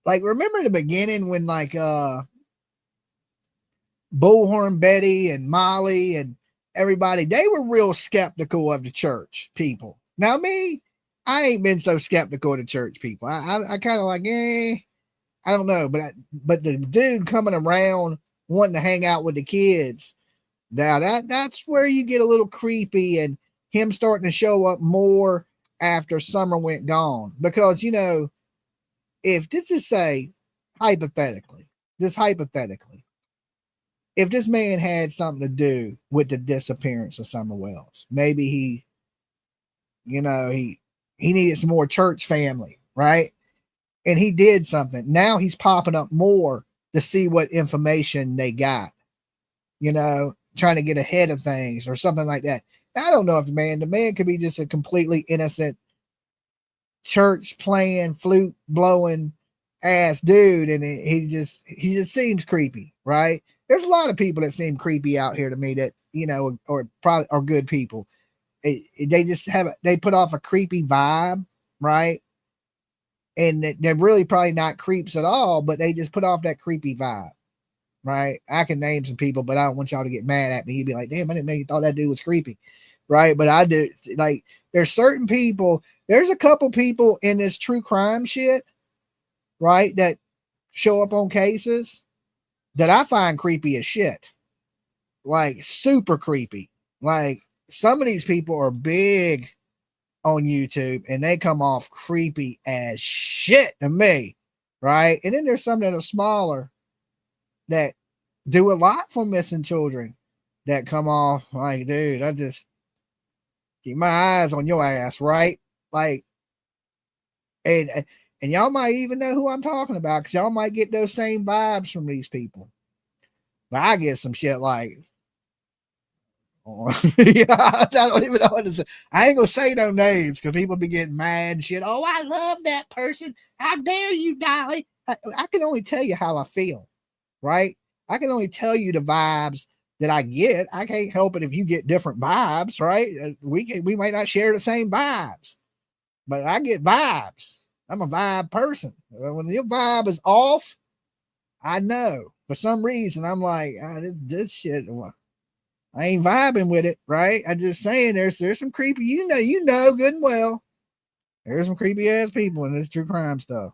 remember the beginning when like Bullhorn Betty and Molly and everybody, they were real skeptical of the church people. Now me, I ain't been so skeptical of the church people. I kind of like, I don't know, but the dude coming around wanting to hang out with the kids, now that's where you get a little creepy, and him starting to show up more after Summer went gone. Because, you know, if this is hypothetically, if this man had something to do with the disappearance of Summer Wells, maybe he needed some more church family, right? And he did something. Now he's popping up more to see what information they got, you know, trying to get ahead of things or something like that. I don't know if the man could be just a completely innocent church playing, flute blowing ass dude. And he just seems creepy, right? There's a lot of people that seem creepy out here to me that, or probably are good people. They just they put off a creepy vibe, right? And they're really probably not creeps at all, but they just put off that creepy vibe, right? I can name some people, but I don't want y'all to get mad at me. You'd be like, damn, I didn't know you thought that dude was creepy, right? But I do. Like, there's certain people, there's a couple people in this true crime shit, right, that show up on cases that I find creepy as shit. Like, super creepy. Like, some of these people are big on YouTube and they come off creepy as shit to me, right? And then there's some that are smaller that do a lot for missing children that come off like, dude, I just keep my eyes on your ass, right? Like, and y'all might even know who I'm talking about, because y'all might get those same vibes from these people. But I get some shit like, yeah, I don't even know what to say. I ain't gonna say no names because people be getting mad and shit. Oh, I love that person. How dare you, Dolly? I can only tell you how I feel, right? I can only tell you the vibes that I get. I can't help it if you get different vibes, right? We might not share the same vibes, but I get vibes. I'm a vibe person. When your vibe is off, I know for some reason I'm like, this shit. I ain't vibing with it, right? I'm just saying there's some creepy, you know good and well. There's some creepy ass people in this true crime stuff.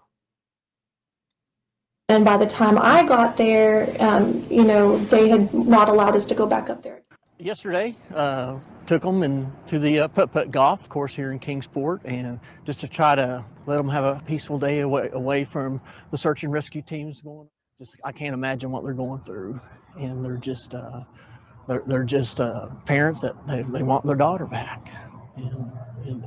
And by the time I got there, they had not allowed us to go back up there. Yesterday, took them to the putt-putt golf course here in Kingsport, and just to try to let them have a peaceful day away from the search and rescue teams going. I can't imagine what they're going through, and they're just parents that they want their daughter back,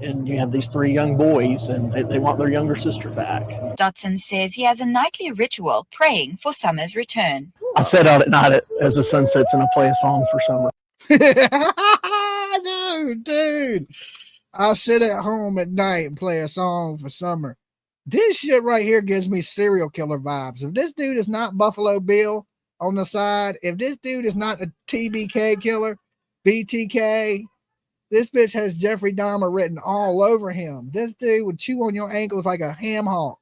and you have these 3 young boys, and they want their younger sister back. Dotson says he has a nightly ritual praying for Summer's return. I set out at night as the sun sets and I play a song for Summer. Dude, I'll sit at home at night and play a song for Summer. This shit right here gives me serial killer vibes. If this dude is not Buffalo Bill on the side, if this dude is not a TBK killer, BTK, this bitch has Jeffrey Dahmer written all over him. This dude would chew on your ankles like a ham hock.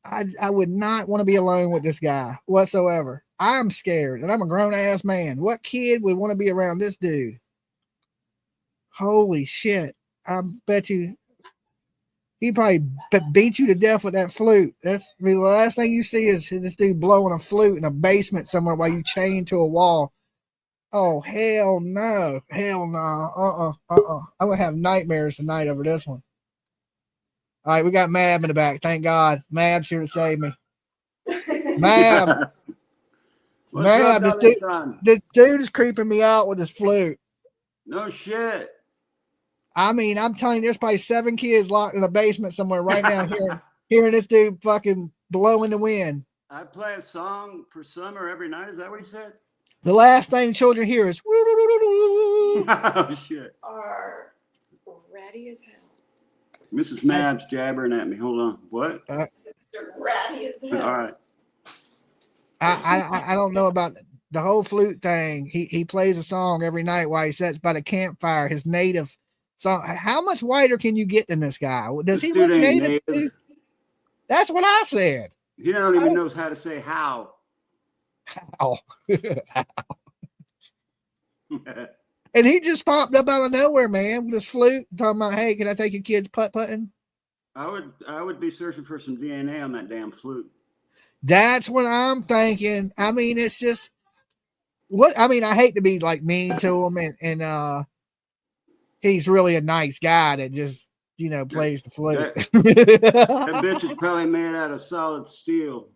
I would not want to be alone with this guy whatsoever. I'm scared, and I'm a grown-ass man. What kid would want to be around this dude? Holy shit. I bet you he probably beat you to death with that flute. That's the last thing you see is this dude blowing a flute in a basement somewhere while you chained to a wall. Oh, hell no. Hell no. I'm going to have nightmares tonight over this one. All right, we got Mab in the back. Thank God. Mab's here to save me. Mab. Mab, this dude is creeping me out with his flute. No shit. I mean, I'm telling you, there's probably 7 kids locked in a basement somewhere right now hearing this dude fucking blow in the wind. I play a song for Summer every night. Is that what he said? The last thing children hear is oh shit. Are ratty as hell. Mrs. Mab's jabbering at me. Hold on. What? Ratty as hell. All right. I don't know about the whole flute thing. He plays a song every night while he sits by the campfire, his native song. How much whiter can you get than this guy? Does he look native? That's what I said. He don't even knows how to say how. How? And he just popped up out of nowhere, man, with his flute, talking about, hey, can I take your kids putt-putting? I would be searching for some DNA on that damn flute. That's what I'm thinking. I mean, it's just I hate to be like mean to him, and he's really a nice guy that just, plays the flute. That bitch is probably made out of solid steel.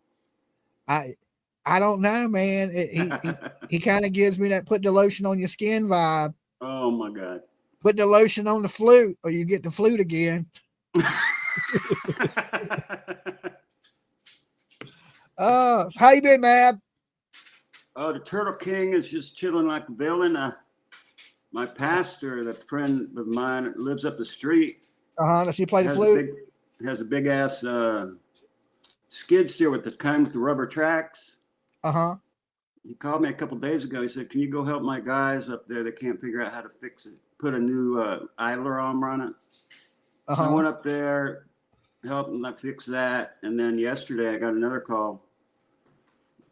I don't know, man. He kind of gives me that put the lotion on your skin vibe. Oh my God. Put the lotion on the flute or you get the flute again. How you been, Mab? Oh, the Turtle King is just chilling like a villain. My pastor, that friend of mine that lives up the street. Does he play the flute? Has a big ass skid steer with the rubber tracks. he called me a couple days ago. He said, "Can you go help my guys up there? They can't figure out how to fix it. Put a new idler arm on it." I went up there, helped them fix that, and then yesterday I got another call.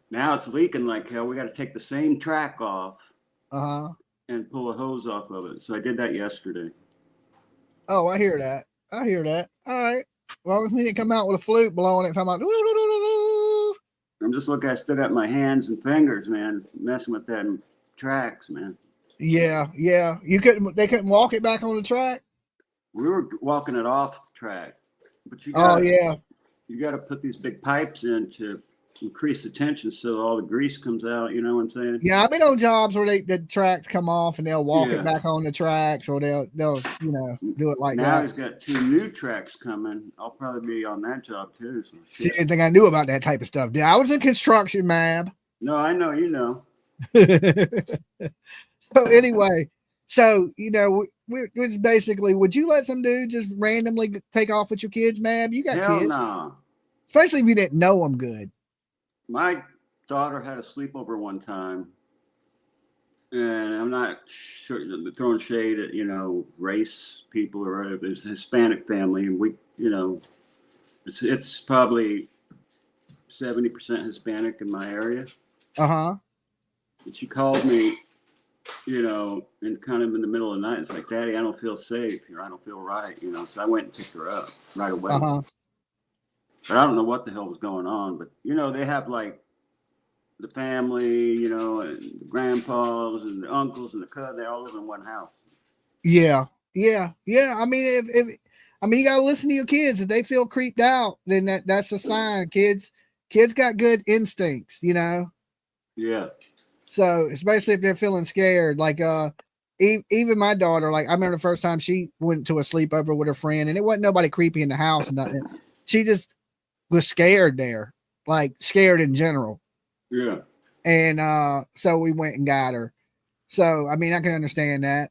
Now it's leaking like hell. We got to take the same track off and pull a hose off of it. So I did that yesterday. Oh, I hear that. I hear that. All right. Well, we didn't come out with a flute blowing it, talking about. I'm just looking. I still got my hands and fingers, man, messing with that tracks, man. Yeah, yeah. You couldn't. They couldn't walk it back on the track. We were walking it off the track, but you Oh yeah. You got to put these big pipes in to increase the tension so all the grease comes out. You know what I'm saying? Yeah, I've been on jobs where the tracks come off and they'll walk it back on the tracks, or they'll do it like now that. He's got 2 new tracks coming. I'll probably be on that job too. So See, anything I knew about that type of stuff. I was in construction, man. No, I know, you know. So anyway, which basically, would you let some dude just randomly take off with your kids, man? You got Hell kids. no. Especially if you didn't know them good. My daughter had a sleepover one time, and I'm not sure, throwing shade at, race people or whatever. It's a Hispanic family, and we, it's probably 70% Hispanic in my area. And she called me, and kind of in the middle of the night. It's like, "Daddy, I don't feel safe here. I don't feel right." So I went and picked her up right away. But I don't know what the hell was going on. But, they have like the family, and the grandpas and the uncles and the cousins, they all live in one house. Yeah. Yeah. Yeah. I mean, if you got to listen to your kids. If they feel creeped out, then that's a sign. Kids got good instincts, Yeah. So especially if they're feeling scared, like, even my daughter, like I remember the first time she went to a sleepover with her friend, and it wasn't nobody creepy in the house and nothing. She just was scared there, like scared in general. Yeah. And so we went and got her. So I mean, I can understand that.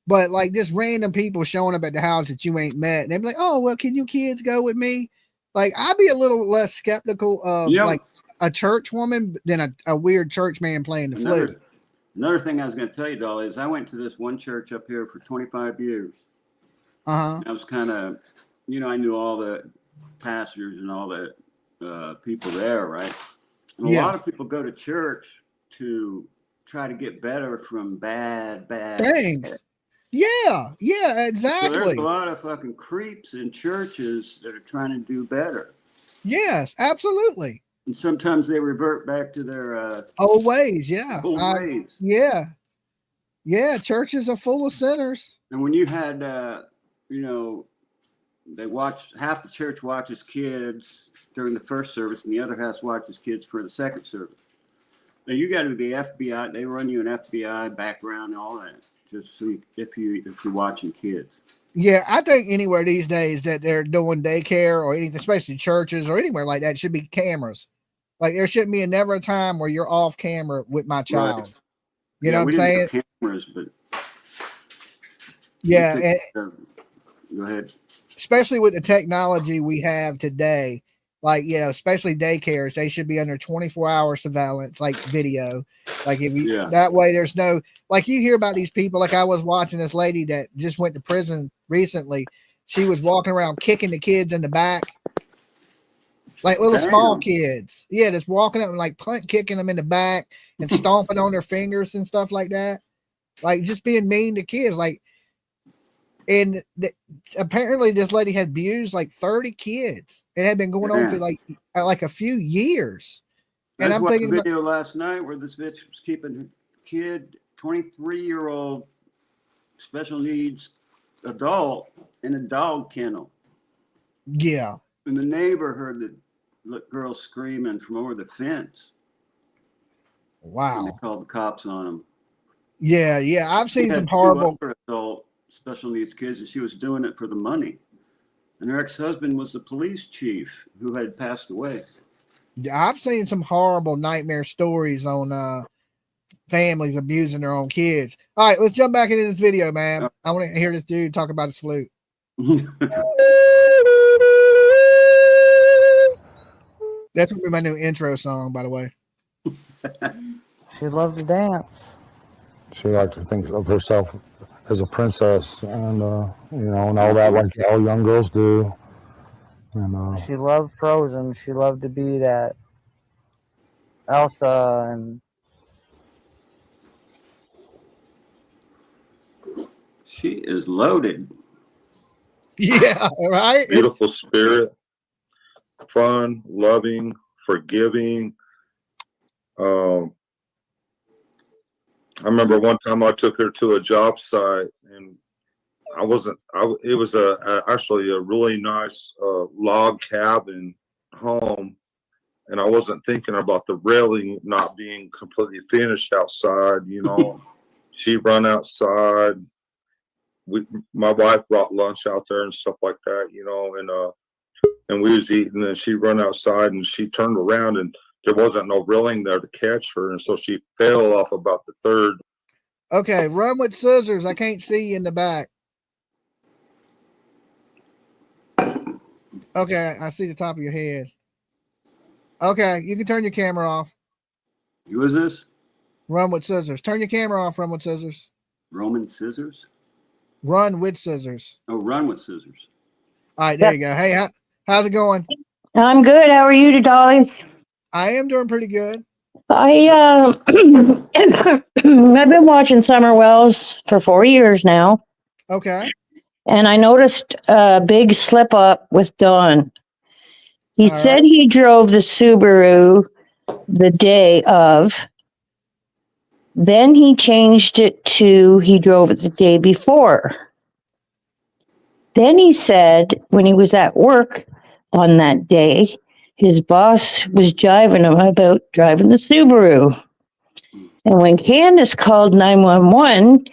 But like just random people showing up at the house that you ain't met, and they'd be like, "Oh, well, can you kids go with me?" Like I'd be a little less skeptical of like a church woman than a weird church man playing the flute. Another thing I was going to tell you, Dolly, is I went to this one church up here for 25 years. I was kind of, I knew all the pastors and all the people there, right? And a lot of people go to church to try to get better from bad things. Yeah, exactly. So there's a lot of fucking creeps in churches that are trying to do better. Yes, absolutely. And sometimes they revert back to their old ways. Yeah. Old ways. Yeah. Yeah. Churches are full of sinners. And when you had, they watch, half the church watches kids during the first service and the other half watches kids for the second service. Now you got to be FBI. They run you an FBI background and all that, just so if you're watching kids. Yeah, I think anywhere these days that they're doing daycare or anything, especially churches or anywhere like that, should be cameras. Like there shouldn't be never a time where you're off camera with my child. Right. You know what I'm saying? Cameras, but yeah. Go ahead. Especially with the technology we have today, like, especially daycares, they should be under 24-hour surveillance, like video. Like if you, that way there's no, like you hear about these people, like I was watching this lady that just went to prison recently. She was walking around kicking the kids in the back. Like little small kids. Yeah, just walking up and like kicking them in the back and stomping on their fingers and stuff like that. Like just being mean to kids. Like, and apparently this lady had abused like 30 kids. It had been going on for like a few years. And I'm thinking the video last night where this bitch was keeping a kid, 23-year-old special needs adult in a dog kennel. Yeah. And the neighbor heard the girl screaming from over the fence. Wow. And they called the cops on him. Yeah, I've seen some horrible adult special needs kids, and she was doing it for the money. And her ex-husband was the police chief who had passed away. I've seen some horrible nightmare stories on families abusing their own kids. All right, let's jump back into this video, man. I want to hear this dude talk about his flute. That's gonna be my new intro song, by the way. She loved to dance. She liked to think of herself as a princess, and and all that, like all young girls do. And she loved Frozen. She loved to be that Elsa, and she is loaded. Yeah, right. Beautiful spirit, fun, loving, forgiving. I remember one time I took her to a job site, and it was actually a really nice log cabin home, and I wasn't thinking about the railing not being completely finished outside. She run outside. My wife brought lunch out there and stuff like that, and we was eating, and she run outside, and she turned around, and there wasn't no railing there to catch her, and so she fell off about the third. Okay, run with scissors. I can't see you in the back. Okay, I see the top of your head. Okay, you can turn your camera off. Who is this? Run with scissors. Turn your camera off. Run with scissors. Roman scissors? Run with scissors. Oh, run with scissors. All right, there you go. Hey, how's it going? I'm good. How are you, Dolly? I am doing pretty good. I've been watching Summer Wells for 4 years now, Okay. and I noticed a big slip up with Don. He said he drove the Subaru the day of. Then he changed it to he drove it the day before. Then he said when he was at work on that day, his boss was jiving him about driving the Subaru. And when Candace called 911,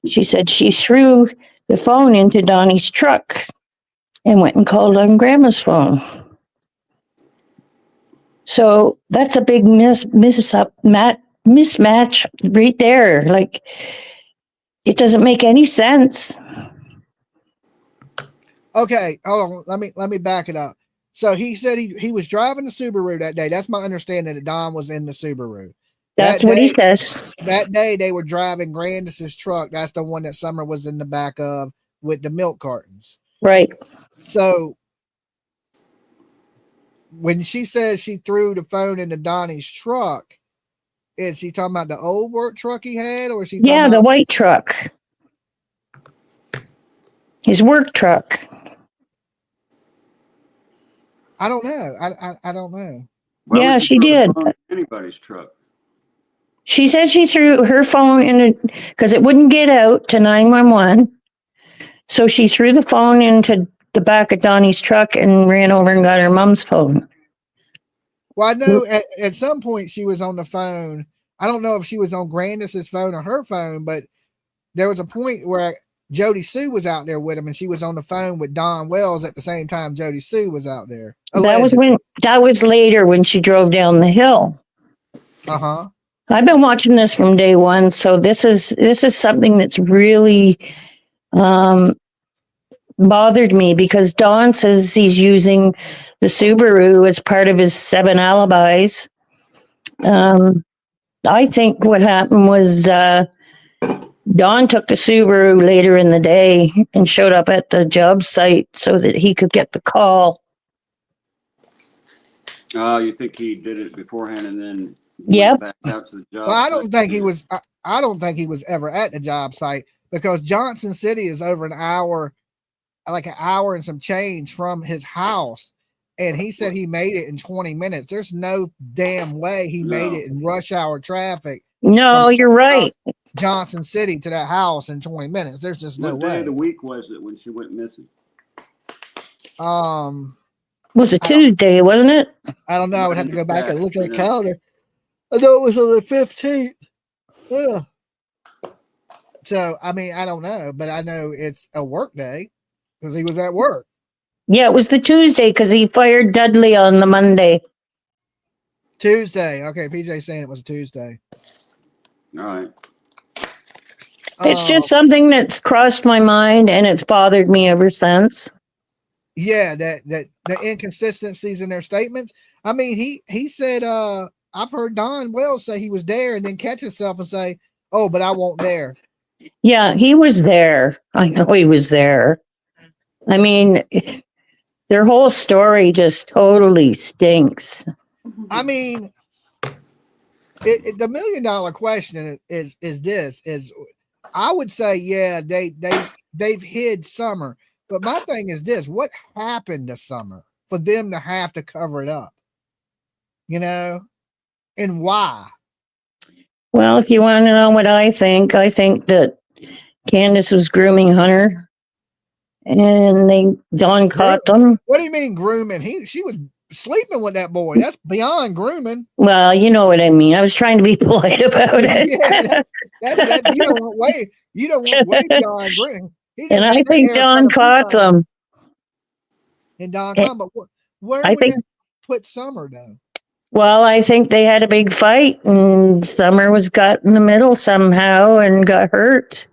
she said she threw the phone into Donnie's truck and went and called on Grandma's phone. So that's a big mismatch right there. Like, it doesn't make any sense. Okay, hold on. Let me back it up. So he said he was driving the Subaru that day. That's my understanding, that Don was in the Subaru. That's what he says. That day they were driving Grandis's truck. That's the one that Summer was in the back of with the milk cartons. Right. So when she says she threw the phone into Donnie's truck, is she talking about the old work truck he had, or is she talking Yeah, about the white truck. His work truck. I don't know. I don't know. Yeah, she did. Anybody's truck. She said she threw her phone in it because it wouldn't get out to 911. So she threw the phone into the back of Donnie's truck and ran over and got her mom's phone. Well, I know at some point she was on the phone. I don't know if she was on Grandis's phone or her phone, but there was a point where Jody Sue was out there with him, and she was on the phone with Don Wells at the same time Jody Sue was out there. That was later when she drove down the hill. Uh-huh. I've been watching this from day one, so this is something that's really bothered me, because Don says he's using the Subaru as part of his 7 alibis. I think what happened was Don took the Subaru later in the day and showed up at the job site so that he could get the call. You think he did it beforehand and then Yep. back out to the job? Well, I don't think he was. I don't think he was ever at the job site, because Johnson City is over an hour and some change from his house, and he said he made it in 20 minutes. There's no damn way he made it in rush hour traffic. No, you're right. Johnson City to that house in 20 minutes. There's just no What day way. of the week was it when she went missing? Was it Tuesday, wasn't it? I don't know. I would have to go back and look at the calendar. I know it was on the 15th. Yeah. So, I mean, I don't know, but I know it's a work day because he was at work. Yeah, it was the Tuesday because he fired Dudley on the Monday. Tuesday. Okay, PJ saying it was a Tuesday. All right. It's just something that's crossed my mind, and it's bothered me ever since. Yeah, that the inconsistencies in their statements. I mean, he said I've heard Don Wells say he was there and then catch himself and say, "Oh, but I won't dare." Yeah, he was there. I know he was there. I mean, their whole story just totally stinks. I mean, the $1 million question is this: I would say, yeah, they've hid Summer, but my thing is this: what happened to Summer for them to have to cover it up? You know, and why? Well, if you want to know what I think that Candace was grooming Hunter, and Don caught them. What do you mean grooming? She was sleeping with that boy. That's beyond grooming. Well, you know what I mean. I was trying to be polite about it. Yeah, you don't want way beyond grooming. And I think Don caught them. And Don caught, but where would that put Summer though? Well, I think they had a big fight, and Summer was got in the middle somehow and got hurt.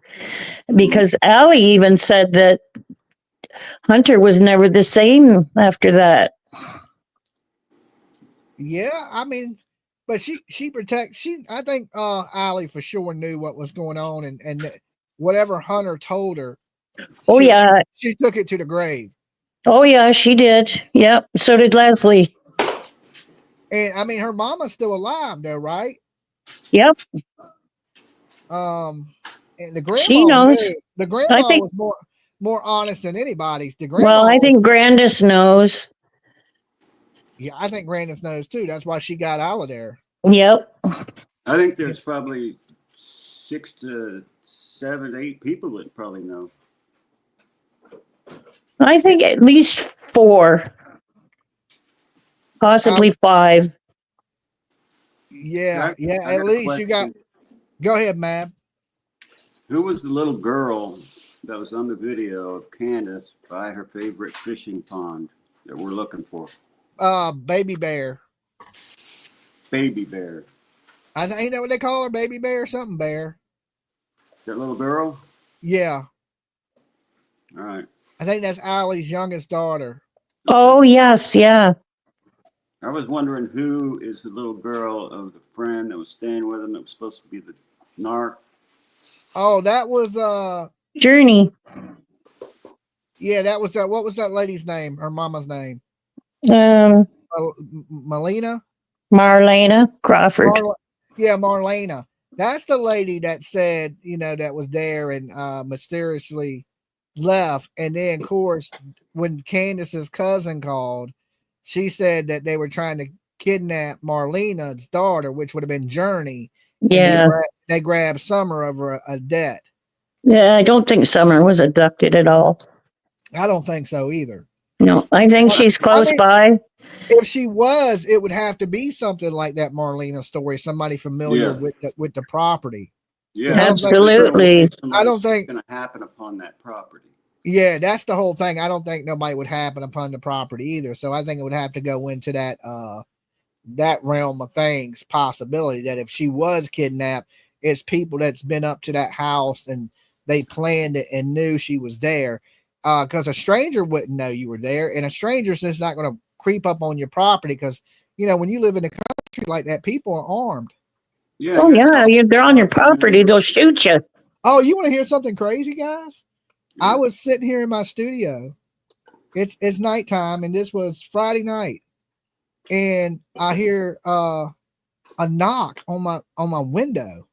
Because Allie even said that Hunter was never the same after that. Yeah, I mean, but she protects. I think Allie for sure knew what was going on, and whatever Hunter told her. Oh yeah, she took it to the grave. Oh yeah, she did. Yep. So did Leslie. And I mean, her mama's still alive though, right? Yep. And the grandma, she knows. The grandma was more honest than anybody's. The grandma. Well, I think Grandis knows. Yeah, I think Grandis knows too. That's why she got out of there. Yep. I think there's probably 6 to 7, 8 people that probably know. I think at least 4, possibly 5. Yeah, at least you got. Go ahead, Mab. Who was the little girl that was on the video of Candace by her favorite fishing pond that we're looking for? Baby Bear. Baby Bear. I think that what they call her, Baby Bear, something Bear. That little girl? Yeah. All right. I think that's Allie's youngest daughter. Oh yes, yeah. I was wondering who is the little girl of the friend that was staying with him that was supposed to be the narc. Oh, that was Journey. Yeah, that was that. What was that lady's name? Her mama's name? Melina? Marlena Crawford. Marlena. That's the lady that said, that was there and mysteriously left. And then, of course, when Candace's cousin called, she said that they were trying to kidnap Marlena's daughter, which would have been Journey. Yeah. They grabbed Summer over a debt. Yeah, I don't think Summer was abducted at all. I don't think so either. No, I think she's close by. If she was, it would have to be something like that Marlena story, somebody familiar with the property. Yeah, absolutely. I don't think it's going to happen upon that property. Yeah, that's the whole thing. I don't think nobody would happen upon the property either. So I think it would have to go into that that realm of things, possibility that if she was kidnapped, it's people that's been up to that house and they planned it and knew she was there. Because a stranger wouldn't know you were there, and a stranger's just not going to creep up on your property because, when you live in a country like that, people are armed. Yeah. Oh, yeah. They're on your property. They'll shoot you. Oh, you want to hear something crazy, guys? I was sitting here in my studio. It's nighttime, and this was Friday night. And I hear a knock on my window.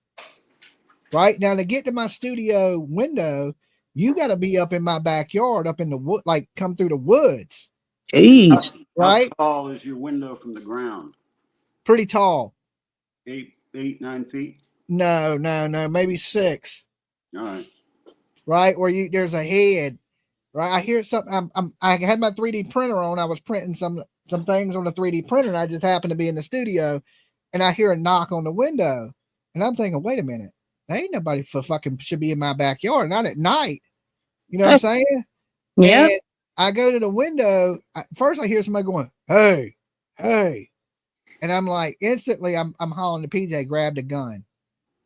Right now, to get to my studio window, you got to be up in my backyard, up in the wood, like come through the woods. Jeez. Right? How tall is your window from the ground? Pretty tall. 8, 9 feet? No, maybe 6. All right. Right? Where there's a head. Right? I hear something. I had my 3D printer on. I was printing some things on the 3D printer, and I just happened to be in the studio, and I hear a knock on the window. And I'm thinking, wait a minute. Ain't nobody fucking should be in my backyard, not at night. You know what I'm saying? Yeah. And I go to the window. First, I hear somebody going, "Hey, hey," and I'm like, instantly, I'm hollering to PJ, grab the gun.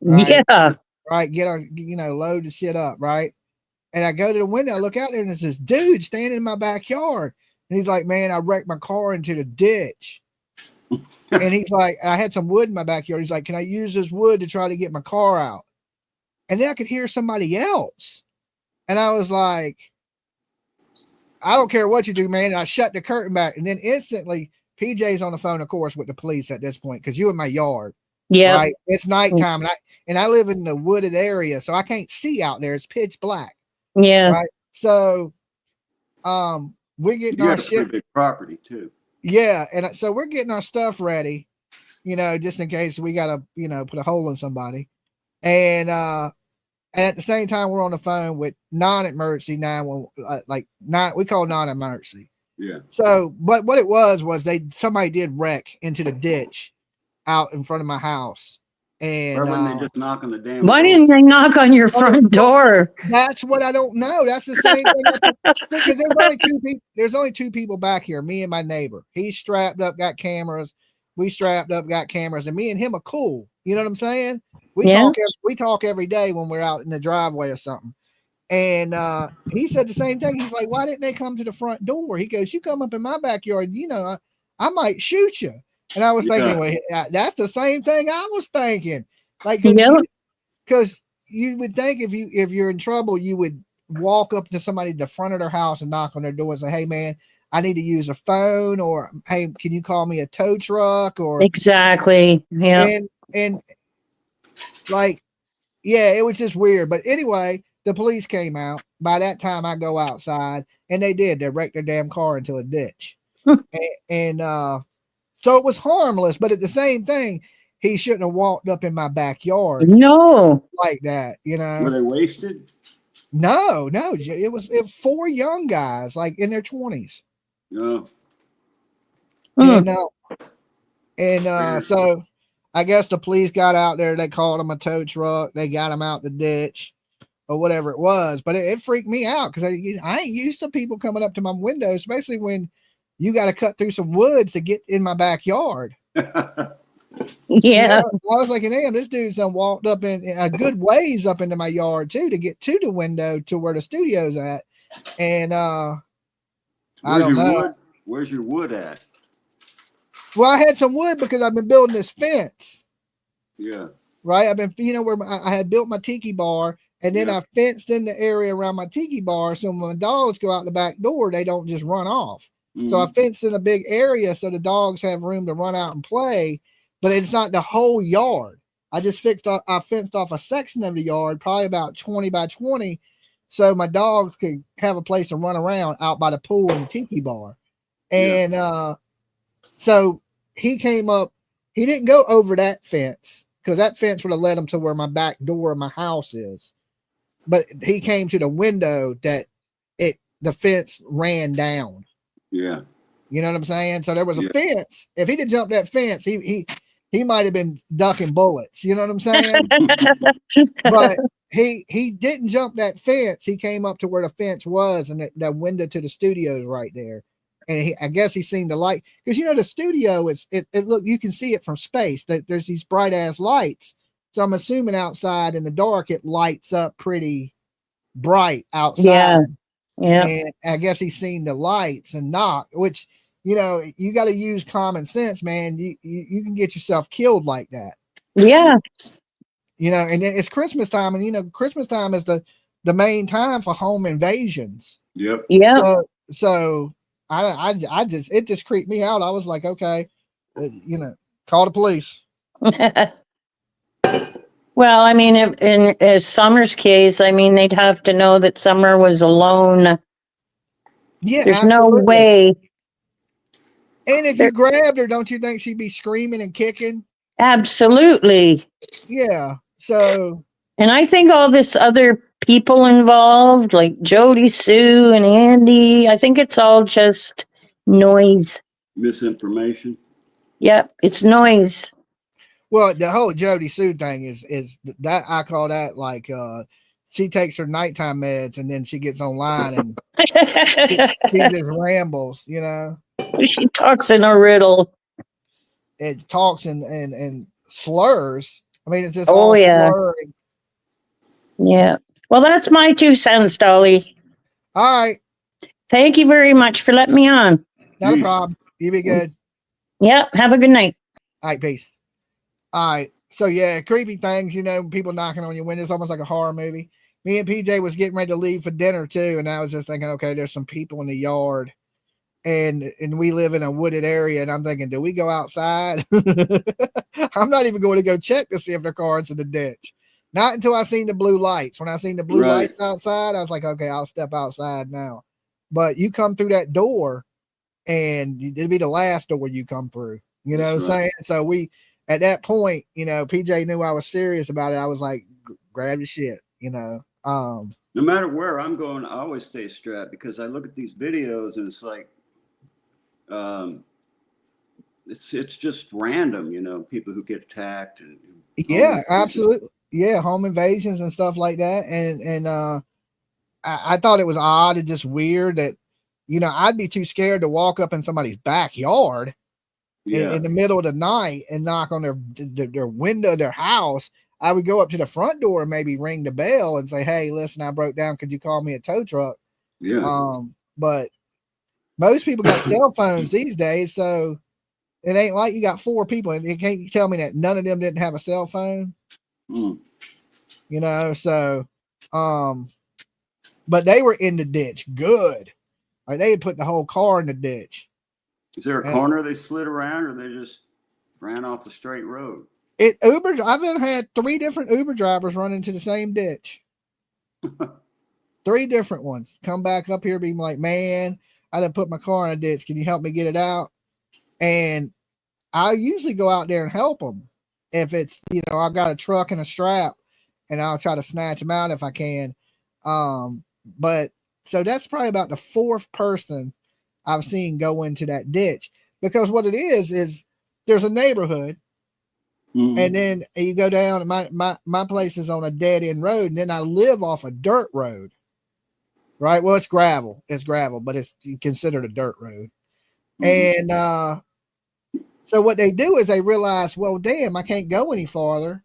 Right? Yeah. Right. Get our, load the shit up. Right. And I go to the window, I look out there, and there's this dude standing in my backyard, and he's like, "Man, I wrecked my car into the ditch." And he's like, I had some wood in my backyard. He's like, can I use this wood to try to get my car out? And then I could hear somebody else. And I was like, I don't care what you do, man. And I shut the curtain back. And then instantly, PJ's on the phone, of course, with the police at this point, because you in my yard. Yeah. Right. It's nighttime. And I live in the wooded area, so I can't see out there. It's pitch black. Yeah. Right. So we're getting our shit. Big property too. Yeah. And so we're getting our stuff ready, just in case we gotta, put a hole in somebody. And at the same time, we're on the phone with non-emergency 911, we call non-emergency. Yeah. So, but what it was somebody did wreck into the ditch out in front of my house. And why wouldn't they just knock on the damn why door? didn't they knock on your front door? That's what I don't know. That's the same thing. Because there's only two people back here, me and my neighbor. He's strapped up, got cameras. We strapped up, got cameras, and me and him are cool. You know what I'm saying? We talk every day when we're out in the driveway or something. And he said the same thing. He's like, why didn't they come to the front door? He goes, you come up in my backyard, I might shoot you. And I was thinking, well, that's the same thing I was thinking. Like, because you would think if you're in trouble, you would walk up to somebody at the front of their house and knock on their door and say, hey, man, I need to use a phone, or hey, can you call me a tow truck? Or exactly. Yeah. And like, yeah, it was just weird. But anyway, the police came out. By that time, I go outside, and they did. They wrecked their damn car into a ditch. So it was harmless, but at the same thing, he shouldn't have walked up in my backyard. No, like that, Were they wasted? No, it was 4 young guys, like in their 20s. No. And so I guess the police got out there. They called them a tow truck. They got them out the ditch or whatever it was. But it freaked me out because I ain't used to people coming up to my window, especially when you got to cut through some woods to get in my backyard. Yeah. I was like, damn, this dude's done walked up in a good ways up into my yard too to get to the window to where the studio's at. And I don't know. Where's your wood at? Well, I had some wood because I've been building this fence. Yeah. Right. I've been, where I had built my tiki bar, and then I fenced in the area around my tiki bar. So when my dogs go out the back door, they don't just run off. Mm-hmm. So I fenced in a big area so the dogs have room to run out and play, but it's not the whole yard. I fenced off a section of the yard, probably about 20 by 20. So my dogs could have a place to run around out by the pool and the tiki bar. And, so he came up, he didn't go over that fence because that fence would have led him to where my back door of my house is. But he came to the window that the fence ran down. Yeah. You know what I'm saying? So there was a fence. If he did jump that fence, he might have been ducking bullets. You know what I'm saying? But he didn't jump that fence. He came up to where the fence was, and the window to the studio is right there. And I guess he's seen the light because the studio look, you can see it from space. There's these bright ass lights. So I'm assuming outside in the dark it lights up pretty bright outside. Yeah. And I guess he's seen the lights and knocked, which you got to use common sense, man. You can get yourself killed like that. Yeah. And it's Christmas time, and Christmas time is the main time for home invasions. Yep. Yeah. So it just creeped me out. I was like, okay, call the police. Well, I mean, in Summer's case, I mean, they'd have to know that Summer was alone. Yeah, there's absolutely. no way. And if you grabbed her, don't you think she'd be screaming and kicking? Absolutely. Yeah. So. And I think all this other people involved, like Jody Sue and Andy, I think it's all just noise. Misinformation. Yep, it's noise. Well, the whole Jody Sue thing is that I call that like she takes her nighttime meds and then she gets online and she just rambles, She talks in a riddle. It talks and slurs. I mean, it's just all slurring. Yeah. Well, that's my 2 cents, Dolly. All right. Thank you very much for letting me on. Not a problem. You be good. Yep. Have a good night. All right, peace. All right. So yeah, creepy things, you know, people knocking on your windows, almost like a horror movie. Me and PJ was getting ready to leave for dinner too, and I was just thinking, okay, there's some people in the yard, and we live in a wooded area, and I'm thinking, do we go outside? I'm not even going to go check to see if their car's in the ditch. Not until I seen the blue lights. When I seen the blue lights outside, I was like, okay, I'll step outside now. But you come through that door, and it'll be the last door you come through. You know what I'm saying? So we, at that point, you know, PJ knew I was serious about it. I was like, grab your shit, you know. No matter where I'm going, I always stay strapped because I look at these videos and it's like, it's just random, you know, people who get attacked and yeah, absolutely, yeah, home invasions and stuff like that. And I thought it was odd and just weird that, you know, I'd be too scared to walk up in somebody's backyard in the middle of the night and knock on their window, their house. I would go up to the front door and maybe ring the bell and say, hey, listen, I broke down. Could you call me a tow truck? Yeah. But most people got cell phones these days. So it ain't like you got 4 people and you can't tell me that none of them didn't have a cell phone. You know, so, but they were in the ditch. Good. Like they had put the whole car in the ditch. Is there a corner they slid around or they just ran off the straight road? I've had 3 different Uber drivers run into the same ditch. 3 different ones come back up here being like, man, I done put my car in a ditch. Can you help me get it out? And I usually go out there and help them. If it's, you know, I've got a truck and a strap and I'll try to snatch them out if I can. But so that's probably about the 4th person I've seen go into that ditch, because what it is there's a neighborhood. And then you go down, my place is on a dead end road, and then I live off a dirt road, right? Well, it's gravel, but it's considered a dirt road. And so what they do is they realize, well, damn, I can't go any farther.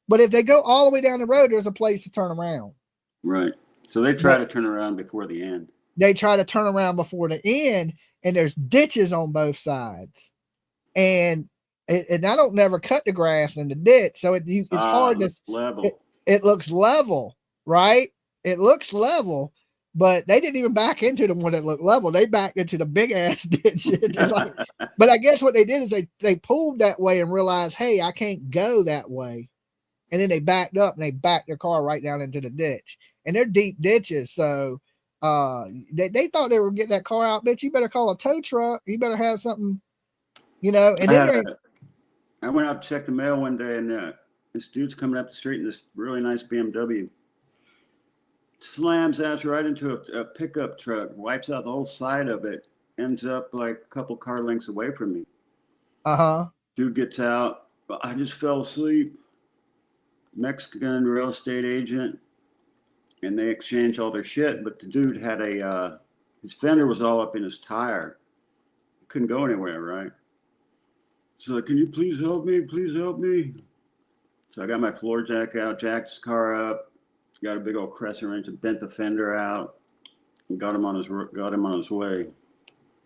But if they go all the way down the road, there's a place to turn around. Right. So they try to turn around before the end. They try to turn around before the end, and there's ditches on both sides. And I don't never cut the grass in the ditch, so it's hard to level. It looks level, right? It looks level, but they didn't even back into them when it looked level. They backed into the big ass ditch. Like, but I guess what they did is they pulled that way and realized, hey, I can't go that way, and then they backed up and they backed their car right down into the ditch. And they're deep ditches, so they thought they were getting that car out. Bitch, you better call a tow truck. You better have something, you know. And I went out to check the mail one day, and this dude's coming up the street in this really nice BMW. Slams out right into a pickup truck, wipes out the whole side of it, ends up like a couple car lengths away from me. Dude gets out. I just fell asleep. Mexican real estate agent, and they exchange all their shit. But the dude had his fender was all up in his tire. Couldn't go anywhere, right? So like, can you please help me? Please help me. So I got my floor jack out, jacked his car up, got a big old crescent wrench and bent the fender out, and got him on his way.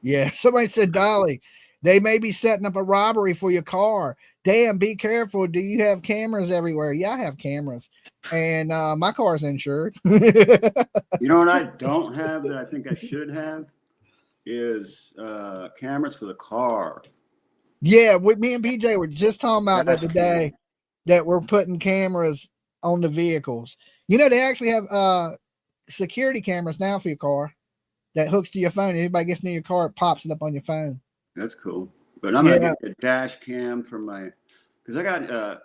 Yeah, somebody said, Dolly, they may be setting up a robbery for your car. Damn, be careful. Do you have cameras everywhere? Yeah, I have cameras, and my car's insured. You know what I don't have that I think I should have is cameras for the car. Yeah, me and PJ were just talking about that today, that we're putting cameras on the vehicles. You know, they actually have security cameras now for your car that hooks to your phone. Anybody gets near your car, it pops it up on your phone. That's cool. But I'm going to get a dash cam for because I got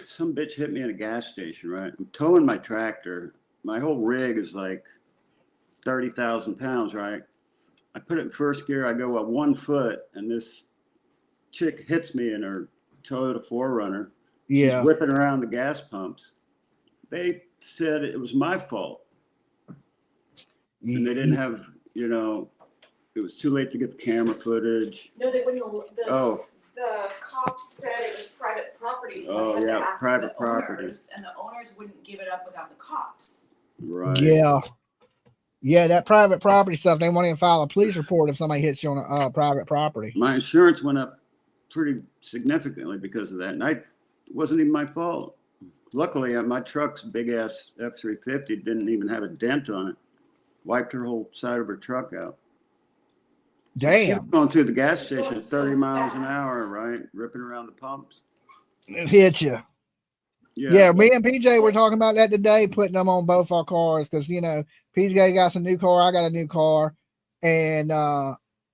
some bitch hit me at a gas station, right? I'm towing my tractor. My whole rig is like 30,000 pounds, right? I put it in first gear. I go up 1 foot, and this chick hits me in her Toyota 4Runner. Yeah. She's whipping around the gas pumps. They said it was my fault. And they didn't have, you know, it was too late to get the camera footage. No, the cops said it was private property, so they had to ask private the property. owners, and the owners wouldn't give it up without the cops. Right. Yeah, that private property stuff, they won't even file a police report if somebody hits you on a private property. My insurance went up pretty significantly because of that. And it wasn't even my fault. Luckily, my truck's big ass F-350 didn't even have a dent on it. Wiped her whole side of her truck out. Damn. Going through the gas station at 30 miles an hour, right? Ripping around the pumps. It hit you. Yeah, me and PJ were talking about that today, putting them on both our cars because, you know, PJ got some new car, I got a new car, and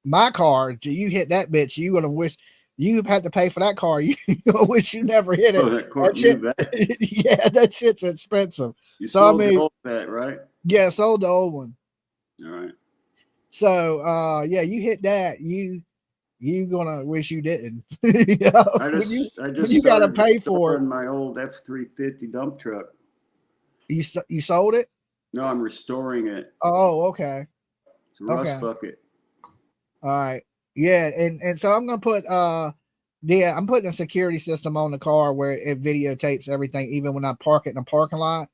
my car, you hit that bitch, you gonna wish you had to pay for that car. You gonna wish you never hit it. That shit, yeah, that shit's expensive. You sold the old vet, right? Yeah, sold the old one. All right. So yeah, you hit that, you gonna wish you didn't. You know? I just you gotta pay for it. My old F-350 dump truck. You sold it? No, I'm restoring it. Oh, okay. It's a rust bucket. All right. Yeah, and so I'm gonna put I'm putting a security system on the car where it videotapes everything, even when I park it in a parking lot.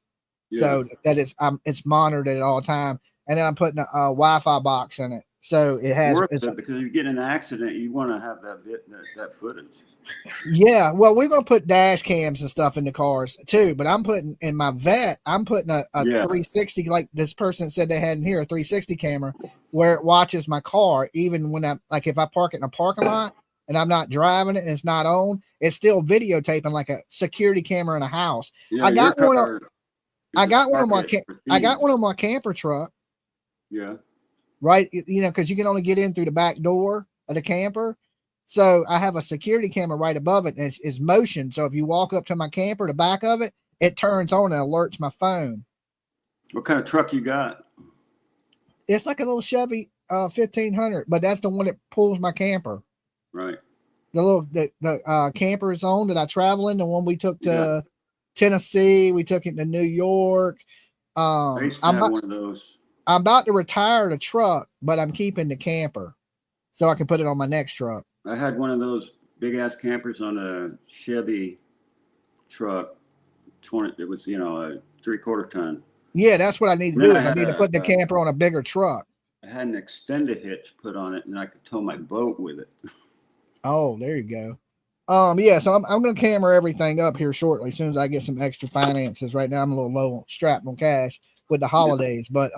Yeah. So that it's monitored at all time. And then I'm putting a Wi-Fi box in it. So it has because if you get in an accident, you want to have that footage. Yeah, well, we're gonna put dash cams and stuff in the cars too, but I'm putting in my vet, I'm putting a 360, like this person said they had in here, a 360 camera where it watches my car, even when I'm like, if I park it in a parking lot and I'm not driving it and it's not on, it's still videotaping like a security camera in a house. Yeah, I got one on my camper truck. Yeah. Right. You know, because you can only get in through the back door of the camper. So I have a security camera right above it, and it's motion. So if you walk up to my camper, the back of it, it turns on and alerts my phone. What kind of truck you got? It's like a little Chevy 1500, but that's the one that pulls my camper. Right. The camper zone that I travel in, the one we took to Tennessee, we took it to New York. I used to have one of those. I'm about to retire the truck, but I'm keeping the camper so I can put it on my next truck. I had one of those big ass campers on a Chevy truck. It was, you know, a 3/4 ton. Yeah, that's what I need to do. I need to put the camper on a bigger truck. I had an extended hitch put on it, and I could tow my boat with it. Oh, there you go. Yeah, so I'm going to camera everything up here shortly as soon as I get some extra finances. Right now I'm a little low strapped on cash with the holidays, but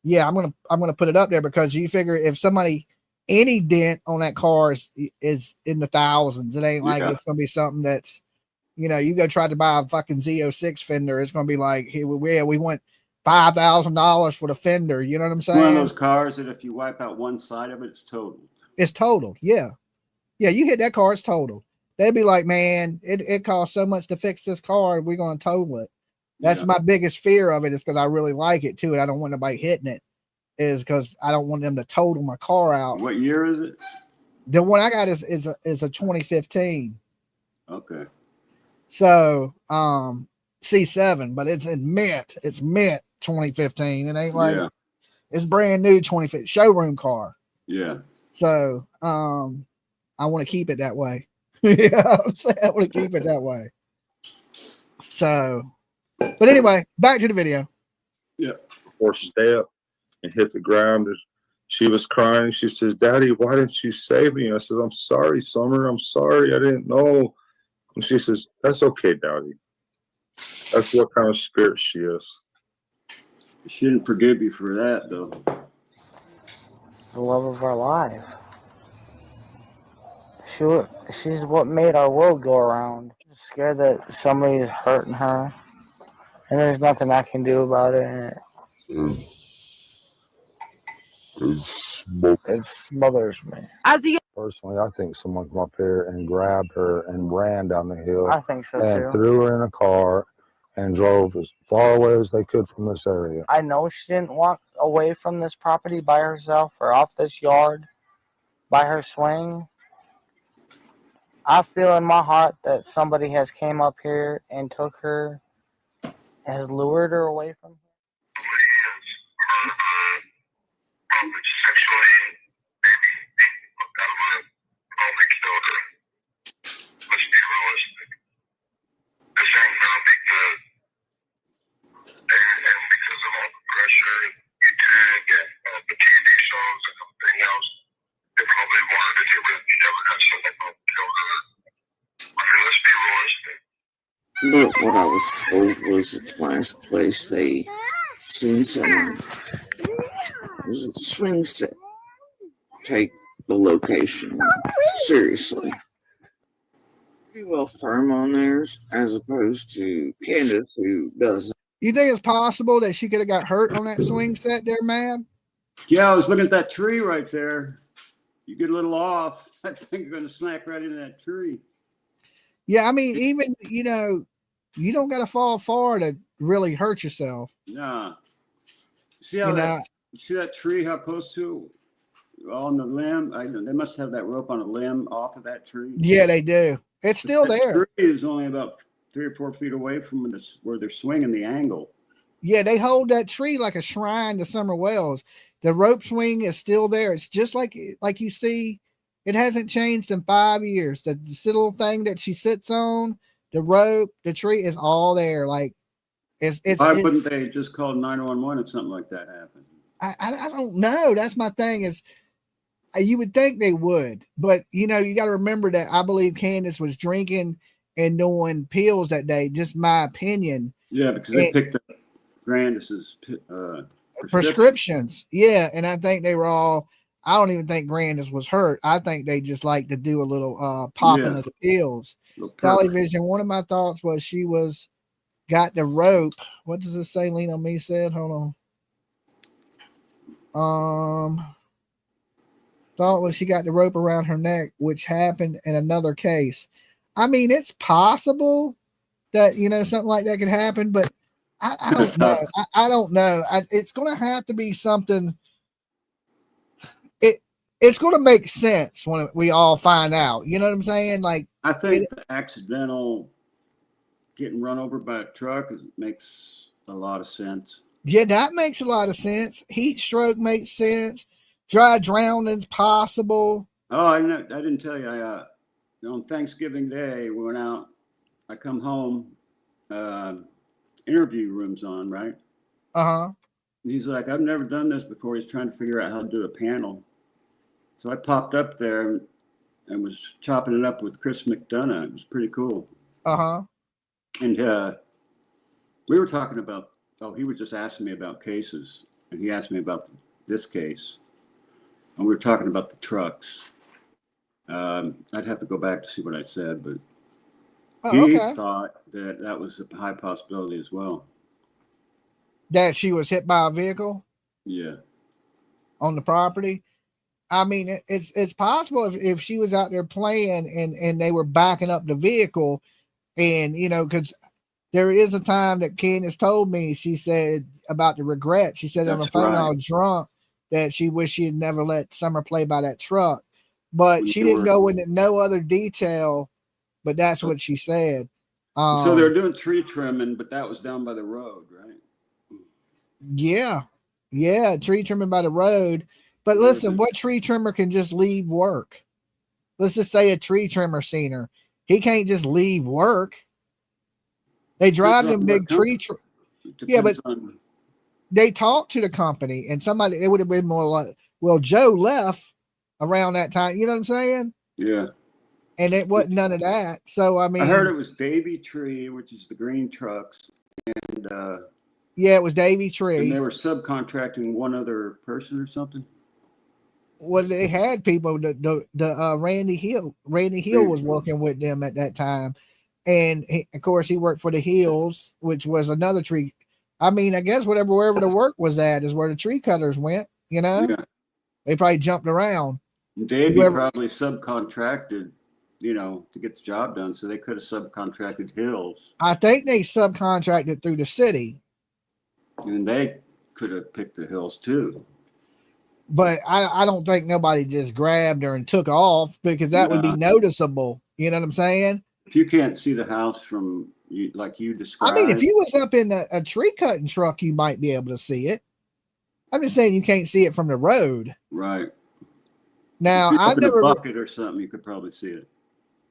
yeah, I'm gonna put it up there because you figure if somebody any dent on that car is in the thousands, it ain't like it's gonna be something that's, you know, you go try to buy a fucking Z06 fender, it's gonna be like, hey, we want $5,000 for the fender. You know what I'm saying? One of those cars that if you wipe out one side of it, it's totaled. It's totaled. Yeah, you hit that car, it's totaled. They'd be like, man, it costs so much to fix this car, we're gonna total it. That's my biggest fear of it, is because I really like it too, and I don't want nobody hitting it. Is because I don't want them to total my car out. What year is it? The one I got is a 2015. Okay. So C7, but it's in mint. It's mint 2015. It ain't like it's brand new 2015 showroom car. Yeah. So I want to keep it that way. You know what I'm saying? I want to keep it that way. So. But anyway, back to the video. Yeah. Or step and hit the ground. She was crying. She says, "Daddy, why didn't you save me?" I said, "I'm sorry, Summer. I'm sorry. I didn't know." And she says, "That's okay, Daddy." That's what kind of spirit she is. She didn't forgive you for that, though. The love of our life. She's what made our world go around. I'm scared that somebody's hurting her. And there's nothing I can do about it. It smothers me. Personally, I think someone come up here and grabbed her and ran down the hill. I think so and too. Threw her in a car and drove as far away as they could from this area. I know she didn't walk away from this property by herself or off this yard by her swing. I feel in my heart that somebody has came up here and took her, has lured her away from here. But what I was told was at the last place they seen someone was a swing set. Take the location seriously. Pretty well firm on theirs as opposed to Candace, who doesn't. You think it's possible that she could have got hurt on that swing set there, man? Yeah, I was looking at that tree right there. You get a little off, I think you're going to smack right into that tree. Yeah, I mean, even, you know, you don't got to fall far to really hurt yourself. Nah. See how see that tree, how close to on the limb? They must have that rope on a limb off of that tree. Yeah, they do. It's still that there. Tree is only about 3 or 4 feet away from where they're swinging the angle. Yeah, they hold that tree like a shrine to Summer Wells. The rope swing is still there. It's just like you see, it hasn't changed in 5 years. The little thing that she sits on, the rope, the tree is all there. Like it's. Why wouldn't they just call 911 if something like that happened? I don't know. That's my thing. Is you would think they would, but you know, you got to remember that I believe Candace was drinking and doing pills that day. Just my opinion. Yeah, because they picked up Grandis's prescriptions. Yeah, and I think they were all. I don't even think Grandis was hurt. I think they just like to do a little popping of the pills. Television. One of my thoughts was she got the rope. What does it say? Lean on me said. Hold on. Thought was she got the rope around her neck, which happened in another case. I mean, it's possible that, you know, something like that could happen, but I don't know. I don't know. It's going to have to be something. It's going to make sense when we all find out. You know what I'm saying? Like, I think the accidental getting run over by a truck makes a lot of sense. Yeah, that makes a lot of sense. Heat stroke makes sense. Dry drowning's possible. Oh, I didn't tell you. On Thanksgiving Day, we went out. I come home, interview room's on, right? Uh-huh. And he's like, I've never done this before. He's trying to figure out how to do a panel. So I popped up there and was chopping it up with Chris McDonough. It was pretty cool. Uh-huh. And we were talking about, he was just asking me about cases. And he asked me about this case. And we were talking about the trucks. I'd have to go back to see what I said, but he thought that was a high possibility as well. That she was hit by a vehicle? Yeah. On the property? I mean, it's possible if she was out there playing and they were backing up the vehicle, and, you know, because there is a time that Candace told me, she said about the regret. She said on the phone, all drunk, that she wished she had never let Summer play by that truck, but she didn't go into no other detail, but that's what she said. So they're doing tree trimming, but that was down by the road, right? Yeah. Tree trimming by the road. But listen, what tree trimmer can just leave work? Let's just say a tree trimmer seen her. He can't just leave work. They drive them big tree. Yeah, but they talked to the company, and somebody, it would have been more like, well, Joe left around that time. You know what I'm saying? Yeah. And it wasn't none of that. So, I mean, I heard it was Davy Tree, which is the green trucks. And yeah, it was Davy Tree. And they were subcontracting one other person or something. Well, they had people, Randy Hill. Randy Hill was working with them at that time. And of course, he worked for the Hills, which was another tree. I mean, I guess wherever the work was at is where the tree cutters went, you know? Yeah. They probably jumped around. Davey probably subcontracted, you know, to get the job done. So they could have subcontracted Hills. I think they subcontracted through the city. And they could have picked the Hills too. But I don't think nobody just grabbed her and took off, because that would be noticeable. You know what I'm saying? If you can't see the house from, like you described. I mean, if you was up in a tree cutting truck, you might be able to see it. I'm just saying you can't see it from the road. Right. Now, I've never in a bucket or something, you could probably see it.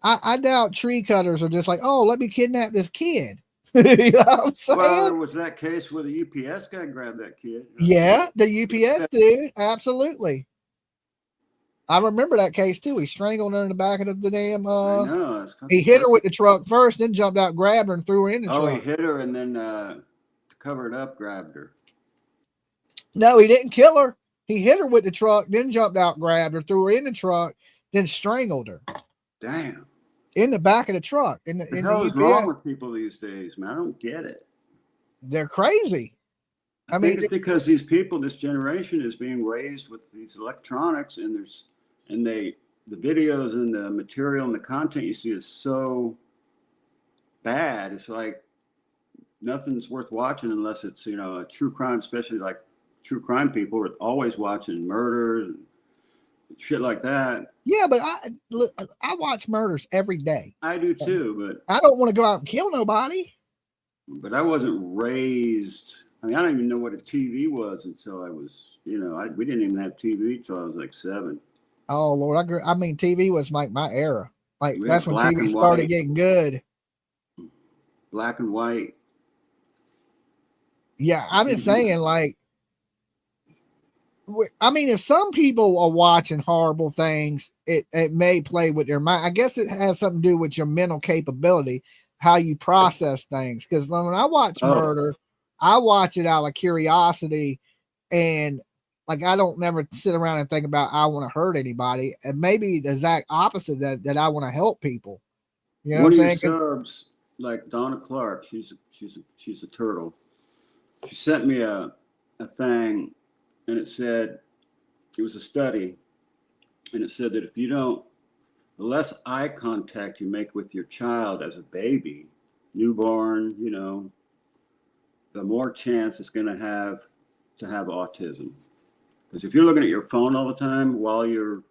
I doubt tree cutters are just like, oh, let me kidnap this kid. You know what I'm saying? Well, there was that case where the UPS guy grabbed that kid. Yeah, the UPS dude. Absolutely. I remember that case too. He strangled her in the back of the damn. I know. He hit her with the truck first, then jumped out, grabbed her, and threw her in the truck. Oh, he hit her and then to cover it up, grabbed her. No, he didn't kill her. He hit her with the truck, then jumped out, grabbed her, threw her in the truck, then strangled her. Damn. In the back of the truck. What the hell is wrong with people these days, man? I don't get it. They're crazy. I mean, it's because these people, this generation, is being raised with these electronics, and the videos and the material and the content you see is so bad. It's like nothing's worth watching unless it's, you know, a true crime, especially like true crime people are always watching murders and shit like that. Yeah, but I watch murders every day. I do too, but I don't want to go out and kill nobody. But I wasn't raised. I mean, I don't even know what a TV was until I was, you know, we didn't even have TV until I was like 7. Oh Lord, I mean, TV was like my era. Like We that's had when black TV and started white. getting good. Black and white. Yeah, I'm just saying, like, I mean, if some people are watching horrible things, it may play with their mind. I guess it has something to do with your mental capability, how you process things. Because when I watch murder, I watch it out of curiosity, and like I don't never sit around and think about I want to hurt anybody. And maybe the exact opposite that I want to help people. You know One what of I'm saying? your subs, like Donna Clark, she's a turtle. She sent me a thing, and it said it was a study, and it said that if you don't, the less eye contact you make with your child as a baby, newborn, you know, the more chance it's going to have autism. Because if you're looking at your phone all the time while your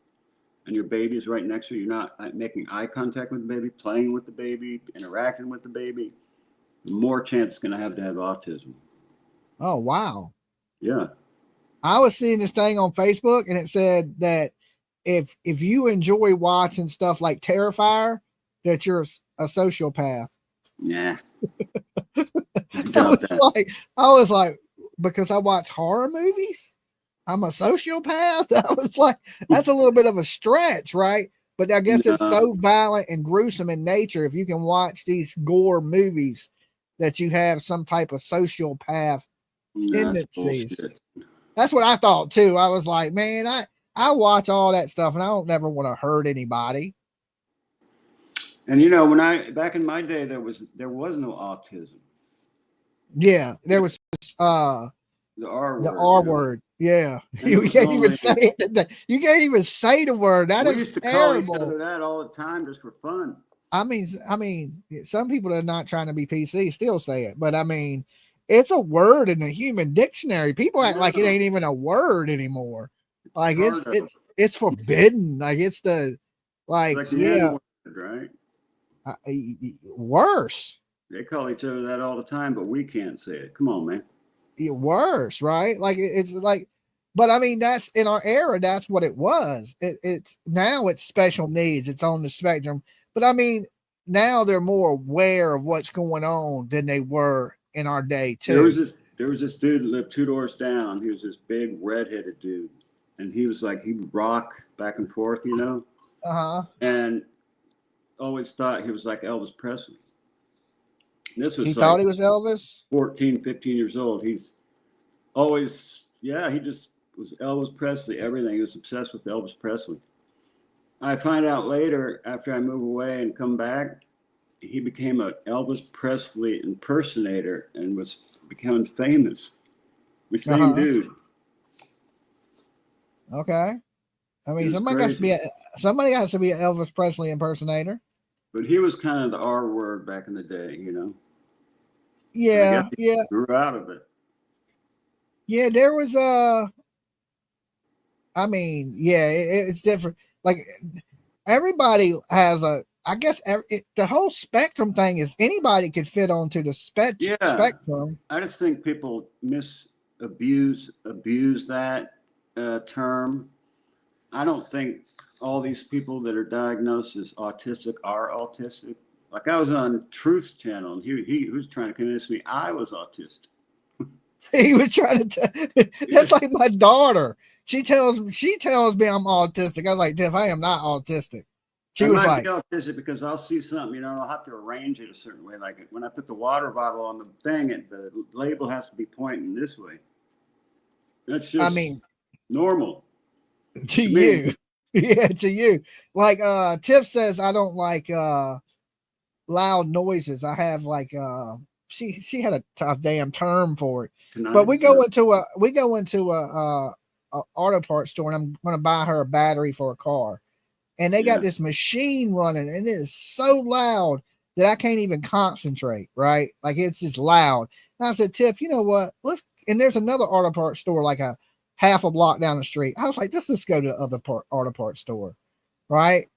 baby is right next to you, you're not making eye contact with the baby, playing with the baby, interacting with the baby, the more chance it's going to have autism. Oh, wow. Yeah. I was seeing this thing on Facebook, and it said that if you enjoy watching stuff like Terrifier, that you're a sociopath. Yeah. I was like, because I watch horror movies, I'm a sociopath. I was like, that's a little bit of a stretch, right? But I guess it's so violent and gruesome in nature. If you can watch these gore movies, that you have some type of sociopath tendencies. That's what I thought too. I was like, man, I watch all that stuff, and I don't never want to hurt anybody. And you know, back in my day, there was no autism. Yeah, there was the R word. The R word. Yeah, you can't even say it. You can't even say the word. That is used to terrible. call each other that all the time just for fun. I mean, some people that are not trying to be PC still say it, but I mean, it's a word in the human dictionary. People act like it ain't even a word anymore. Like it's forbidden. Like it's the N-word, right? Worse. They call each other that all the time, but we can't say it. Come on, man. Worse, right? Like it's like, but I mean, that's in our era. That's what it was. It's now it's special needs. It's on the spectrum. But I mean, now they're more aware of what's going on than they were in our day too. There was this dude that lived 2 doors down. He was this big redheaded dude, and he was like, he would rock back and forth, you know. And always thought he was like Elvis Presley. And this was he thought he was Elvis. 14, 15 years old. He's always he just was Elvis Presley. Everything. He was obsessed with Elvis Presley. I find out later, after I move away and come back, he became an Elvis Presley impersonator and was becoming famous. The same dude. Okay. I mean, somebody has to be an Elvis Presley impersonator. But he was kind of the R word back in the day, you know. Yeah, yeah. Grew out of it. Yeah, there was I mean, yeah, it's different. Like everybody has I guess the whole spectrum thing is anybody could fit onto the spectrum. I just think people abuse that term. I don't think all these people that are diagnosed as autistic are autistic. Like I was on Truth Channel, and he was trying to convince me I was autistic. He was trying to. That's like my daughter. She tells me I'm autistic. I was like, Tiff, I am not autistic. She was like, be autistic because I'll see something, you know, I'll have to arrange it a certain way. Like when I put the water bottle on the thing, the label has to be pointing this way. That's just, I mean, normal to you. Yeah, to you. Like Tiff says, I don't like loud noises. I have like she had a tough damn term for it. But we go into a auto parts store, and I'm going to buy her a battery for a car. And they got this machine running, and it is so loud that I can't even concentrate, right? Like it's just loud. And I said, Tiff, you know what? And there's another auto parts store like a half a block down the street. I was like, let's go to the other auto parts store, right?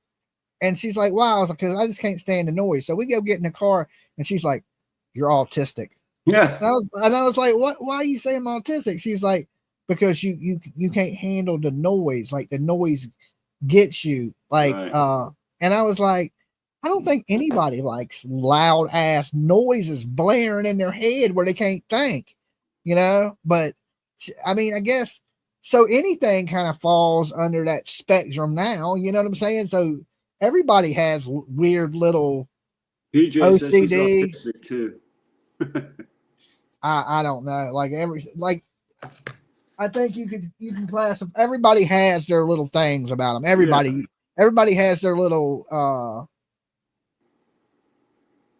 And she's like, wow. I was like, because I just can't stand the noise. So we go get in the car, and she's like, you're autistic. Yeah. And I was like, what? Why are you saying I'm autistic? She's like, because you can't handle the noise. Like the noise gets you. Like, right. And I was like, I don't think anybody likes loud ass noises blaring in their head where they can't think, you know? But I mean, I guess so anything kind of falls under that spectrum now, you know what I'm saying? So everybody has weird little PJ OCD says he's autistic too. I don't know. I think you can classify. Everybody has their little things about them. Everybody has their little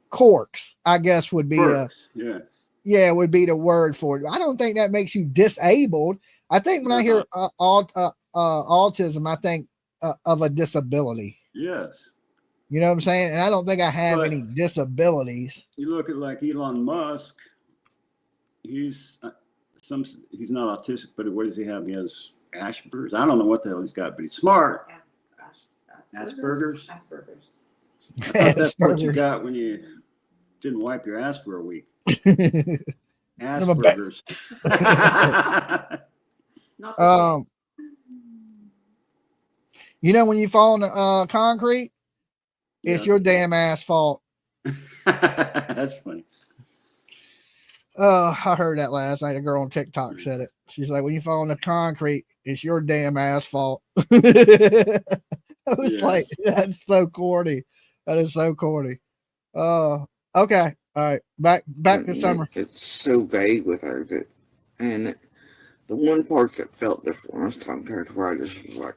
quirks, I guess would be would be the word for it. I don't think that makes you disabled. I think when I hear autism, I think of a disability. Yes. You know what I'm saying? And I don't think I have any disabilities. You look at like Elon Musk. He's not autistic, but what does he have? He has Asperger's. I don't know what the hell he's got, but he's smart. Asperger's. That's what you got when you didn't wipe your ass for a week. Asperger's. You know when you fall on the concrete, it's your damn ass fault. That's funny. I heard that last night. A girl on TikTok said it. She's like, when you fall on the concrete, it's your damn ass fault. I was like, that's so corny. That is so corny. Okay. All right. Back to Summer. It's so vague with her that, and the one part that felt different when I was talking to her, where I just was like,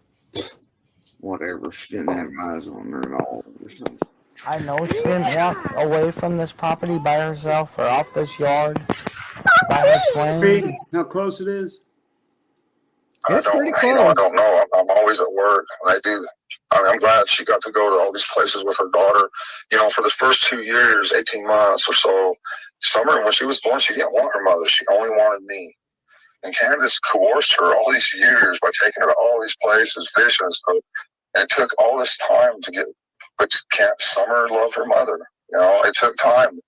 whatever. She didn't have eyes on her at all or something. I know she didn't walk away from this property by herself or off this yard by her swing. How close it is? It's pretty close. You know, I don't know. I'm always at work. And I do. I'm glad she got to go to all these places with her daughter. You know, for the first 2 years, 18 months or so, Summer, when she was born, she didn't want her mother. She only wanted me. And Candace coerced her all these years by taking her to all these places, fishing and stuff. And it took all this time to get. But can't Summer love her mother? You know, it took time.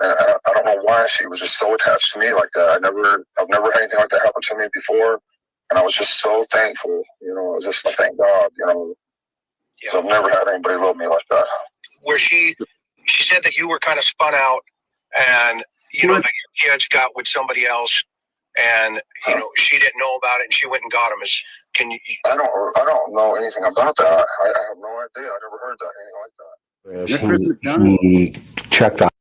And I don't know why she was just so attached to me like that. I've never had anything like that happen to me before. And I was just so thankful. You know, I was just thank God, you know. Because I've never had anybody love me like that. Where she said that you were kind of spun out and, you know, that your kids got with somebody else and, you know, she didn't know about it and she went and got them. I don't know anything about that. I have no idea. I never heard that, anything like that. He checked out.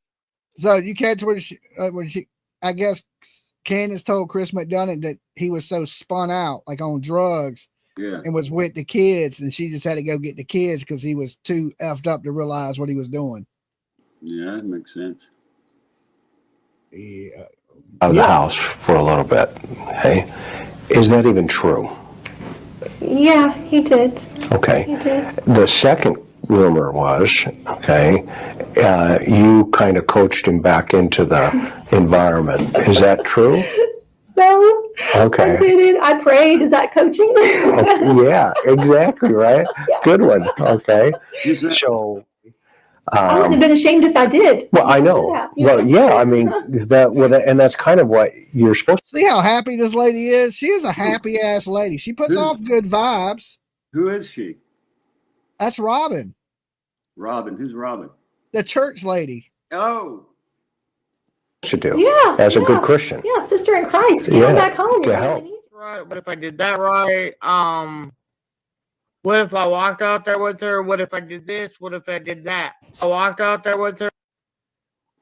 So you catch when she, I guess Candace told Chris McDonough that he was so spun out, like on drugs, and was with the kids, and she just had to go get the kids because he was too effed up to realize what he was doing. Yeah, that makes sense. Yeah. Out of the house for a little bit. Hey, is that even true? Yeah, he did. Okay. He did. The second rumor was, you kind of coached him back into the environment. Is that true? No. Okay. I didn't. I prayed. Is that coaching? Yeah, exactly, right? Yeah. Good one. Okay. So I wouldn't have been ashamed if I did. Well, I know. Well, yeah, I mean, and that's kind of what you're supposed to see how happy this lady is. She is a happy ass lady. She puts off good vibes. Who is she? That's Robin. Robin. Who's Robin? The church lady. Oh. Should do. Yeah. As a good yeah. Christian. Yeah, sister in Christ. Get Yeah, them back home. to You help. really need Right, but if I did that right, what if I walked out there with her? What if I did this? What if I did that? I walked out there with her.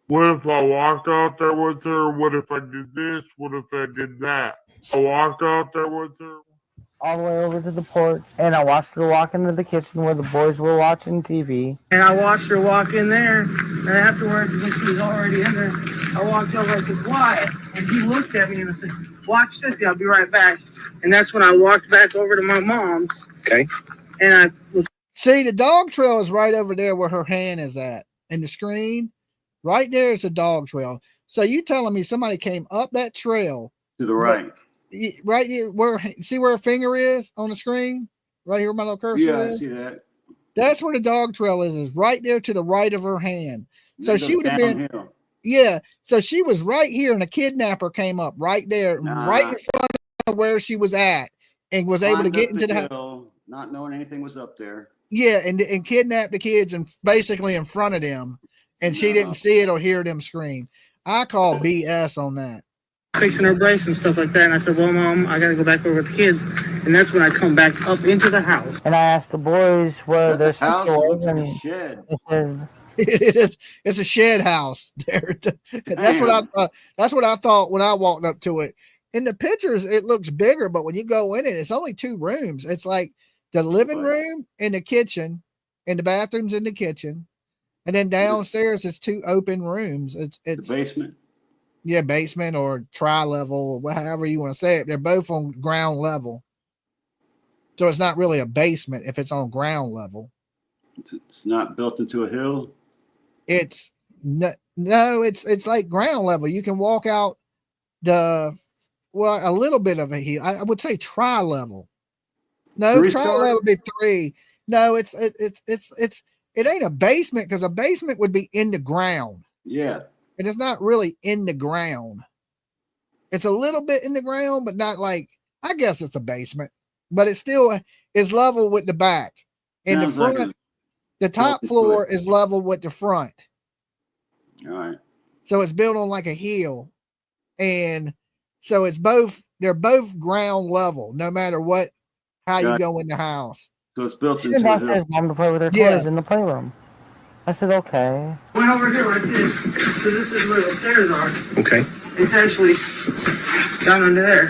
What if I walked out there with her? What if I did this? What if I did that? I walked out there with her. All the way over to the porch, and I watched her walk into the kitchen where the boys were watching TV. And I watched her walk in there, and afterwards, when she was already in there, I walked over to Wyatt, and he looked at me and I said, "Watch Sissy, I'll be right back." And that's when I walked back over to my mom's. Okay. And I was. See, the dog trail is right over there where her hand is at in the screen. Right there is a dog trail. So you telling me somebody came up that trail To the right. Right here, where see where her finger is on the screen? Right here where my little cursor Yeah, is? I see that. That's where the dog trail is right there to the right of her hand. So It she goes would have been, downhill. yeah. So she was right here, and a kidnapper came up right there, right in front of where she was at, and was able to Climbed get up into the hill, not knowing anything was up there. yeah, and kidnapped the kids and basically in front of them, and she didn't see it or hear them scream. I call BS on that. Fixing her brace and stuff like that, and I said, "Well, Mom, I gotta go back over with the kids," and that's when I come back up into the house. And I asked the boys where their sister was, and shed. They said, It's a shed house there. That's what I thought. That's what I thought when I walked up to it. In the pictures, it looks bigger, but when you go in it, it's only 2 rooms. It's like the living room and the kitchen, and the bathrooms in the kitchen, and then downstairs it's 2 open rooms. It's the basement. Yeah, basement or tri-level, or however you want to say it. They're both on ground level. So it's not really a basement if it's on ground level. It's not built into a hill. It's no, it's like ground level. You can walk out a little bit of a hill. I would say tri-level. No, 3 tri-level would be 3. No, it ain't a basement because a basement would be in the ground. Yeah. And it's not really in the ground. It's a little bit in the ground, but not like, I guess it's a basement, but it still is level with the back. And the front, the top floor is level with the front. All right. So it's built on like a hill. And so they're both ground level, no matter how you go in the house. So it's built she into did a not hill. say mom to play with her toys in the playroom. I said, okay. Went over here like this. So this is where the stairs are. Okay. It's actually down under there.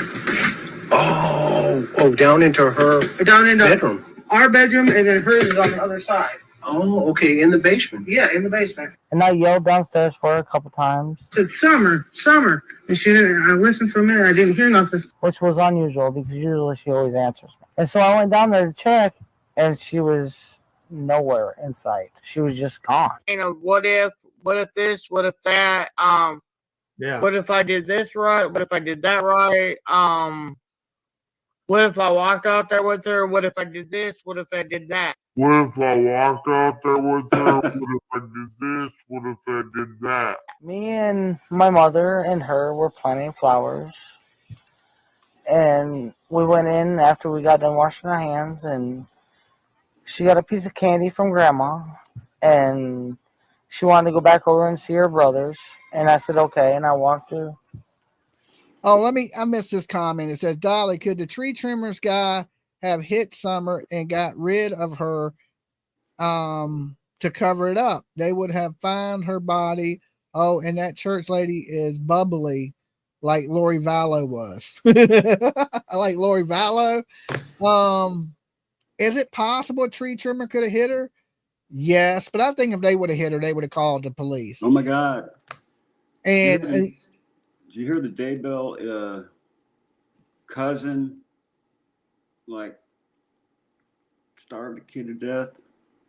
Oh, down into her bedroom. Our bedroom, and then hers is on the other side. Oh, okay, in the basement. Yeah, in the basement. And I yelled downstairs for her a couple times. Said, Summer. And she didn't. I listened for a minute. I didn't hear nothing. Which was unusual because usually she always answers me. And so I went down there to check, and she was nowhere in sight. She was just gone. You know, what if this, what if that, Yeah. what if I did this right? What if I did that right? What if I walked out there with her? What if I did this? What if I did that? What if I walked out there with her? What if I did this? What if I did that? Me and my mother and her were planting flowers. And we went in after we got done washing our hands, and she got a piece of candy from Grandma, and she wanted to go back over and see her brothers. And I said, okay, and I walked her. Oh, I missed this comment. It says, Dolly, could the tree trimmers guy have hit Summer and got rid of her to cover it up? They would have found her body. Oh, and that church lady is bubbly like Lori Vallow was. I like Lori Vallow. Is it possible a tree trimmer could have hit her? Yes, but I think if they would have hit her, they would have called the police. Oh my God. And did you hear the Daybell cousin like starved a kid to death?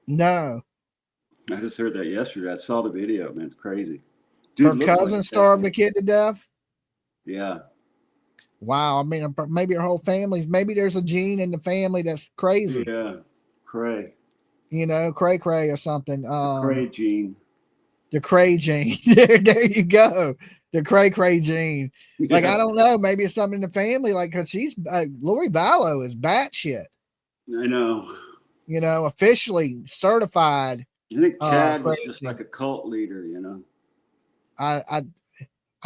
No. I just heard that yesterday. I saw the video, man. It's crazy. Her cousin starved the kid to death? Yeah. Wow. I mean, maybe her whole family's, maybe there's a gene in the family that's crazy. Yeah. Cray. You know, cray or something. Cray gene. The cray gene. there you go. The cray gene. Like, I don't know. Maybe it's something in the family. Like, cause she's Lori Vallow is batshit. I know. You know, officially certified. I think Chad was just like a cult leader, you know.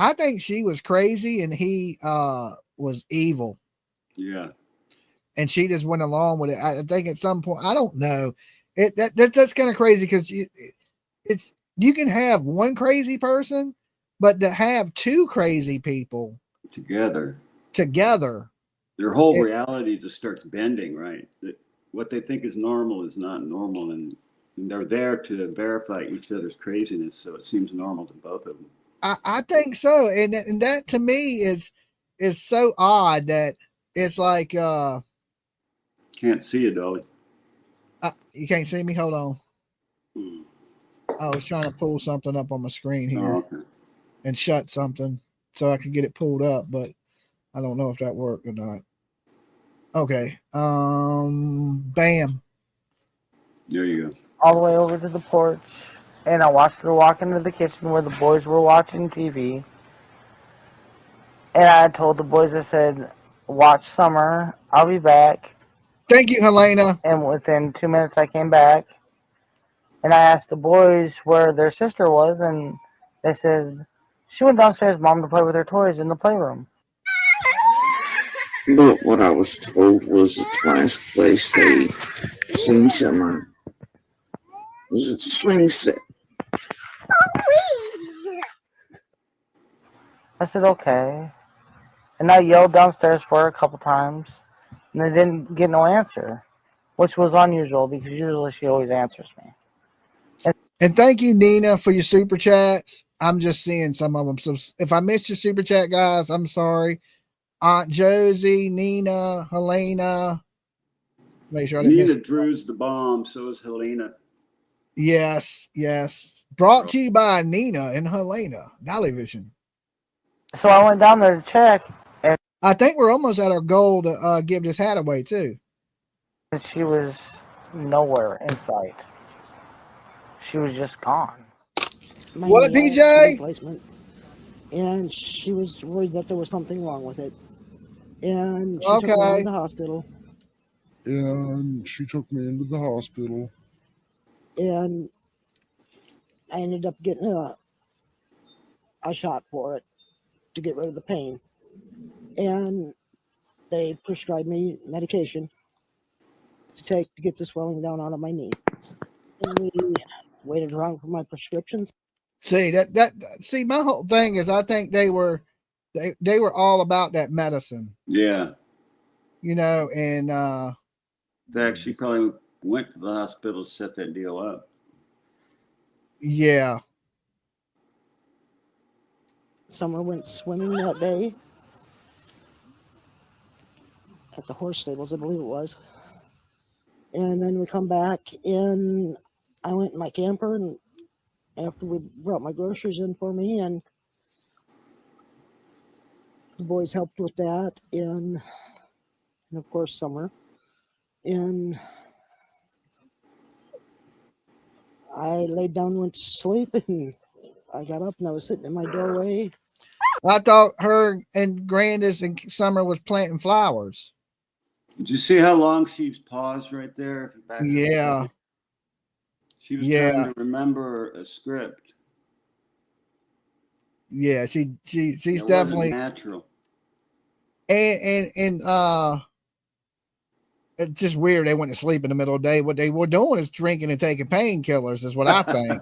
I think she was crazy and he was evil. Yeah. And she just went along with it. I think at some point, I don't know. That's kind of crazy because you can have one crazy person, but to have two crazy people together, their whole reality just starts bending, right? That what they think is normal is not normal, and they're there to verify each other's craziness, so it seems normal to both of them. I think so, and that to me is so odd that it's like can't see you, Dolly. You can't see me. Hold on. I was trying to pull something up on my screen here and shut something so I could get it pulled up, but I don't know if that worked or not. Okay. Bam. There you go. All the way over to the porch, and I watched her walk into the kitchen where the boys were watching TV. And I told the boys, I said, watch Summer. I'll be back. Thank you, Helena. And within 2 minutes, I came back. And I asked the boys where their sister was, and they said, she went downstairs, Mom, to play with her toys in the playroom. But what I was told was the last place they seen Summer was a swing set. I said, okay. And I yelled downstairs for her a couple times, and I didn't get no answer, which was unusual because usually she always answers me. And thank you, Nina, for your super chats. I'm just seeing some of them. So if I missed your super chat, guys, I'm sorry. Aunt Josie, Nina, Helena. Make sure I didn't Nina miss. Drew's the bomb. So is Helena. Yes. Brought to you by Nina and Helena. Dollyvision. So I went down there to check. And I think we're almost at our goal to give this hat away, too. She was nowhere in sight. She was just gone. What, PJ? Replacement, and she was worried that there was something wrong with it. And she took me into the hospital. And she took me into the hospital. And I ended up getting a shot for it to get rid of the pain. And they prescribed me medication to take to get the swelling down out of my knee. And we waited around for my prescriptions. See see, my whole thing is I think they were all about that medicine. Yeah. You know, and in fact, she probably went to the hospital to set that deal up. Yeah. Summer went swimming that day at the horse stables, I believe it was. And then we come back, and I went in my camper, and after we brought my groceries in for me, and the boys helped with that, and of course Summer. And I laid down and went to sleep, and I got up and I was sitting in my doorway. I thought her and Grandis and Summer was planting flowers. Did you see how long she's paused right there? Yeah. She was trying to remember a script. Yeah, she's It definitely wasn't natural. And it's just weird. They went to sleep in the middle of the day. What they were doing is drinking and taking painkillers, is what I think.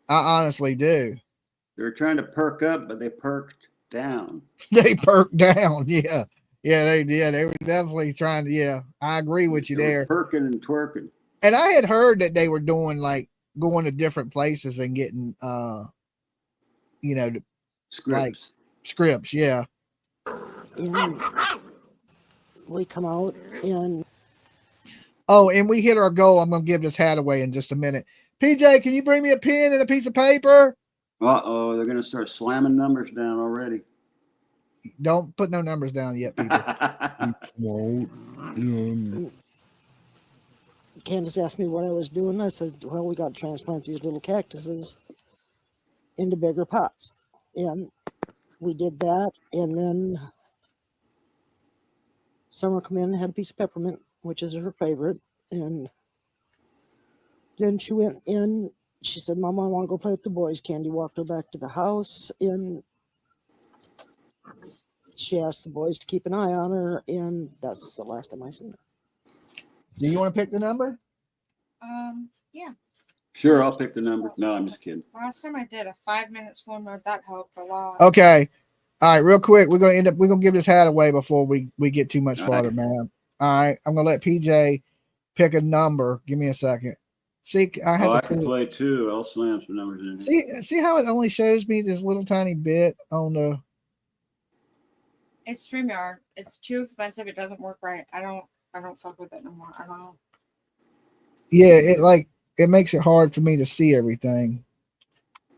I honestly do. They were trying to perk up, but they perked down. They perked down. Yeah. Yeah, they did. They were definitely trying to. Yeah, I agree with you there. Perking and twerking. And I had heard that they were doing like going to different places and getting, you know, scripts. Like scripts. Yeah. And we come out and. Oh, and we hit our goal. I'm going to give this hat away in just a minute. PJ, can you bring me a pen and a piece of paper? Uh-oh, they're going to start slamming numbers down already. Don't put no numbers down yet, people. Candace asked me what I was doing. I said, well, we got to transplant these little cactuses into bigger pots. And we did that. And then Summer come in and had a piece of peppermint, which is her favorite. And then she went in she said, Mama, I want to go play with the boys. Candy walked her back to the house, and she asked the boys to keep an eye on her, and that's the last time I seen her. Do you want to pick the number? Yeah. Sure, I'll pick the number. No, I'm just kidding. Last time I did a 5-minute slow mode, that helped a lot. Okay. All right, real quick. We're gonna give this hat away before we get too much farther, man. All right. I'm gonna let PJ pick a number. Give me a second. See, I can play too. I'll slam some numbers in. See how it only shows me this little tiny bit on the. It's StreamYard. It's too expensive. It doesn't work right. I don't fuck with it no more. I don't know. Yeah, it makes it hard for me to see everything.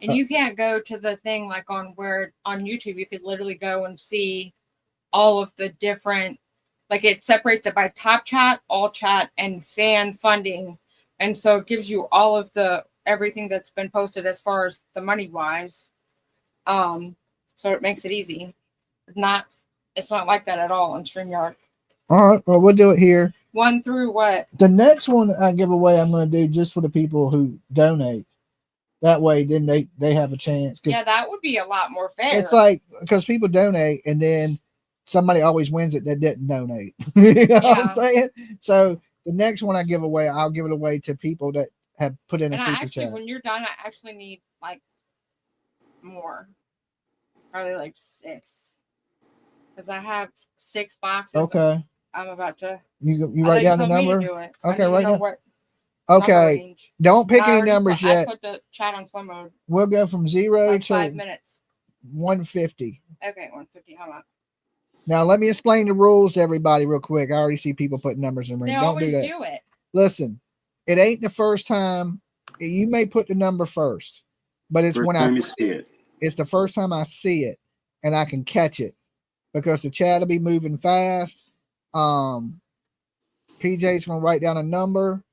And you can't go to the thing like on YouTube, you could literally go and see all of the different, like it separates it by top chat, all chat, and fan funding. And so it gives you all of everything that's been posted as far as the money wise. So it makes it easy. It's not like that at all on StreamYard. All right, well, we'll do it here. 1 through what? The next one I give away, I'm going to do just for the people who donate. That way, then they have a chance. Yeah, that would be a lot more fair. It's like, because people donate and then somebody always wins it that didn't donate. You know what I'm saying? So the next one I give away, I'll give it away to people that have put in a super chat. When you're done, I actually need like more. Probably like 6. Because I have 6 boxes. Okay. I'm about to. You write down the number? Do it. Okay, right now. Okay. Don't pick any numbers yet. I put the chat on slow mode. We'll go from 0 to 5 minutes. 150. Okay, 150. Hold on. Now let me explain the rules to everybody real quick. I already see people putting numbers in the ring. They Don't always do that. do it. Listen, it ain't the first time. You may put the number first, but it's when I see it. It's the first time I see it and I can catch it because the chat will be moving fast. PJ's gonna write down a number,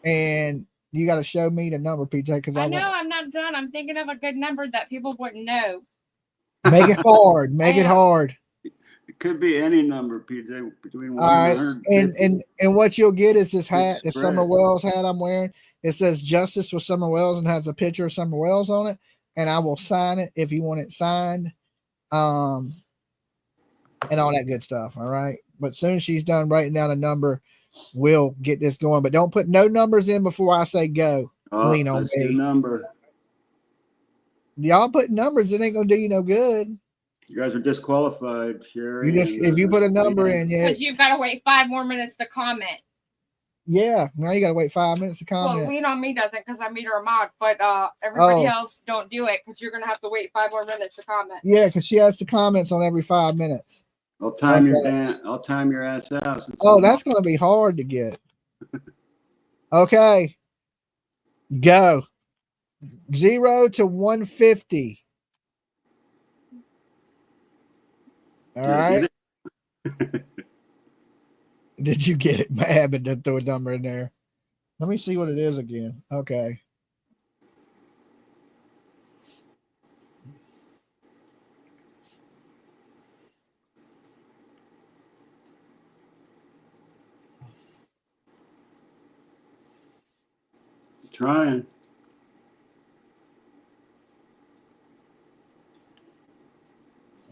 and you got to show me the number, PJ. Because I know I'm not done. I'm thinking of a good number that people wouldn't know. Make it hard. Make it hard. It could be any number, PJ, between 1 All right, and 150. and what you'll get is this hat, the Summer Wells hat I'm wearing. It says "Justice with Summer Wells" and has a picture of Summer Wells on it, and I will sign it if you want it signed, and all that good stuff. All right, but as soon as she's done writing down a number, we'll get this going. But don't put no numbers in before I say go. Lean on me. Number. Y'all put numbers, it ain't gonna do you no good. You guys are disqualified, Sherry. If you put a number in, because you've got to wait 5 more minutes to comment. Yeah, now you got to wait 5 minutes to comment. Well, Lean on me doesn't because I made her a mod, but everybody else don't do it because you're gonna have to wait 5 more minutes to comment. Yeah, because she has the comments on every 5 minutes. I'll time your ass out. Oh, that's gonna be hard to get. Okay, go 0 to 150. All right. Did you get it? Mad, but then throw a number in there. Let me see what it is again. Okay. Trying.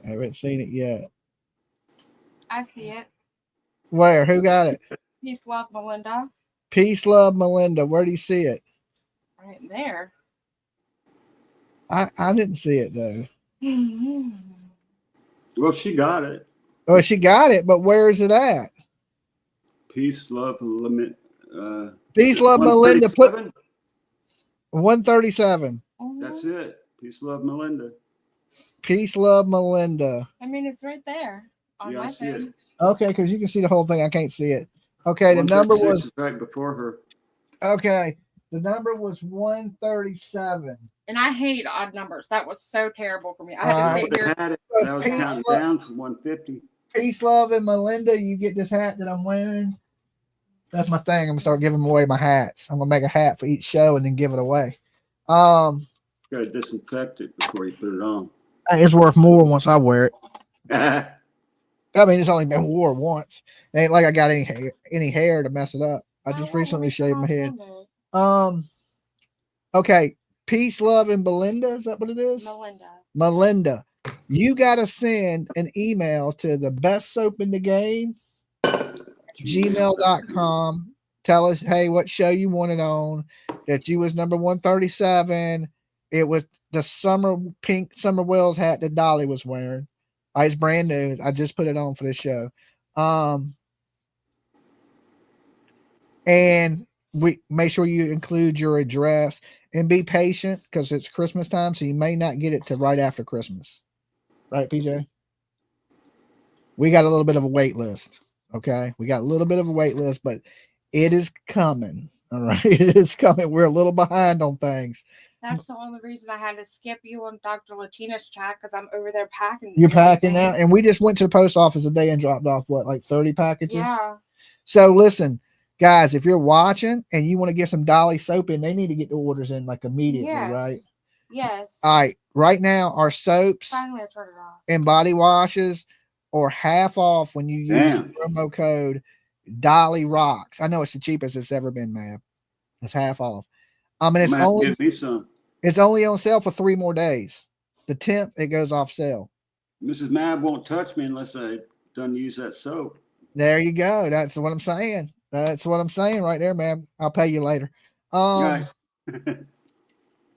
I haven't seen it yet. I see it. Where? Who got it? Peace, love, Melinda. Peace, love, Melinda. Where do you see it? Right there. I didn't see it though. Well, she got it. Oh, she got it, but where is it at? Peace, love, limit. Peace, love, Melinda. Put 137. That's it. Peace, love, Melinda. Peace, love, Melinda. I mean, it's right there on my thing. Okay, because you can see the whole thing. I can't see it. Okay, the number was right before her. Okay, the number was 137. And I hate odd numbers. That was so terrible for me. I had to sit here. That was counting down from 150. Peace, love, and Melinda. You get this hat that I'm wearing. That's my thing. I'm gonna start giving away my hats. I'm gonna make a hat for each show and then give it away. Got to disinfect it before you put it on. It's worth more once I wear it. I mean, it's only been worn once. It ain't like I got any hair to mess it up. I just recently shaved my head. Okay. Peace, Love, and Belinda. Is that what it is? Melinda. You got to send an email to the best soap in the game, gmail.com. Tell us, hey, what show you wanted on, that you was number 137. It was the pink Summer Wells hat that Dolly was wearing. It's brand new. I just put it on for the show. And we make sure you include your address and be patient because it's Christmas time, so you may not get it to right after Christmas. Right, PJ? We got a little bit of a wait list. Okay. We got a little bit of a wait list, but it is coming. All right. It is coming. We're a little behind on things. That's the only reason I had to skip you on Dr. Latina's chat because I'm over there packing. You're packing out, and we just went to the post office today and dropped off like 30 packages. Yeah. So listen, guys, if you're watching and you want to get some Dolly soap in, they need to get the orders in like immediately, right? Yes. All right. Right now, our soaps Finally, I turned it off. and body washes are half off when you use the promo code Dolly Rocks. I know it's the cheapest it's ever been, man. It's half off. And it's only on sale for 3 more days. The 10th, it goes off sale. Mrs. Mab won't touch me unless I done use that soap. There you go. That's what I'm saying. That's what I'm saying right there, man. I'll pay you later. Right.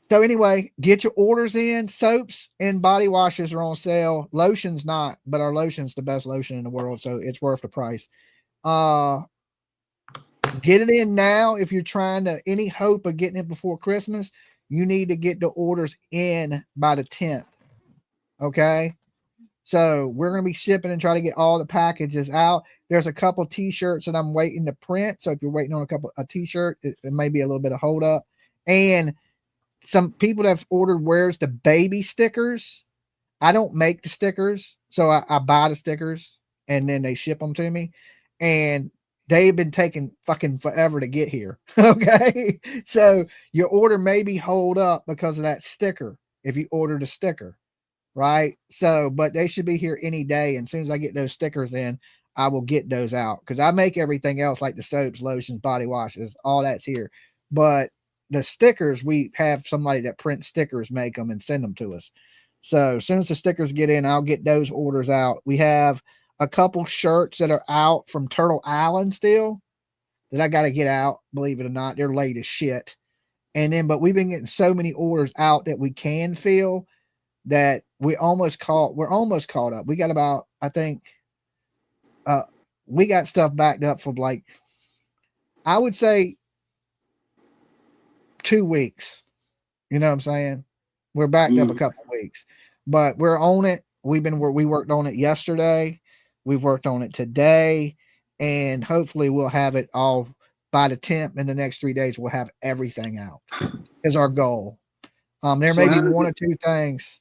So anyway, get your orders in. Soaps and body washes are on sale. Lotion's not, but our lotion's the best lotion in the world, so it's worth the price. Get it in now. If you're trying to any hope of getting it before Christmas, you need to get the orders in by the 10th. Okay. So we're going to be shipping and try to get all the packages out. There's a couple t-shirts that I'm waiting to print. So if you're waiting on a t-shirt, it may be a little bit of hold up. And some people that have ordered where's the baby stickers. I don't make the stickers. So I buy the stickers and then they ship them to me. And they've been taking fucking forever to get here. Okay. So your order may be hold up because of that sticker. If you ordered a sticker, right? So, but they should be here any day. And as soon as I get those stickers in, I will get those out because I make everything else like the soaps, lotions, body washes, all that's here. But the stickers, we have somebody that prints stickers, make them and send them to us. So as soon as the stickers get in, I'll get those orders out. We have a couple shirts that are out from Turtle Island still that I got to get out. Believe it or not, they're late as shit. And then, but we've been getting so many orders out that we can fill that we're almost caught up. We got about, I think, we got stuff backed up for like, I would say 2 weeks. You know what I'm saying? We're backed up a couple of weeks, but we're on it. We worked on it yesterday. We've worked on it today, and hopefully we'll have it all by the 10th. In the next 3 days, we'll have everything out is our goal. There may be 1 or 2 things.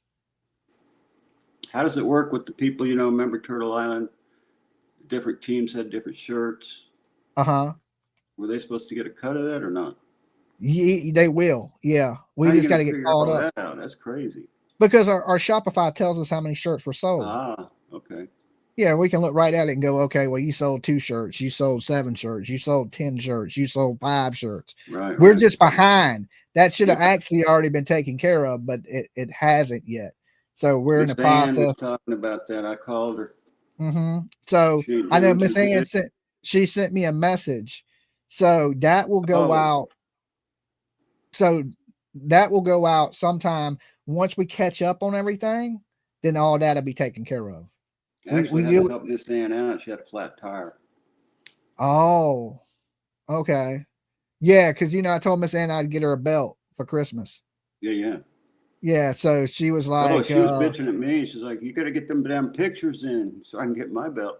How does it work with the people, remember Turtle Island? Different teams had different shirts. Were they supposed to get a cut of that or not? Yeah, they will. Yeah. We just got to get called up. That's crazy. Because our Shopify tells us how many shirts were sold. Okay. Yeah, we can look right at it and go, okay, well, you sold 2 shirts, you sold 7 shirts, you sold 10 shirts, you sold 5 shirts. Right. We're just behind. That should have actually already been taken care of, but it hasn't yet. So we're in the process. Was talking about that. I called her. So I know Miss Ann sent me a message. So that will go out. So that will go out sometime once we catch up on everything. Then all that'll be taken care of. Actually, I had to help Miss Ann out. She had a flat tire. Oh, okay. Yeah, because I told Miss Ann I'd get her a belt for Christmas. Yeah, so she was like, she was bitching at me. She's like, you got to get them damn pictures in so I can get my belt.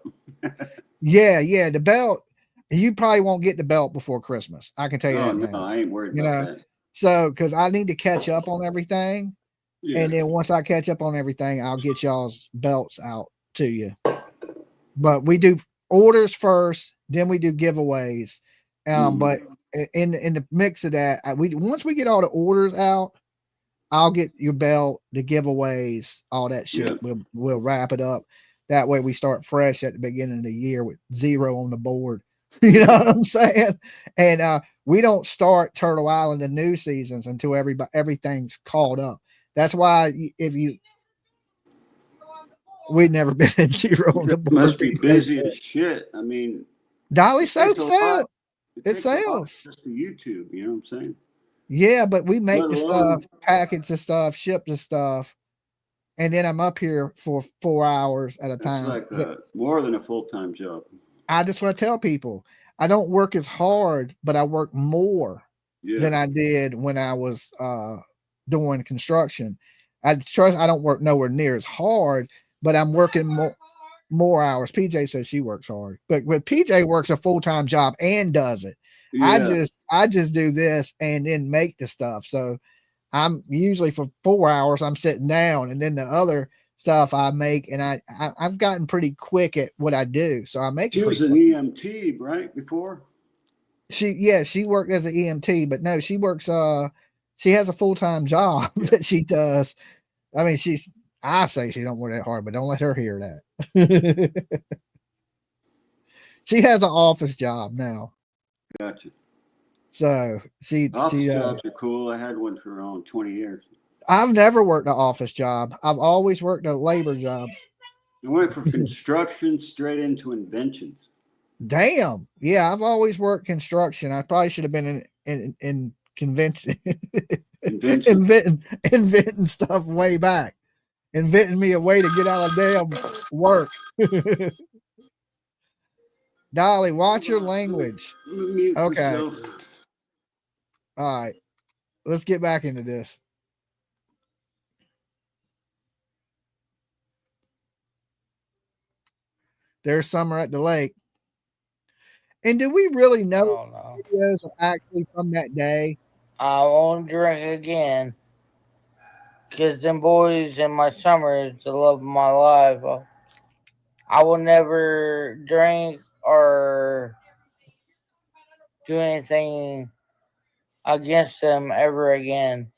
yeah, the belt. You probably won't get the belt before Christmas. I can tell you that. No, I ain't worried about that. So, because I need to catch up on everything. Yeah. And then once I catch up on everything, I'll get y'all's belts out to you. But we do orders first, then we do giveaways. But in the mix of that, once we get all the orders out, I'll get your belt, the giveaways, all that shit. Yeah. We'll wrap it up. That way we start fresh at the beginning of the year with 0 on the board. You know what I'm saying? And we don't start Turtle Island the new seasons until everything's called up. That's why we've never been at zero on the board. Must be busy as shit. I mean, Dolly it takes a lot. It takes a lot sells. just to YouTube. You know what I'm saying? Yeah, but we make Let the alone- stuff, package the stuff, ship the stuff, and then I'm up here for 4 hours at a It's time. like more than a full-time job. I just want to tell people I don't work as hard, but I work more than I did when I was doing construction. I don't work nowhere near as hard, but I'm working more hours. PJ says she works hard, but PJ works a full-time job and does it. Yeah. I just do this and then make the stuff. So I'm usually for 4 hours I'm sitting down, and then the other stuff I make, and I've gotten pretty quick at what I do. So I make. She was an EMT, right? Before she worked as an EMT, but no, she works. She has a full-time job that she does. I mean, I say she don't work that hard, but don't let her hear that. She has an office job now. Gotcha. So office jobs are cool. I had one for around 20 years. I've never worked an office job. I've always worked a labor job. I went from construction straight into inventions. Damn. Yeah, I've always worked construction. I probably should have been in convention. Inventing stuff way back. Inventing me a way to get out of damn work. Dolly, watch your language. Okay. All right. Let's get back into this. There's summer at the lake. And do we really know videos are actually from that day? I won't drink again. Because them boys in my summer is the love of my life. I will never drink or do anything against them ever again.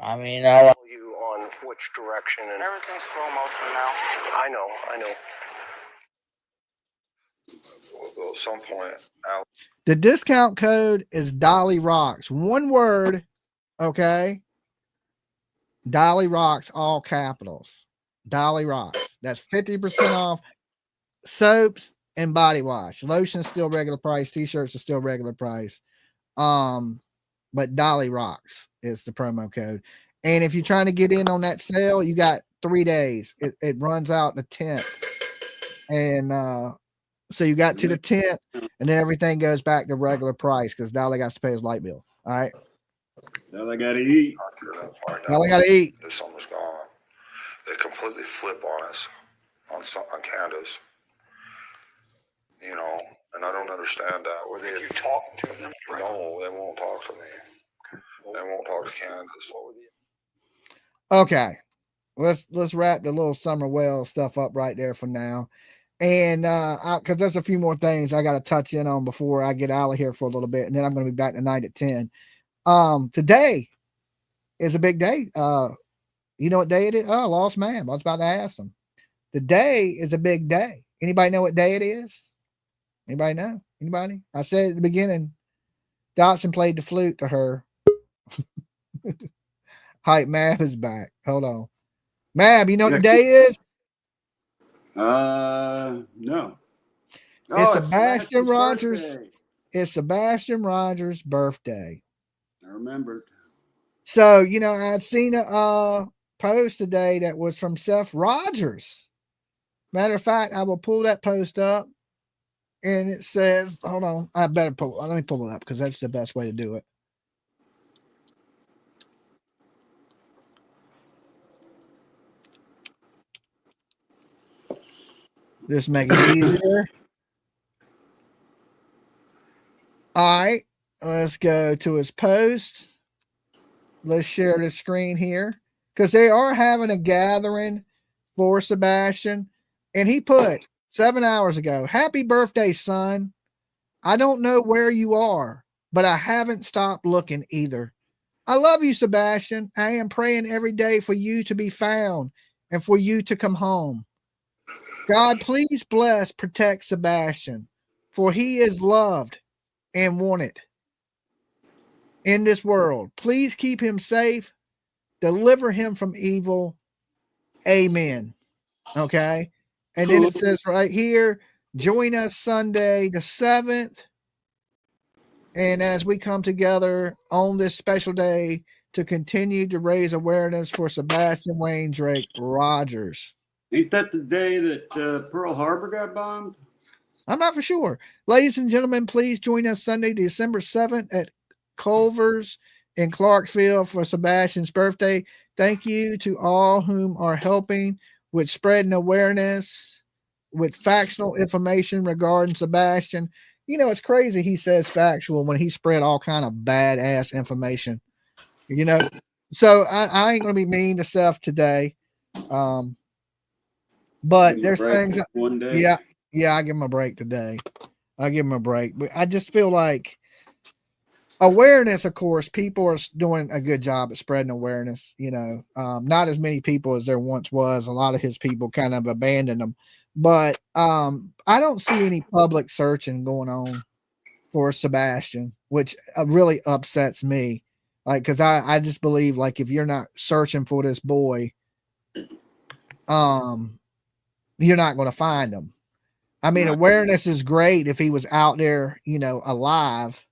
I mean, I don't. You on which direction and everything's slow motion now. I know. At some point, The discount code is Dolly Rocks. One word, okay? Dolly Rocks, all capitals. Dolly Rocks. That's 50% off soaps and body wash. Lotion's still regular price. T-shirts are still regular price. But Dolly Rocks is the promo code. And if you're trying to get in on that sale, you got 3 days. It runs out the 10th. And so you got to the 10th, and then everything goes back to regular price because Dolly got to pay his light bill. All right. Now I gotta eat. Dolly got to eat. this summer's gone. They completely flip on us on Candace. You know, and I don't understand that. Did you talk to them? No, they won't talk to me. They won't talk to Candace. Okay. Let's wrap the little summer well stuff up right there for now. And because there's a few more things I got to touch in on before I get out of here for a little bit, and then I'm going to be back tonight at 10. Today is a big day. You know what day it is? Oh, lost man. I was about to ask them. Today is a big day. Anybody know what day it is? Anybody know? Anybody? I said at the beginning, Dotson played the flute to her. Hype Mab is back. Hold on. Mab, you know what the day is? No. It's Sebastian Rogers. It's Sebastian Rogers' birthday. I remembered. So, you know, I'd seen a post today that was from Seth Rogers. Matter of fact, I will pull that post up, and it says, hold on, let me pull it up because that's the best way to do it. Just make it easier. All right, let's go to his post. Let's share the screen here because they are having a gathering for Sebastian. And he put 7 hours ago, happy birthday, son. I don't know where you are, but I haven't stopped looking either. I love you, Sebastian. I am praying every day for you to be found and for you to come home. God, please bless, protect Sebastian, for he is loved and wanted in this world. Please keep him safe. Deliver him from evil. Amen. Okay. And then it says right here, join us Sunday the 7th. And as we come together on this special day to continue to raise awareness for Sebastian Wayne Drake Rogers. Ain't that the day that Pearl Harbor got bombed? I'm not for sure. Ladies and gentlemen, please join us Sunday, December 7th at Culver's in Clarksville for Sebastian's birthday. Thank you to all whom are helping with spreading awareness, with factual information regarding Sebastian. You know, it's crazy he says factual when he spread all kind of badass information. You know, so I ain't going to be mean to Seth today. But there's things. One day. Yeah, I give him a break today. I give him a break. But I just feel like awareness, of course, people are doing a good job at spreading awareness. You know, not as many people as there once was. A lot of his people kind of abandoned them. But I don't see any public searching going on for Sebastian, which really upsets me. Like, because I just believe, like, if you're not searching for this boy, you're not going to find him. I mean, awareness is great if he was out there, you know, alive.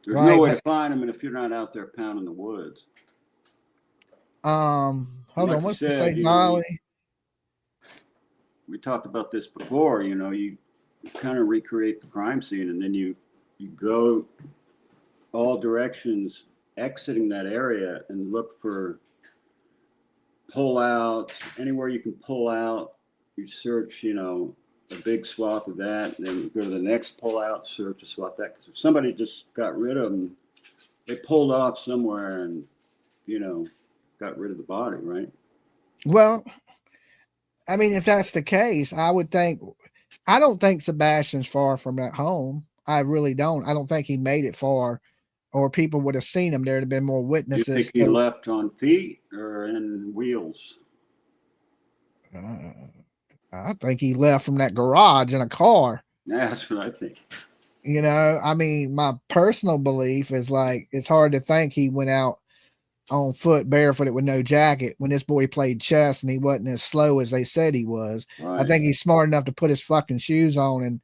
There's no way to find him if you're not out there pounding the woods. Hold on, what's the say, Dolly? We talked about this before. You know, you kind of recreate the crime scene, and then you go all directions, exiting that area, and look for pullouts anywhere you can pull out. You search, you know, a big swath of that, and then you go to the next pullout, search a swath of that. Because if somebody just got rid of them, they pulled off somewhere and, you know, got rid of the body, right? Well, I mean, if that's the case, I don't think Sebastian's far from that home. I really don't. I don't think he made it far, or people would have seen him. There'd have been more witnesses. Do you think he left on feet or in wheels? I think he left from that garage in a car. Yeah, that's what I think. You know, I mean, my personal belief is like, it's hard to think he went out on foot barefooted with no jacket when this boy played chess and he wasn't as slow as they said he was. Right. I think he's smart enough to put his fucking shoes on and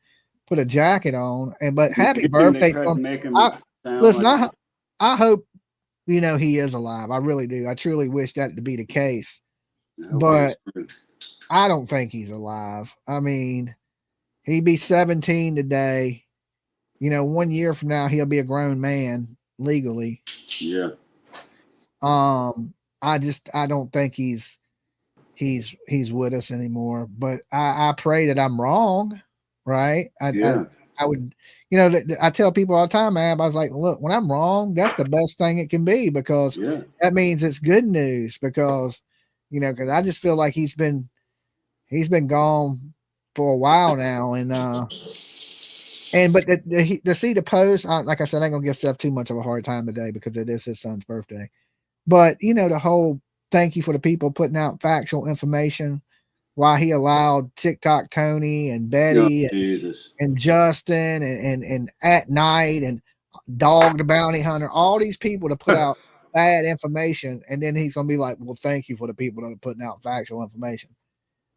put a jacket on. But happy birthday. I hope, you know, he is alive. I really do. I truly wish that to be the case. But I don't think he's alive. I mean, he'd be 17 today. You know, 1 year from now, he'll be a grown man legally. Yeah. I don't think he's with us anymore, but I pray that I'm wrong. Right. I would, you know, I tell people all the time, I was like, look, when I'm wrong, that's the best thing it can be, because that means it's good news, because, you know, cause I just feel like he's been gone for a while now. And but to see the post, like I said, I ain't gonna give Steph too much of a hard time today because it is his son's birthday. But, you know, the whole thank you for the people putting out factual information, why he allowed TikTok Tony and Betty and Justin and At Night and Dog the Bounty Hunter, all these people to put out bad information. And then he's going to be like, well, thank you for the people that are putting out factual information.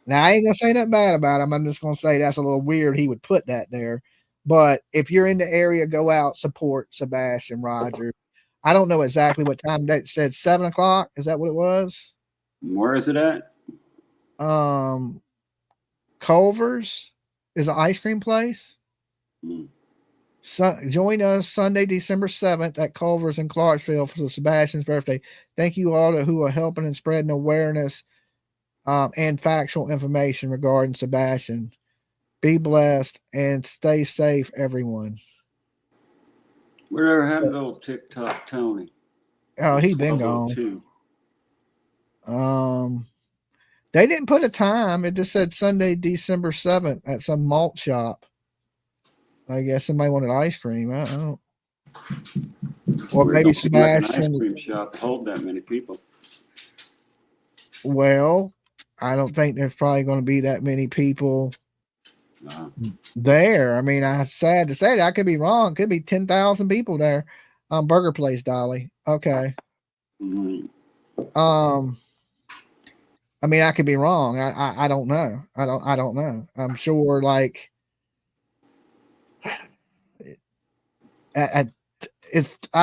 Now, I ain't going to say nothing bad about him. I'm just going to say that's a little weird he would put that there. But if you're in the area, go out, support Sebastian Rogers. I don't know exactly what time that said. 7 o'clock. Is that what it was? Where is it at? Culver's is an ice cream place. So join us Sunday, December 7th at Culver's in Clarksville for Sebastian's birthday. Thank you all who are helping and spreading awareness and factual information regarding Sebastian. Be blessed and stay safe, everyone. Whatever happened to old TikTok Tony? Oh, he been gone. They didn't put a time. It just said Sunday, December 7th at some malt shop. I guess somebody wanted ice cream. I don't know. Or maybe Sebastian. Ice cream shop hold that many people. Well, I don't think there's probably going to be that many people there. I mean, I'm sad to say that. I could be wrong. Could be 10,000 people there. Burger place, Dolly. Okay. I mean, I could be wrong. I don't know. I don't know. I'm sure like I'd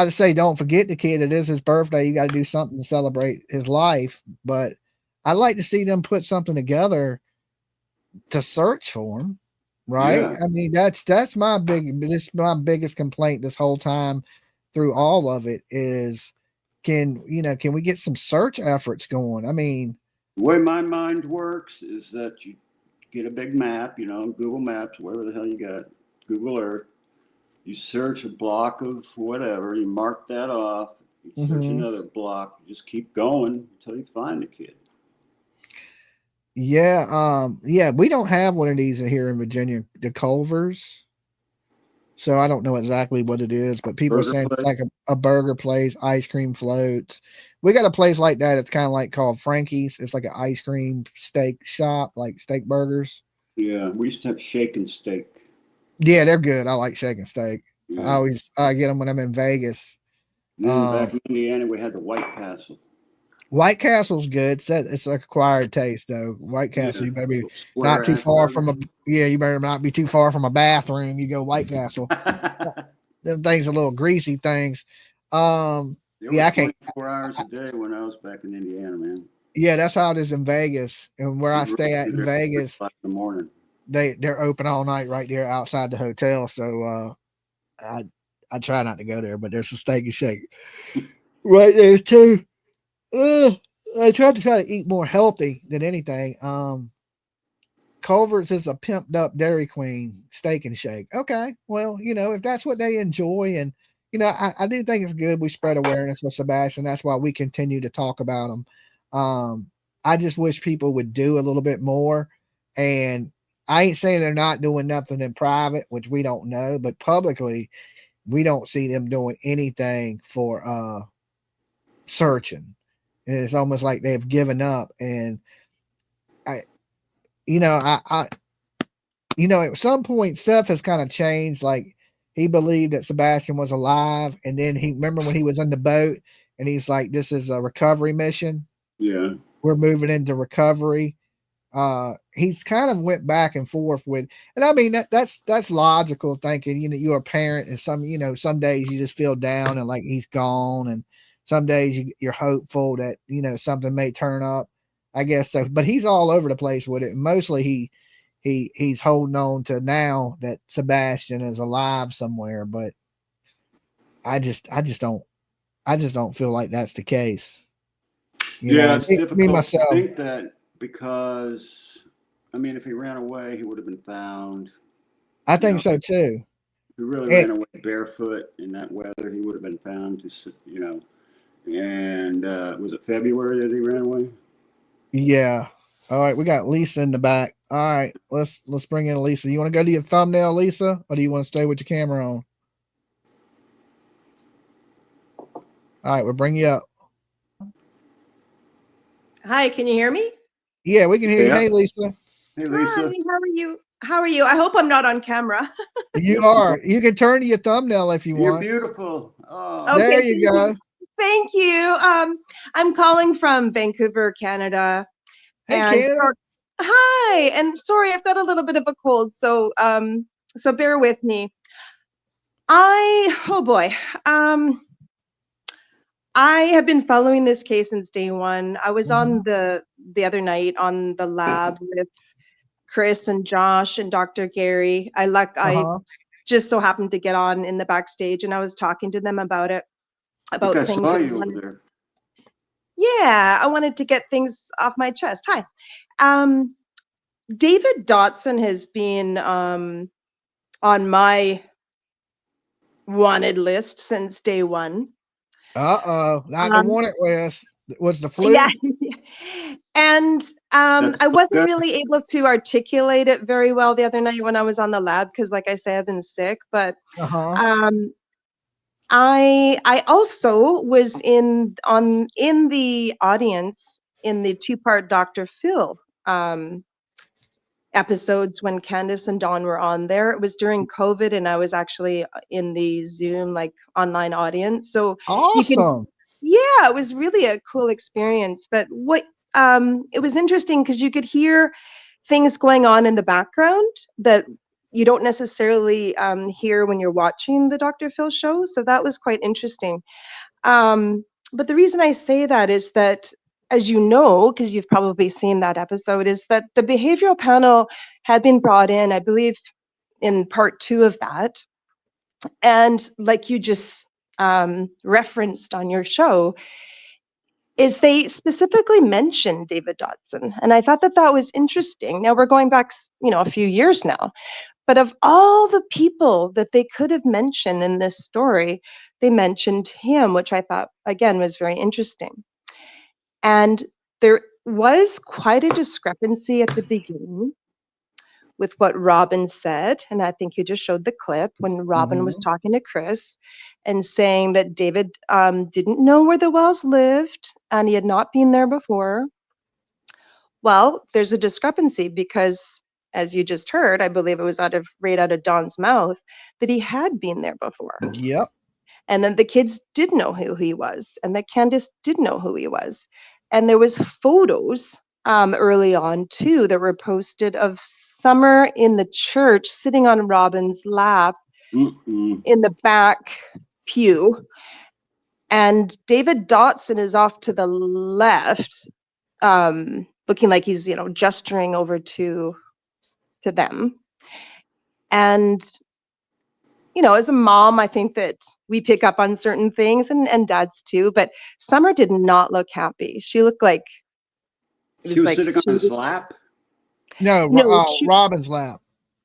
say don't forget the kid. It is his birthday. You got to do something to celebrate his life. But I'd like to see them put something together to search for him. Right. Yeah. I mean, that's my biggest complaint this whole time through all of it is can we get some search efforts going? I mean, the way my mind works is that you get a big map, Google Maps, wherever the hell you got, Google Earth. You search a block of whatever, you mark that off, you search another block, you just keep going until you find the kid. Yeah, we don't have one of these here in Virginia, the Culvers. So I don't know exactly what it is, but people are saying it's like a burger place, ice cream floats. We got a place like that. It's kind of like called Frankie's. It's like an ice cream steak shop, like steak burgers. Yeah, we used to have Shake and Steak. Yeah, they're good. I like Shake and Steak. Yeah. I get them when I'm in Vegas. Back in Indiana, we had the White Castle. White Castle's good. It's like acquired taste though. White Castle, you better be not too far from you better not be too far from a bathroom. You go White Castle. Them things are little greasy things. I can't 24 hours a day when I was back in Indiana, man. Yeah, that's how it is in Vegas. And where I stay at in Vegas, in the morning. They're open all night right there outside the hotel. So I try not to go there, but there's a Steak and Shake right there too. I try to eat more healthy than anything. Culver's is a pimped up Dairy Queen Steak and Shake. Okay, well, if that's what they enjoy, and I do think it's good we spread awareness with Sebastian. That's why we continue to talk about him. I just wish people would do a little bit more. And I ain't saying they're not doing nothing in private, which we don't know, but publicly, we don't see them doing anything for searching. And it's almost like they've given up. And at some point, Seth has kind of changed. Like he believed that Sebastian was alive. And then remember when he was on the boat and he's like, this is a recovery mission. Yeah. We're moving into recovery. He's kind of went back and forth with, and I mean, that's logical thinking, you're a parent and some days you just feel down and like he's gone. And some days you're hopeful that, something may turn up, I guess so, but he's all over the place with it. Mostly he's holding on to now that Sebastian is alive somewhere, but I just don't feel like that's the case. It's difficult to think that because, I mean, if he ran away, he would have been found. I think so too. If he really ran away barefoot in that weather, he would have been found. And was it February that he ran away? Yeah. All right, we got Lisa in the back. All right, let's bring in Lisa. You want to go to your thumbnail, Lisa, or do you want to stay with your camera on? All right, we'll bring you up. Hi, can you hear me? Yeah, we can hear you. Hey, Lisa. Hey, Lisa. Hi, how are you? How are you? I hope I'm not on camera. You are. You can turn to your thumbnail if you want. You're beautiful. Oh. Okay, there you go. Thank you. I'm calling from Vancouver, Canada. Hey, Canada. Hi, and sorry, I've got a little bit of a cold, so bear with me. Oh boy. I have been following this case since day one. I was on the other night on the lab with Chris and Josh and Dr. Gary. I just so happened to get on in the backstage, and I was talking to them about it. About I things. saw you over there. Yeah, I wanted to get things off my chest. Hi. David Dotson has been on my wanted list since day one. Not the wanted list. Was the flu? Yeah. And I wasn't really able to articulate it very well the other night when I was on the lab because, like I said, I've been sick. But I also was in the audience in the two-part Dr. Phil episodes when Candace and Dawn were on there. It was during COVID, and I was actually in the Zoom like online audience. So you can, Awesome. yeah, it was really a cool experience. But what it was interesting because you could hear things going on in the background that you don't necessarily hear when you're watching the Dr. Phil show. So that was quite interesting. But the reason I say that is that, as you know, because you've probably seen that episode, is that the behavioral panel had been brought in, I believe, in part 2 of that. And like you just referenced on your show, is they specifically mentioned David Dotson. And I thought that that was interesting. Now we're going back, a few years now. But of all the people that they could have mentioned in this story, they mentioned him, which I thought, again, was very interesting. And there was quite a discrepancy at the beginning with what Robin said. And I think you just showed the clip when Robin was talking to Chris and saying that David didn't know where the Wells lived and he had not been there before. Well, there's a discrepancy because, as you just heard, I believe it was right out of Don's mouth, that he had been there before. Yep. And then the kids did know who he was, and that Candace did know who he was. And there was photos early on too that were posted of Summer in the church sitting on Robin's lap in the back pew. And David Dotson is off to the left, looking like he's, gesturing over to them. And, as a mom, I think that we pick up on certain things, and dads too, but Summer did not look happy. She looked like she was sitting on his lap? No, Robin's lap.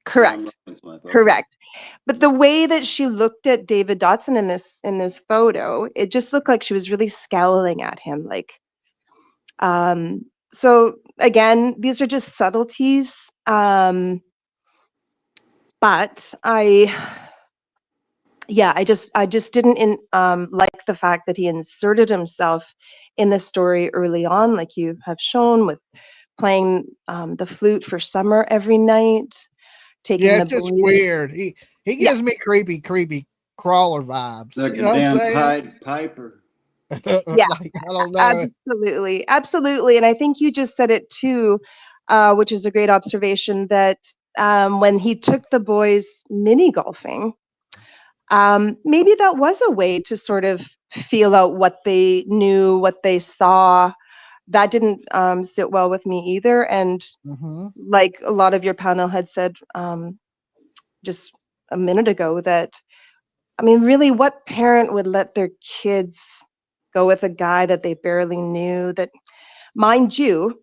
Correct. Correct. But the way that she looked at David Dotson in this photo, it just looked like she was really scowling at him. So again, these are just subtleties. But I just didn't like the fact that he inserted himself in the story early on, like you have shown, with playing the flute for Summer every night. Yeah, it's just weird. He gives me creepy crawler vibes. Like you know a damn what I'm saying? Pied Piper. Yeah, I don't know. Absolutely. And I think you just said it too, which is a great observation, that when he took the boys mini golfing, maybe that was a way to sort of feel out what they knew, what they saw. That didn't sit well with me either. And like a lot of your panel had said just a minute ago, that, really, what parent would let their kids go with a guy that they barely knew? That, mind you,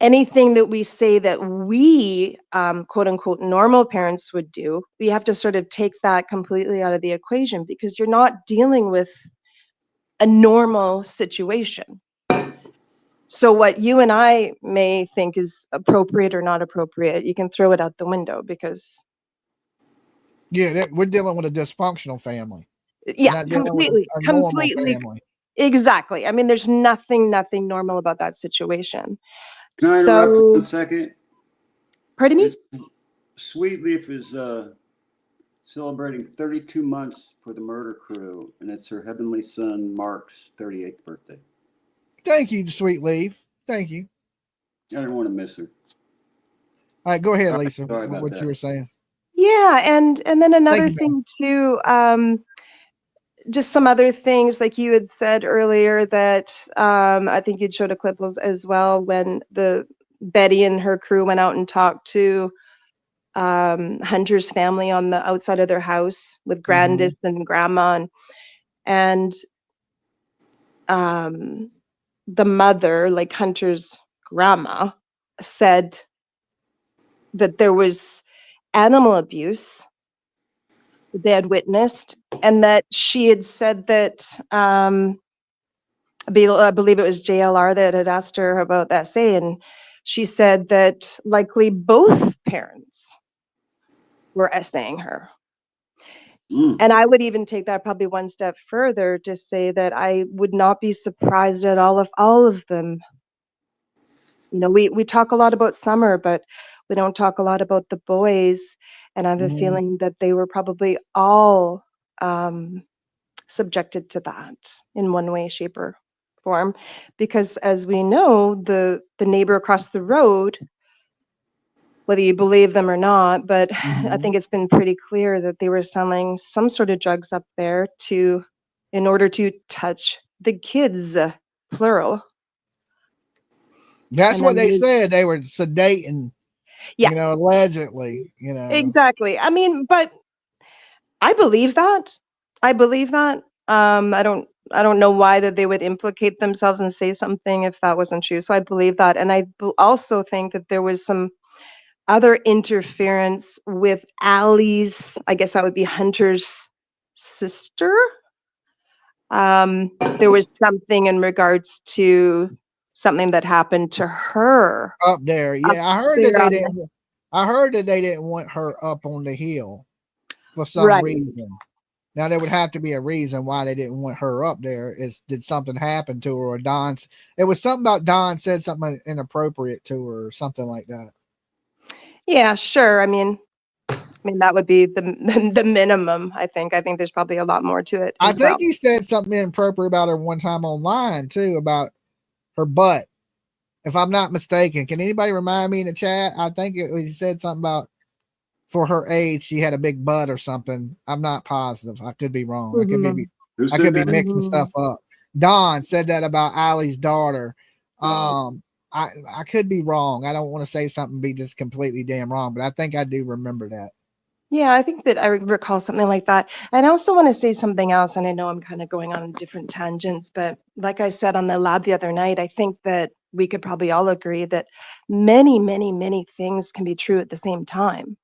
anything that we say that we, quote unquote, normal parents would do, we have to sort of take that completely out of the equation, because you're not dealing with a normal situation. So what you and I may think is appropriate or not appropriate, you can throw it out the window, because we're dealing with a dysfunctional family. Yeah, completely. Family. Exactly. There's nothing normal about that situation. Can I interrupt for 1 second? Pardon me? Sweet Leaf is celebrating 32 months for the murder crew, and it's her heavenly son Mark's 38th birthday. Thank you, Sweet Leaf. Thank you. I didn't want to miss her. All right, go ahead, Lisa. Sorry about what that. you were saying. Yeah, and then another thing too, just some other things, like you had said earlier, that I think you'd showed a clip as well, when Betty and her crew went out and talked to Hunter's family on the outside of their house with Grandis and Grandma, and the mother, like Hunter's grandma, said that there was animal abuse that they had witnessed, and that she had said that I believe it was JLR that had asked her about that say, and she said that likely both parents were essaying her. And I would even take that probably one step further to say that I would not be surprised at all if all of them You know, we talk a lot about Summer, but we don't talk a lot about the boys. And I have a Mhm. feeling that they were probably all subjected to that in one way, shape, or form. Because as we know, the neighbor across the road, whether you believe them or not, but I think it's been pretty clear that they were selling some sort of drugs up there in order to touch the kids, plural. That's And what then they said. They were sedating, yeah, you know, allegedly, you know. exactly. I mean, but I believe that. I believe that. I don't know why that they would implicate themselves and say something if that wasn't true. So I believe that, and also think that there was some other interference with Allie's. I guess that would be Hunter's sister. There was something in regards to something that happened to her Up there. up Yeah, I heard that there they on the didn't I heard that they didn't want her up on the hill for some right. reason. Now there would have to be a reason why they didn't want her up there. Did something happen to her, or it was something about Don said something inappropriate to her or something like that. Yeah, sure. I mean that would be the minimum. I think there's probably a lot more to it I as well. think he said something inappropriate about her one time online too, about her butt. If I'm not mistaken, can anybody remind me in the chat? I think he said something about for her age, she had a big butt or something. I'm not positive. I could be wrong. Who I said could be that? mixing stuff up. Don said that about Allie's daughter. I could be wrong. I don't want to say something be just completely damn wrong, but I think I do remember that. Yeah, I think that I recall something like that. And I also want to say something else, and I know I'm kind of going on different tangents, but like I said on the lab the other night, I think that we could probably all agree that many, many, many things can be true at the same time.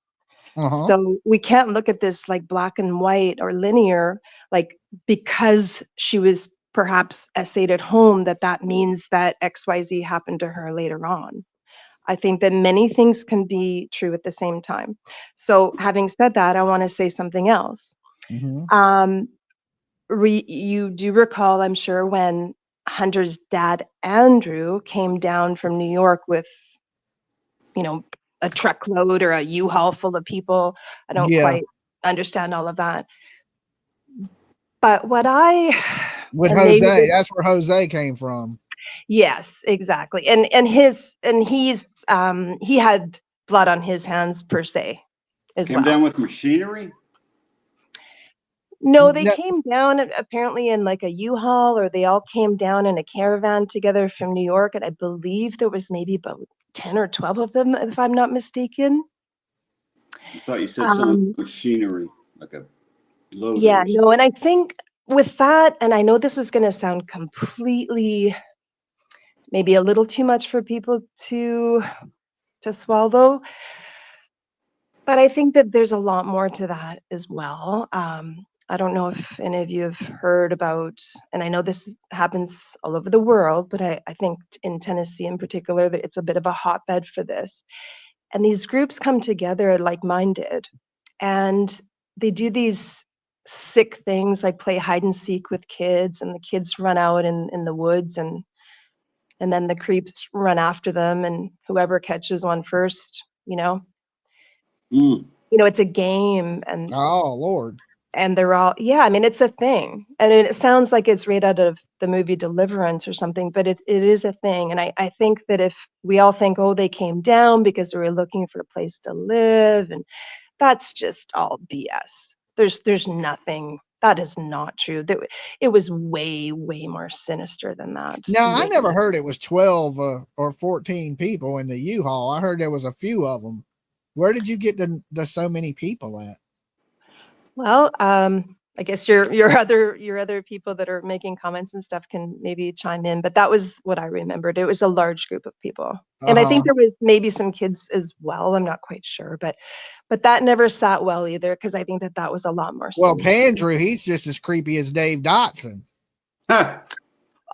So we can't look at this like black and white or linear, like because she was perhaps essayed at home, that means that XYZ happened to her later on. I think that many things can be true at the same time. So having said that, I want to say something else. You do recall, I'm sure, when Hunter's dad, Andrew, came down from New York with, a truckload or a U-Haul full of people. I don't quite understand all of that. But what with and Jose, maybe that's where Jose came from. yes, exactly. And he had blood on his hands per se as Came well. down with machinery? No, they came down apparently in like a U-Haul, or they all came down in a caravan together from New York, and I believe there was maybe about 10 or 12 of them, if I'm not mistaken. I thought you said some machinery, like a loader. Yeah, no, and I think with that, and I know this is going to sound completely, maybe a little too much for people to swallow, but I think that there's a lot more to that as well. I don't know if any of you have heard about, and I know this happens all over the world, but I think in Tennessee in particular, that it's a bit of a hotbed for this. And these groups come together like-minded, and they do these sick things like play hide and seek with kids, and the kids run out in the woods, and then the creeps run after them, and whoever catches one first, it's a game. And oh Lord, and they're all, yeah, I mean, it's a thing, and it sounds like it's right out of the movie Deliverance or something, but it is a thing. And I think that if we all think, oh, they came down because they were looking for a place to live, and that's just all BS. There's nothing, that is not true. It was way, way more sinister than that. Now, I never heard it was 12 or 14 people in the U-Haul. I heard there was a few of them. Where did you get the so many people at? Well, I guess your other people that are making comments and stuff can maybe chime in, but that was what I remembered. It was a large group of people, and I think there was maybe some kids as well. I'm not quite sure, but that never sat well either, because I think that was a lot more. Well, Pandrew, he's just as creepy as Dave Dotson.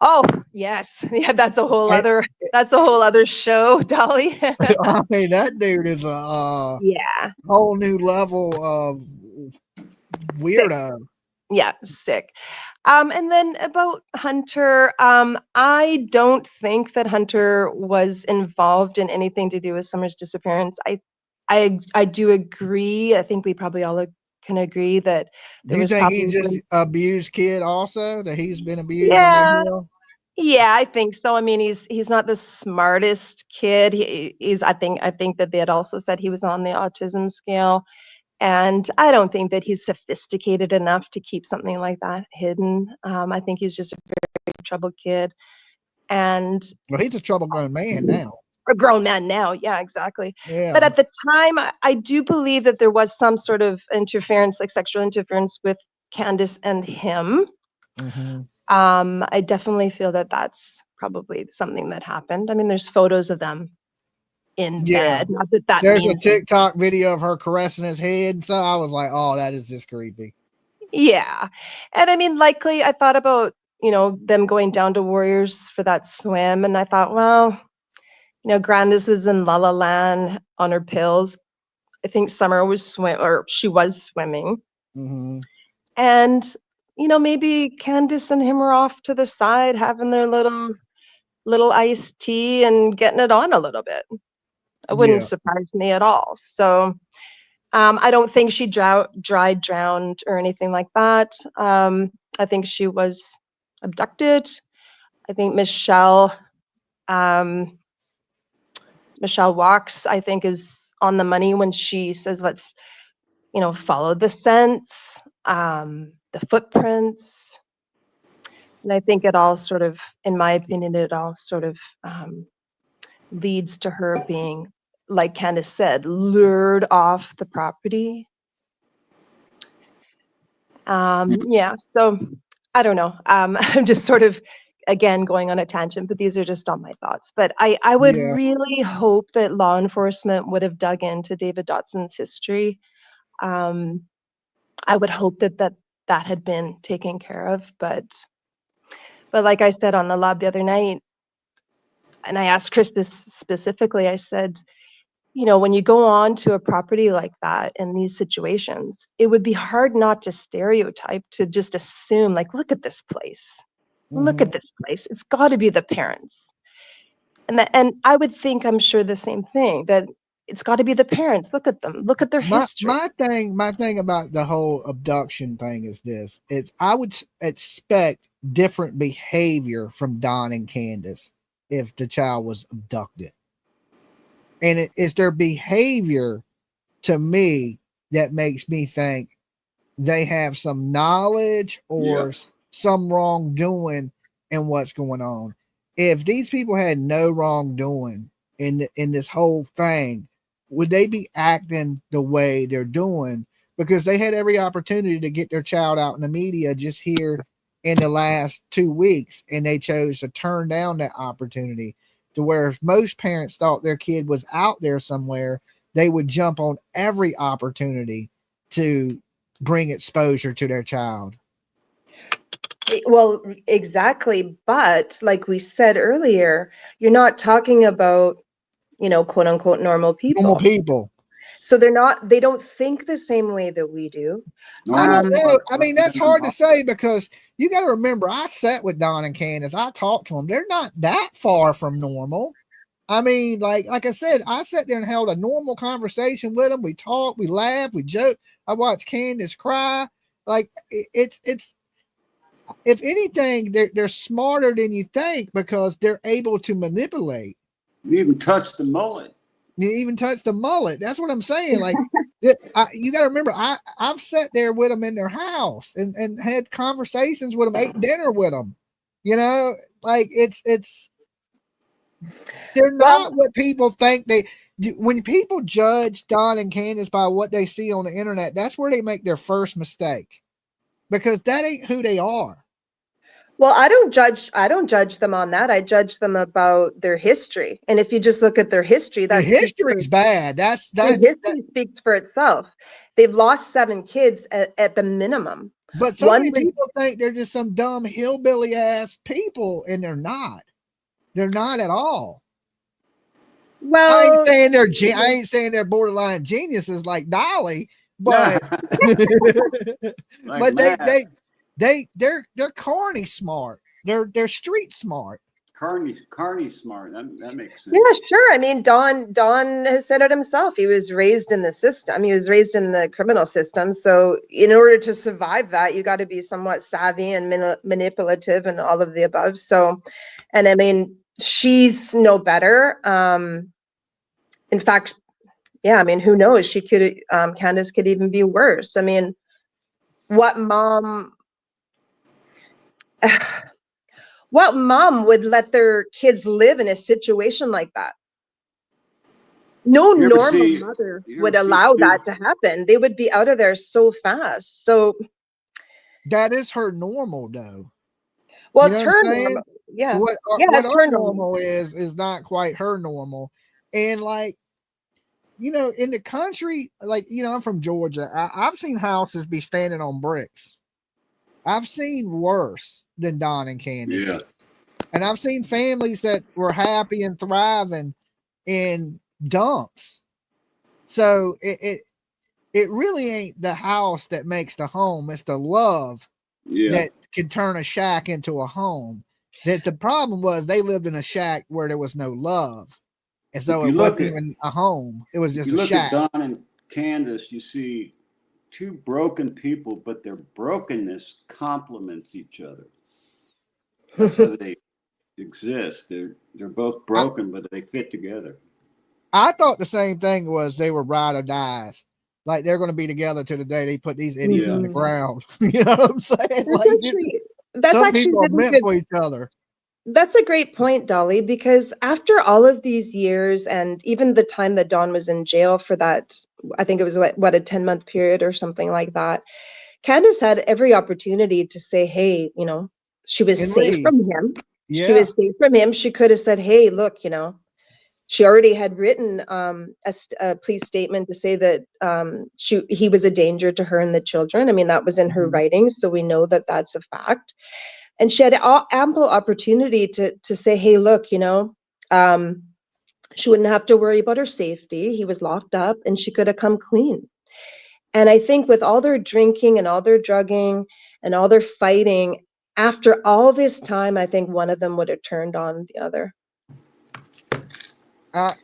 Oh yes, yeah, that's a whole other show, Dolly. I mean, that dude is a yeah, whole new level of weirdo. Yeah, sick. And then about Hunter, I don't think that Hunter was involved in anything to do with Summer's disappearance. I do agree. I think we probably all can agree that Do there you was think probably he's just abused kid also? That he's been abused on that yeah. hill? Yeah, I think so. I mean, he's not the smartest kid. He's I think that they had also said he was on the autism scale, and I don't think that he's sophisticated enough to keep something like that hidden. I think he's just a very troubled kid, and Well, he's a troubled grown man now. a grown man now. Yeah, exactly. Yeah. But at the time, I do believe that there was some sort of interference, like sexual interference with Candace and him. Mm-hmm. I definitely feel that that's probably something that happened. I mean, there's photos of them in Yeah. bed. Not that that There's a means TikTok video of her caressing his head, and so I was like, "Oh, that is just creepy." yeah. And I mean, likely I thought about, them going down to Warriors for that swim, and I thought, well, Grandis was in La La Land on her pills. I think Summer was she was swimming. Mm-hmm. And maybe Candace and him were off to the side having their little iced tea and getting it on a little bit. It wouldn't Yeah. surprise me at all. So I don't think she drowned or anything like that. I think she was abducted. I think Michelle Walks, I think, is on the money when she says, let's, follow the scents, the footprints. And I think it all sort of, in my opinion, it all sort of leads to her being, like Candace said, lured off the property. Yeah, so I don't know. I'm just sort of, again, going on a tangent, but these are just all my thoughts. But I would Yeah. really hope that law enforcement would have dug into David Dotson's history. I would hope that had been taken care of, but like I said on the lab the other night, and I asked Chris this specifically, I said, when you go on to a property like that in these situations, it would be hard not to stereotype, to just assume, like, look at this place. Look at this place. It's got to be the parents. And I would think, I'm sure the same thing, that it's got to be the parents. Look at them. Look at their history. My thing about the whole abduction thing is this: I would expect different behavior from Don and Candace if the child was abducted, and it's their behavior to me that makes me think they have some knowledge or some wrongdoing in what's going on. If these people had no wrongdoing in this whole thing, would they be acting the way they're doing? Because they had every opportunity to get their child out in the media just here in the last 2 weeks, and they chose to turn down that opportunity. To where most parents thought their kid was out there somewhere, they would jump on every opportunity to bring exposure to their child. Well, exactly. But like we said earlier, you're not talking about, quote unquote, normal people. Normal people. So they don't think the same way that we do. I don't know. I mean, that's hard to say, because you got to remember, I sat with Don and Candace. I talked to them. They're not that far from normal. I mean, like I said, I sat there and held a normal conversation with them. We talked, we laughed, we joked. I watched Candace cry. Like it's if anything, they're smarter than you think, because they're able to manipulate. You even touched the mullet. You even touched the mullet. That's what I'm saying. Like, you got to remember, I've sat there with them in their house and had conversations with them, ate dinner with them. Like they're not what people think when people judge Don and Candace by what they see on the internet, that's where they make their first mistake, because that ain't who they are. Well, I don't judge them on that. I judge them about their history. And if you just look at their history, their history is bad. That speaks for itself. They've lost 7 kids at the minimum. But so many people think they're just some dumb hillbilly ass people, and they're not. They're not at all. Well, I ain't saying they're borderline geniuses like Dolly, but but they're carny smart. They're street smart. Carney smart. That makes sense. Yeah, sure. I mean, Don has said it himself. He was raised in the system. He was raised in the criminal system. So in order to survive that, you got to be somewhat savvy and manipulative and all of the above. So, and I mean, she's no better. In fact, yeah, I mean, who knows? She could, Candace could even be worse. I mean, what mom would let their kids live in a situation like that? No normal mother would allow that to happen. They would be out of there so fast. So that is her normal, though. Well, you know it's her normal. Yeah. What it's our her normal is not quite her normal. And like, in the country, like, I'm from Georgia. I've seen houses be standing on bricks. I've seen worse than Don and Candace. Yeah. And I've seen families that were happy and thriving in dumps. So it really ain't the house that makes the home. It's the love that can turn a shack into a home. That the problem was they lived in a shack where there was no love. And so it wasn't even a home. It was just a shack. Look at Don and Candace, you see two broken people, but their brokenness complements each other. That's how they exist. They're both broken, but they fit together. I thought the same thing was they were ride or dies. Like they're going to be together to the day they put these idiots in the ground. You know what I'm saying? Some people are meant for each other. That's a great point, Dolly, because after all of these years and even the time that Dawn was in jail for that, I think it was what a 10-month period or something like that, Candace had every opportunity to say, hey, she was safe from him. Yeah. She was safe from him. She could have said, hey, look, she already had written a police statement to say that he was a danger to her and the children. I mean, that was in her writing, so we know that that's a fact. And she had ample opportunity to say, hey, look, she wouldn't have to worry about her safety. He was locked up and she could have come clean. And I think with all their drinking and all their drugging and all their fighting, after all this time, I think one of them would have turned on the other. I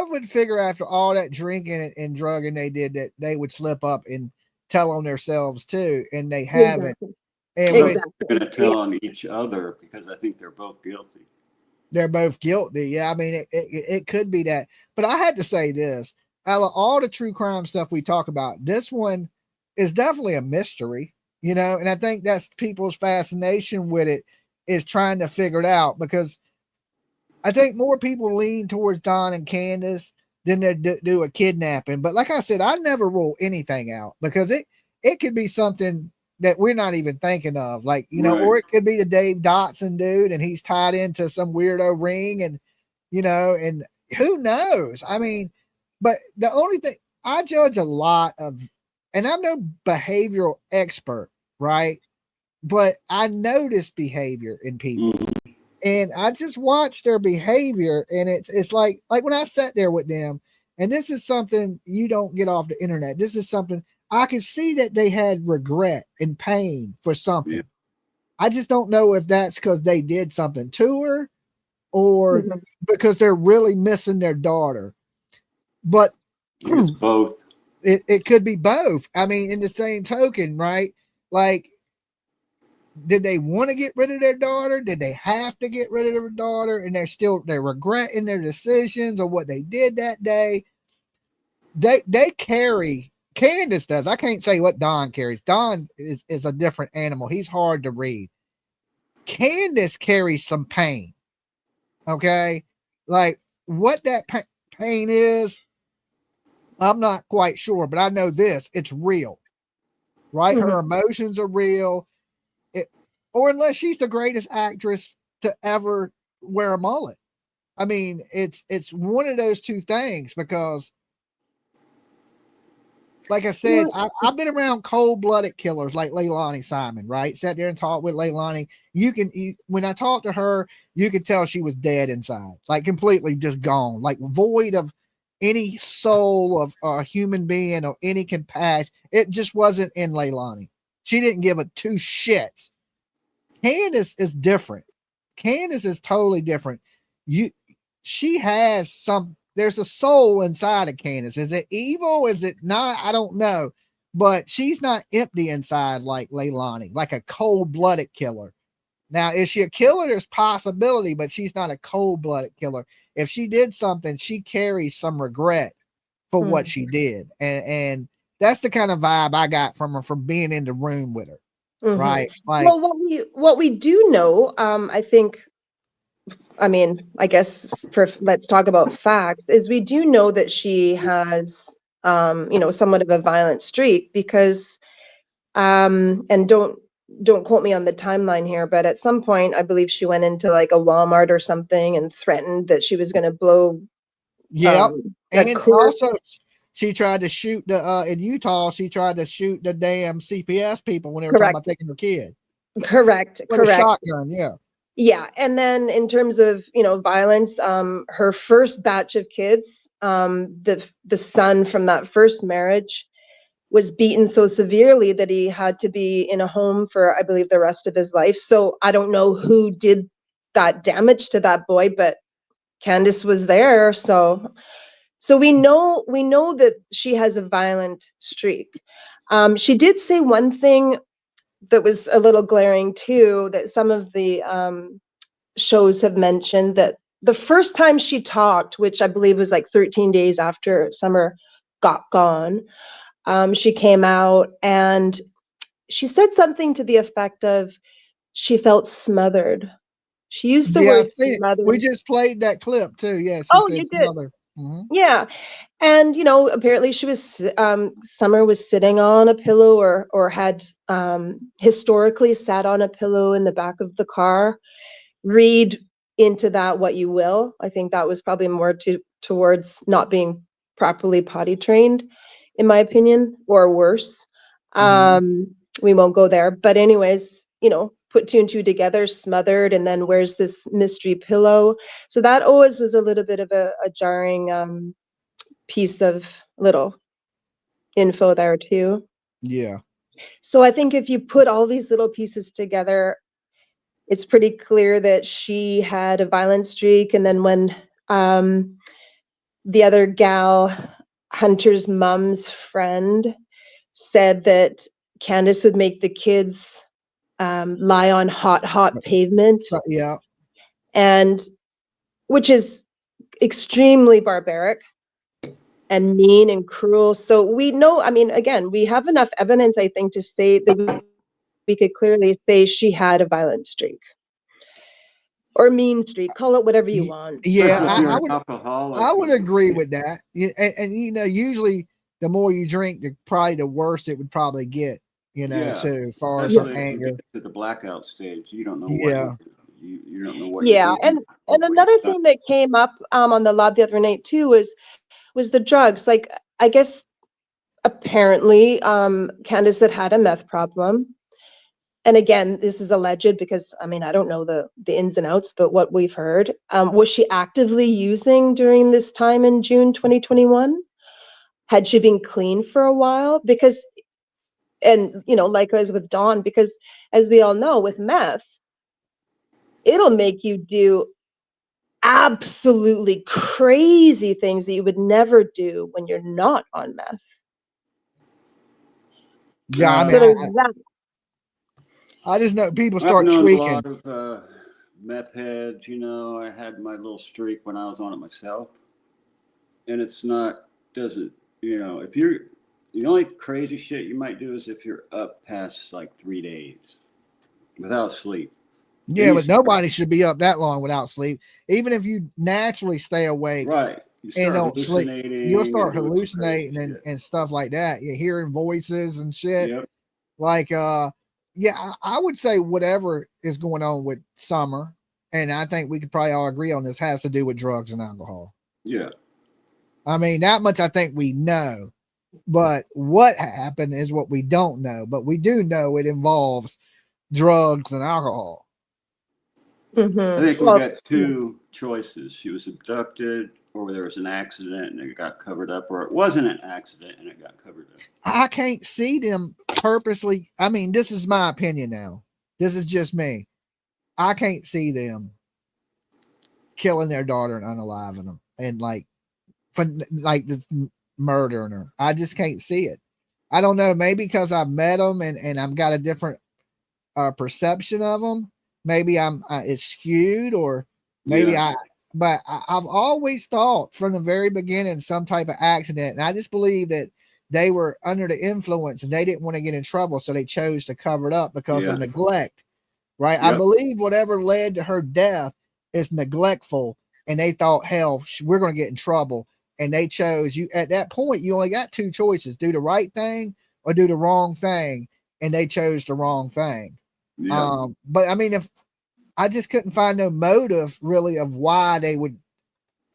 would figure after all that drinking and drugging they did that they would slip up and tell on themselves too, and they haven't. And they're going to tell on each other because I think they're both guilty. They're both guilty. Yeah, I mean, it could be that. But I had to say this. Out of all the true crime stuff we talk about, this one is definitely a mystery, and I think that's people's fascination with it is trying to figure it out, because I think more people lean towards Don and Candace than they do a kidnapping. But like I said, I never rule anything out because it could be something that we're not even thinking of, like, or it could be the Dave Dotson dude and he's tied into some weirdo ring and, and who knows? I mean, but the only thing I judge a lot of, and I'm no behavioral expert, right? But I notice behavior in people and I just watch their behavior. And it's like when I sat there with them, and this is something you don't get off the internet. This is something I could see that they had regret and pain for something. Yeah. I just don't know if that's because they did something to her or because they're really missing their daughter. But it's both. It could be both. I mean, in the same token, right? Like, did they want to get rid of their daughter? Did they have to get rid of their daughter? And they're regretting their decisions or what they did that day. They carry. Candace does. I can't say what Don carries. Don is a different animal. He's hard to read. Candace carries some pain. Okay. Like what that pain is, I'm not quite sure, but I know this, it's real, right? Her emotions are real. Or unless she's the greatest actress to ever wear a mullet. I mean, it's one of those two things because like I said, I've been around cold-blooded killers like Leilani Simon, right? Sat there and talked with Leilani. When I talked to her, you could tell she was dead inside, like completely just gone, like void of any soul of a human being or any compassion. It just wasn't in Leilani. She didn't give a two shits. Candace is different. Candace is totally different. She has there's a soul inside of Candace. Is it evil? Is it not? I don't know. But she's not empty inside like Leilani, like a cold-blooded killer. Now, is she a killer? There's possibility, but she's not a cold-blooded killer. If she did something, she carries some regret for what she did. And that's the kind of vibe I got from her from being in the room with her. Right. Like, well, what we do know, I think, I mean, I guess let's talk about facts, is we do know that she has, somewhat of a violent streak because, and don't quote me on the timeline here, but at some point, I believe she went into like a Walmart or something and threatened that she was going to blow. And also she tried to shoot in Utah, she tried to shoot the damn CPS people when they were talking about taking her kid. Correct. With a shotgun, yeah. Yeah, and then in terms of violence, her first batch of kids, the son from that first marriage was beaten so severely that he had to be in a home for, I believe, the rest of his life. So I don't know who did that damage to that boy, but Candace was there. So we know that she has a violent streak. She did say one thing that was a little glaring too, that some of the shows have mentioned, that the first time she talked, which I believe was like 13 days after Summer got gone, she came out and she said something to the effect of she felt smothered. She used the word smothered. We just played that clip too. Yeah, she said smothered. Yeah. And, apparently she was, Summer was sitting on a pillow or had historically sat on a pillow in the back of the car. Read into that what you will. I think that was probably more towards not being properly potty trained, in my opinion, or worse. We won't go there. But anyways, put two and two together, smothered, and then where's this mystery pillow? So that always was a little bit of a jarring piece of little info there too. Yeah. So I think if you put all these little pieces together, it's pretty clear that she had a violent streak. And then when the other gal, Hunter's mom's friend, said that Candace would make the kids lie on hot pavement. Yeah. And which is extremely barbaric and mean and cruel. So we know, I mean, again, we have enough evidence, I think, to say that we could clearly say she had a violent streak. Or mean streak, call it whatever you want. Yeah, I would agree with that. And usually the more you drink, probably the worse it would probably get, too, as far as anger. To the blackout stage, you don't know what you don't know what. Yeah, and another thing that came up on the lab the other night too was the drugs. Like, I guess apparently Candace had a meth problem. And again, this is alleged because, I mean, I don't know the ins and outs, but what we've heard, was she actively using during this time in June 2021? Had she been clean for a while? Because, and, likewise with Dawn, because as we all know, with meth, it'll make you do absolutely crazy things that you would never do when you're not on meth. Yeah, I mean, I just know people start tweaking. A lot of meth heads, I had my little streak when I was on it myself, and if you're, the only crazy shit you might do is if you're up past like 3 days without sleep. Yeah, but nobody should be up that long without sleep. Even if you naturally stay awake, right, and don't sleep, you'll start hallucinating and stuff like that. You're hearing voices and shit. Yep. Like, yeah, I would say whatever is going on with Summer, and I think we could probably all agree on this, has to do with drugs and alcohol. Yeah. I mean, that much I think we know, but what happened is what we don't know. But we do know it involves drugs and alcohol. I think we got two choices. She was abducted, or there was an accident and it got covered up, or it wasn't an accident and it got covered up. I can't see them purposely, I mean, this is my opinion now. This is just me. I can't see them killing their daughter and unaliving them and like just murdering her. I just can't see it. I don't know. Maybe because I've met them and I've got a different perception of them. Maybe it's skewed, or maybe but I've always thought from the very beginning some type of accident, and I just believe that they were under the influence and they didn't want to get in trouble, so they chose to cover it up because of neglect, right? I believe whatever led to her death is neglectful, and they thought, hell, we're going to get in trouble, and they chose you. At that point, you only got two choices: do the right thing or do the wrong thing, and they chose the wrong thing. But I mean, if I just couldn't find no motive really of why they would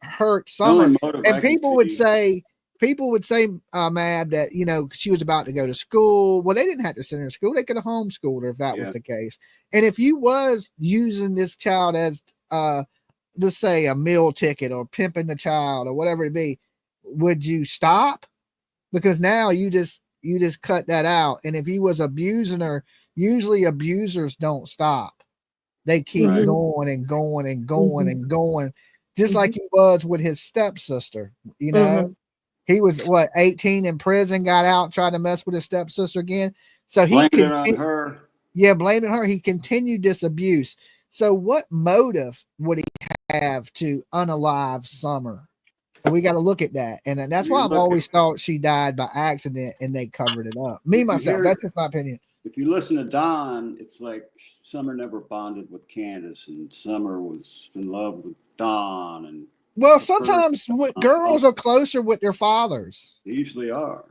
hurt Summer, and people would say, Mab, that, you know, she was about to go to school. Well, they didn't have to send her to school. They could have homeschooled her if that was the case. And if you was using this child as, let's say, a meal ticket or pimping the child or whatever it be, would you stop? Because now you just cut that out. And if he was abusing her, usually abusers don't stop. They keep going and going and going and going, just like he was with his stepsister. You know, he was 18 in prison, got out, tried to mess with his stepsister again. So he blamed it on her. Yeah, blaming her. He continued this abuse. So what motive would he have to unalive Summer? And we got to look at that. And that's why I've always thought she died by accident and they covered it up. Myself, that's just my opinion. If you listen to Don, it's like Summer never bonded with Candace, and Summer was in love with Don. And well, sometimes girls are closer with their fathers. They usually are.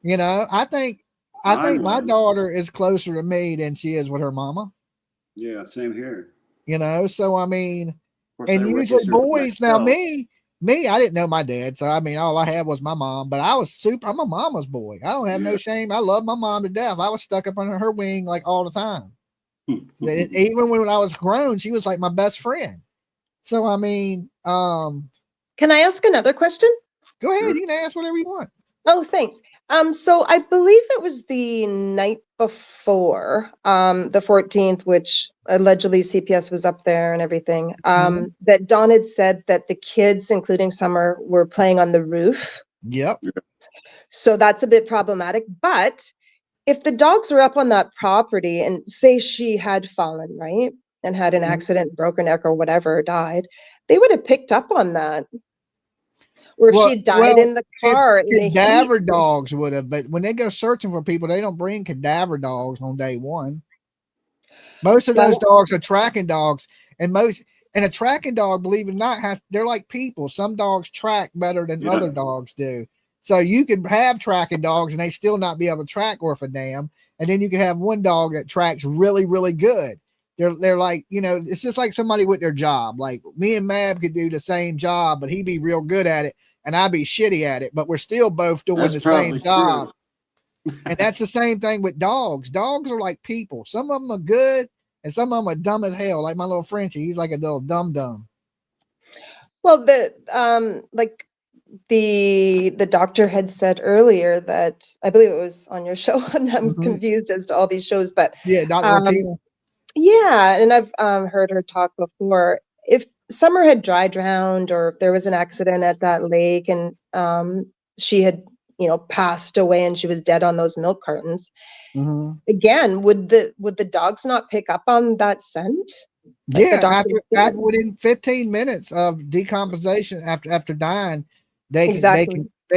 You know, I think my daughter is closer to me than she is with her mama. Yeah, same here. You know, so I mean, and usually boys. Now me, I didn't know my dad, so I mean, all I had was my mom. But I'm a mama's boy. I don't have no shame. I love my mom to death. I was stuck up under her wing like all the time. Even when I was grown, she was like my best friend. So I mean, can I ask another question? Go ahead. You can ask whatever you want. Oh, thanks. So I believe it was the night before, the 14th, which allegedly CPS was up there and everything, that Dawn had said that the kids, including Summer, were playing on the roof. Yep. So that's a bit problematic. But if the dogs were up on that property and say she had fallen, right, and had an accident, broken neck or whatever, died, they would have picked up on that. Or if she died in the car. Cadaver dogs would have, but when they go searching for people, they don't bring cadaver dogs on day one. Most of those dogs are tracking dogs, and a tracking dog, believe it or not, they're like people. Some dogs track better than other dogs do. So you could have tracking dogs and they still not be able to track worth a damn. And then you can have one dog that tracks really, really good. They're like, you know, it's just like somebody with their job. Like me and Mab could do the same job, but he'd be real good at it and I'd be shitty at it, but we're still both doing the same job. And that's the same thing with dogs. Dogs are like people. Some of them are good and some of them are dumb as hell. Like my little Frenchie, he's like a little dum-dum. Well, like the doctor had said earlier that, I believe it was on your show. I'm confused as to all these shows, but yeah, Dr. yeah, and I've heard her talk before. If Summer had dry drowned or if there was an accident at that lake and she had, you know, passed away and she was dead on those milk cartons, again, would the dogs not pick up on that scent? Yeah, after within 15 minutes of decomposition after dying, they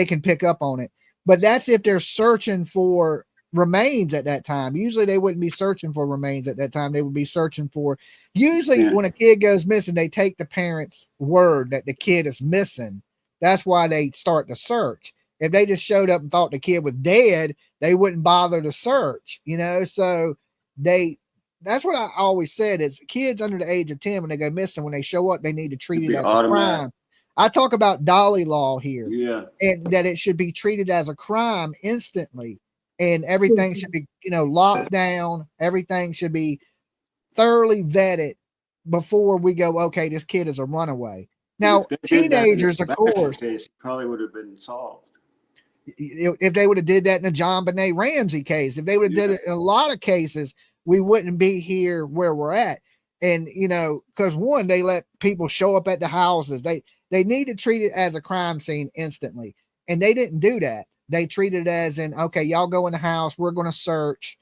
can pick up on it. But that's if they're searching for remains at that time. Usually they wouldn't be searching for remains at that time. They would be searching for, usually when a kid goes missing, they take the parents' word that the kid is missing. That's why they start to search. If they just showed up and thought the kid was dead, they wouldn't bother to search, you know? So that's what I always said is kids under the age of 10, when they go missing, when they show up, they need to treat it as a crime. I talk about Dolly law here, and that it should be treated as a crime instantly. And everything should be, you know, locked down. Everything should be thoroughly vetted before we go, okay, this kid is a runaway. Now, teenagers, of course, case probably would have been solved. If they would have did that in the John Benet Ramsey case, if they would have did it in a lot of cases, we wouldn't be here where we're at. And, you know, because one, they let people show up at the houses. They need to treat it as a crime scene instantly. And they didn't do that. They treated it as in, okay, y'all go in the house. We're going to search.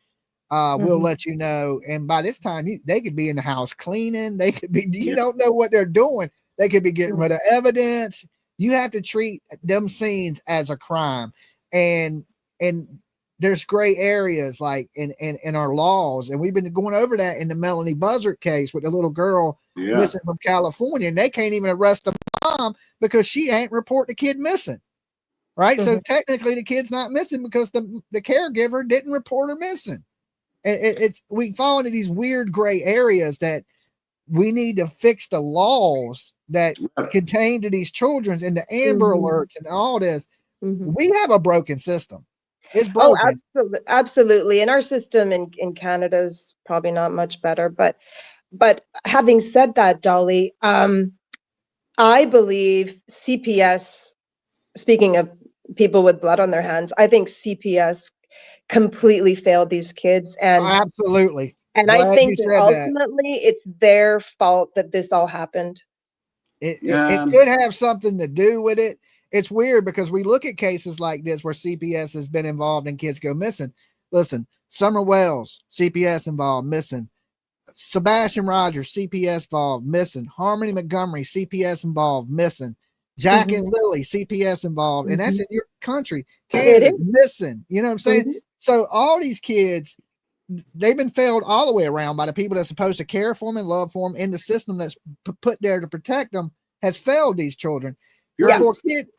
We'll let you know. And by this time, they could be in the house cleaning. They could be, you don't know what they're doing. They could be getting rid of evidence. You have to treat them scenes as a crime. And there's gray areas like in our laws. And we've been going over that in the Melodee Buzzard case with the little girl missing from California. And they can't even arrest the mom because she ain't report the kid missing. Right. So technically the kid's not missing because the caregiver didn't report her missing. And we fall into these weird gray areas that we need to fix the laws that contain to these children and the Amber Alerts and all this. We have a broken system. It's broken. Oh, absolutely. And our system in Canada is probably not much better. But having said that, Dolly, I believe CPS, speaking of people with blood on their hands, I think CPS completely failed these kids. And absolutely. And Glad I think you that said ultimately it's their fault that this all happened. It could have something to do with it. It's weird because we look at cases like this where CPS has been involved and kids go missing. Listen, Summer Wells, CPS involved, missing. Sebastian Rogers, CPS involved, missing. Harmony Montgomery, CPS involved, missing. Jack and Lily, CPS involved. And that's in your country. Canada, missing. You know what I'm saying? So all these kids, they've been failed all the way around by the people that's supposed to care for them and love for them in the system that's put there to protect them has failed these children.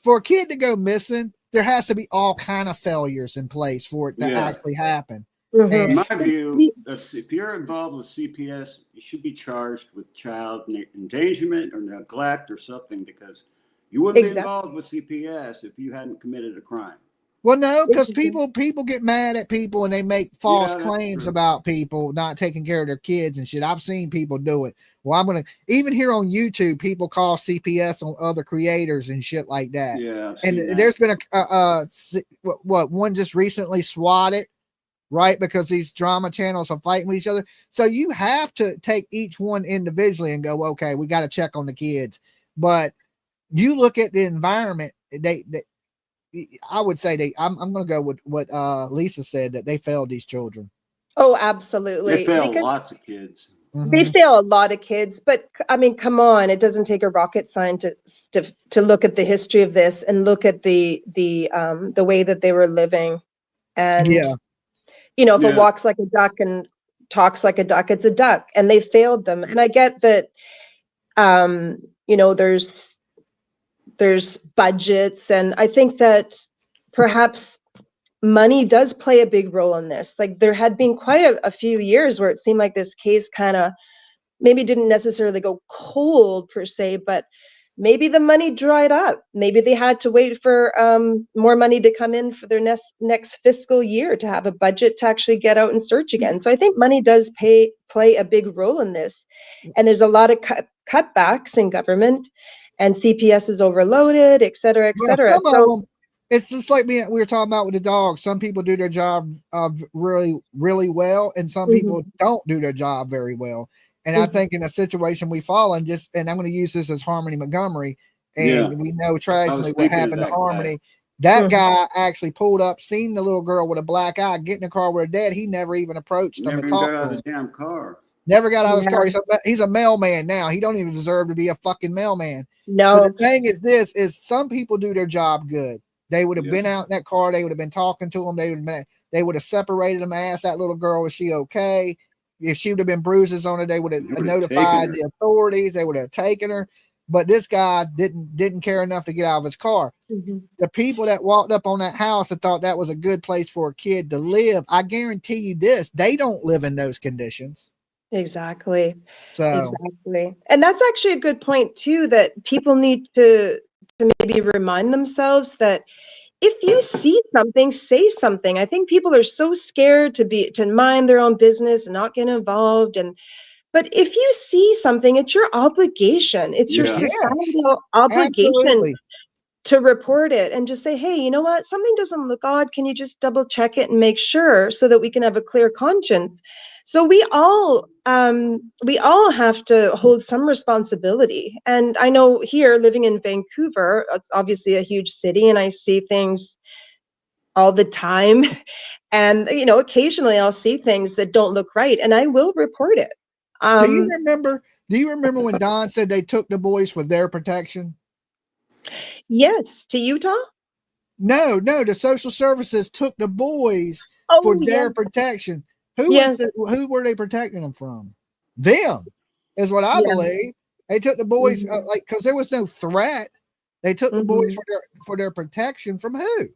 For a kid to go missing, there has to be all kind of failures in place for it to actually happen. In my view, if you're involved with CPS, you should be charged with child endangerment or neglect or something because you wouldn't be involved with CPS if you hadn't committed a crime. Well, no, because people get mad at people and they make false claims about people not taking care of their kids and shit. I've seen people do it. Well, even here on YouTube, people call CPS on other creators and shit like that. Yeah, and there's been one just recently swatted, right? Because these drama channels are fighting with each other. So you have to take each one individually and go, okay, we got to check on the kids. But you look at the environment, I would say I'm going to go with what Lisa said, that they failed these children. Oh, absolutely. They failed lots of kids. They fail a lot of kids, but I mean, come on, it doesn't take a rocket scientist to look at the history of this and look at the way that they were living. And you know, if it walks like a duck and talks like a duck, it's a duck, and they failed them. And I get that you know, there's budgets, and I think that perhaps money does play a big role in this. Like there had been quite a few years where it seemed like this case kind of maybe didn't necessarily go cold per se, but maybe the money dried up. Maybe they had to wait for more money to come in for their next fiscal year to have a budget to actually get out and search again. So I think money does play a big role in this. And there's a lot of cutbacks in government, and CPS is overloaded, et cetera, et cetera. So it's just like we were talking about with the dogs. Some people do their job really, really well, and some people don't do their job very well. And I think in a situation we fall in, and I'm going to use this as Harmony Montgomery, and we know tragically what happened to Harmony. That guy actually pulled up, seen the little girl with a black eye, get in the car with her dad. He never even approached them to talk to him. Never got out of the damn car. Never got out of his car. He's a mailman now. He don't even deserve to be a fucking mailman. No. But the thing is some people do their job good. They would have been out in that car. They would have been talking to him. They would have separated him, asked that little girl, is she okay? If she would have been bruises on her, they would have notified the authorities. They would have taken her. But this guy didn't care enough to get out of his car. The people that walked up on that house and thought that was a good place for a kid to live, I guarantee you this, they don't live in those conditions. Exactly. So exactly. And that's actually a good point too, that people need to maybe remind themselves that if you see something, say something. I think people are so scared to mind their own business and not get involved. But if you see something, it's your obligation. It's your societal obligation to report it and just say, hey, you know what, something doesn't look odd, can you just double check it and make sure, so that we can have a clear conscience. So we all have to hold some responsibility. And I know here, living in Vancouver, it's obviously a huge city, and I see things all the time. And occasionally I'll see things that don't look right, and I will report it. Do you remember when Don said they took the boys for their protection? Yes, to Utah? No, the social services took the boys for their protection. Who were they protecting them from? Them, is what I believe. They took the boys because there was no threat. They took the boys for their protection from who?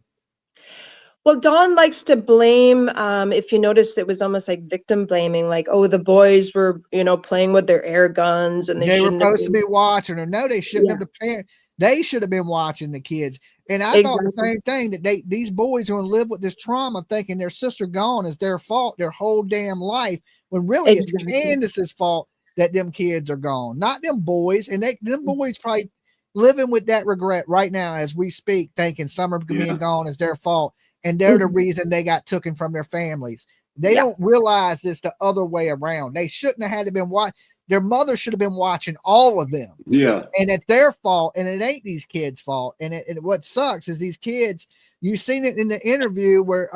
Well, Dawn likes to blame, if you notice, it was almost like victim blaming, like, oh, the boys were, playing with their air guns and they were supposed to be watching her. No, they shouldn't have. They should have been watching the kids. And I thought the same thing, that these boys are going to live with this trauma, thinking their sister gone is their fault their whole damn life, when really it's Candace's fault that them kids are gone, not them boys. And them boys probably living with that regret right now as we speak, thinking Summer being gone is their fault, and they're the reason they got taken from their families. They don't realize it's the other way around. They shouldn't have had to been watching. Their mother should have been watching all of them. Yeah. And it's their fault, and it ain't these kids' fault. And what sucks is these kids, you've seen it in the interview where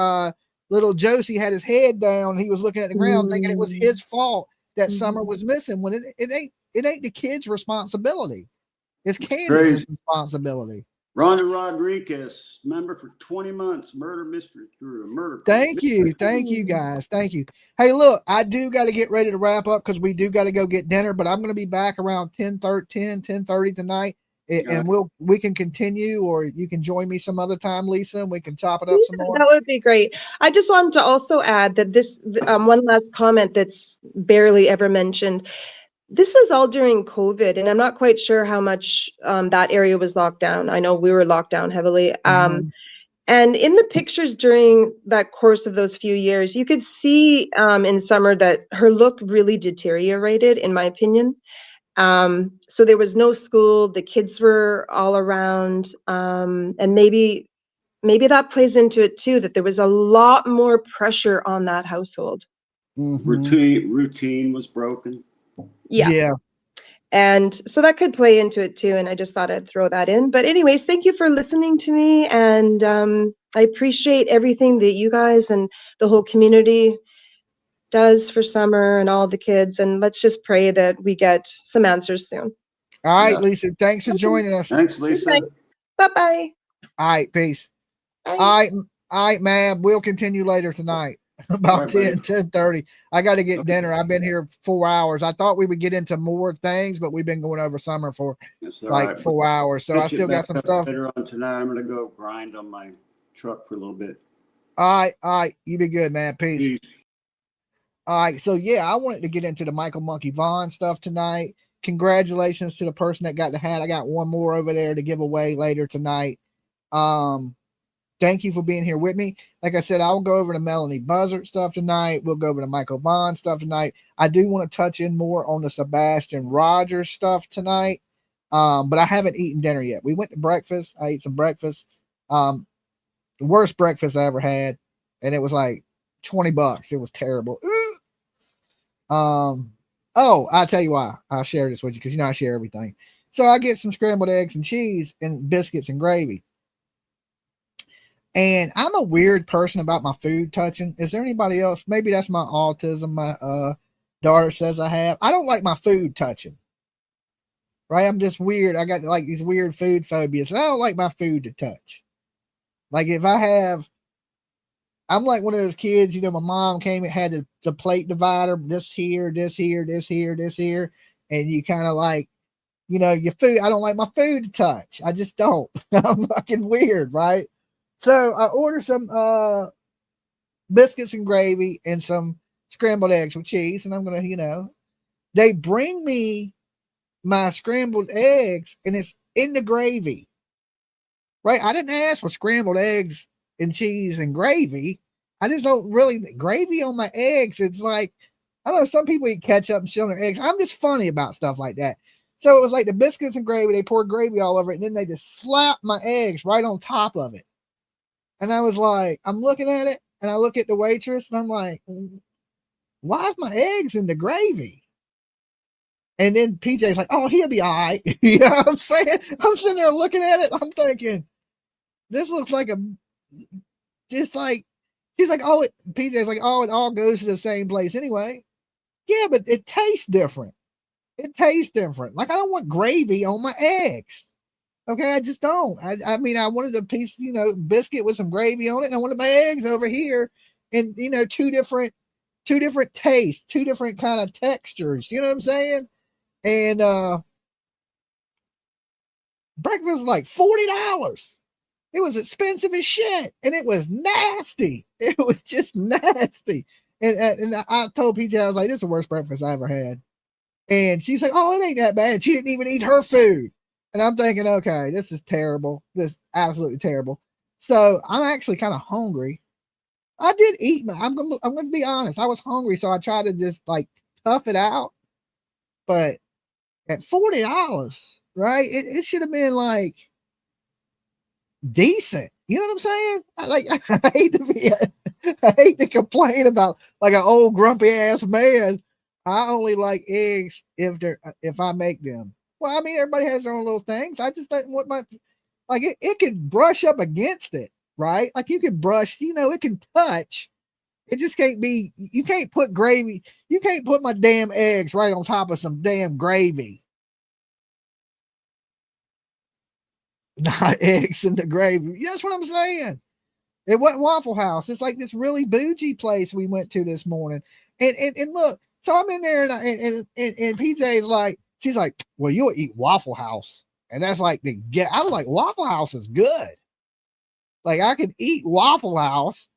little Josie had his head down, he was looking at the ground thinking it was his fault that Summer was missing, when it ain't the kids' responsibility. It's Candace's responsibility. Rhonda Rodriguez, member for 20 months, murder mystery through a murder. Thank you guys. Thank you. Hey, look, I do got to get ready to wrap up because we do got to go get dinner, but I'm going to be back around 10:30 tonight, and we can continue, or you can join me some other time, Lisa, and we can chop it up some more. That would be great. I just wanted to also add that this one last comment that's barely ever mentioned. This was all during COVID, and I'm not quite sure how much that area was locked down. I know we were locked down heavily. And in the pictures during that course of those few years, you could see in Summer that her look really deteriorated, in my opinion. So there was no school, the kids were all around, and maybe that plays into it too, that there was a lot more pressure on that household. Routine was broken. Yeah. And so that could play into it too. And I just thought I'd throw that in. But anyways, thank you for listening to me. And I appreciate everything that you guys and the whole community does for Summer and all the kids. And let's just pray that we get some answers soon. All right, Lisa. Thanks for joining us. Thanks, Lisa. Bye-bye. All right, peace. Bye. All right, ma'am. We'll continue later tonight. About 10:30. I got to get dinner. I've been here 4 hours. I thought we would get into more things, but we've been going over Summer for like 4 hours. So I still got some stuff. Later on tonight, I'm going to go grind on my truck for a little bit. All right. You be good, man. Peace. All right. So yeah, I wanted to get into the Michael Monkey Vaughan stuff tonight. Congratulations to the person that got the hat. I got one more over there to give away later tonight. Thank you for being here with me. Like I said, I'll go over the Melodee Buzzard stuff tonight. We'll go over the Michael Vaughan stuff tonight. I do want to touch in more on the Sebastian Rogers stuff tonight. But I haven't eaten dinner yet. We went to breakfast. I ate some breakfast. The worst breakfast I ever had. And it was like $20. It was terrible. I'll tell you why. I'll share this with you because I share everything. So I get some scrambled eggs and cheese and biscuits and gravy. And I'm a weird person about my food touching. Is there anybody else? Maybe that's my autism. My daughter says I have. I don't like my food touching. Right? I'm just weird. I got like these weird food phobias. I don't like my food to touch. Like if I'm like one of those kids, my mom came and had the plate divider, this here, this here, this here, this here. And you kind of like, your food. I don't like my food to touch. I just don't. I'm fucking weird, right? So I ordered some biscuits and gravy and some scrambled eggs with cheese. And I'm going to, they bring me my scrambled eggs and it's in the gravy, right? I didn't ask for scrambled eggs and cheese and gravy. I just don't really gravy on my eggs. It's like, I don't know. Some people eat ketchup and shit on their eggs. I'm just funny about stuff like that. So it was like the biscuits and gravy. They poured gravy all over it, and then they just slapped my eggs right on top of it. And I was like, I'm looking at it, and I look at the waitress, and I'm like, why is my eggs in the gravy? And then PJ's like, oh, he'll be all right. You know what I'm saying? I'm sitting there looking at it. I'm thinking, this looks like she's like, oh, PJ's like, oh, it all goes to the same place anyway. Yeah, but it tastes different. It tastes different. Like, I don't want gravy on my eggs. Okay, I just don't. I mean, I wanted a piece, biscuit with some gravy on it, and I wanted my eggs over here, and two different tastes, two different kind of textures. You know what I'm saying? And breakfast was like $40. It was expensive as shit, and it was nasty. It was just nasty. And I told PJ, I was like, this is the worst breakfast I ever had. And she's like, oh, it ain't that bad. She didn't even eat her food. And I'm thinking, okay, this is terrible. This is absolutely terrible. So I'm actually kind of hungry. I did eat. I'm going to be honest. I was hungry, so I tried to just like tough it out. But at $40, right? It should have been like decent. You know what I'm saying? I hate to complain about like an old grumpy ass man. I only like eggs if I make them. Well, I mean, everybody has their own little things. I just don't want it can brush up against it, right? Like you can brush, it can touch. It just can't be, you can't put gravy. You can't put my damn eggs right on top of some damn gravy. Not eggs in the gravy. That's what I'm saying. It wasn't Waffle House. It's like this really bougie place we went to this morning. And look, so I'm in there and PJ's like, she's like, well, you'll eat Waffle House. And that's like I was like, Waffle House is good. Like I could eat Waffle House.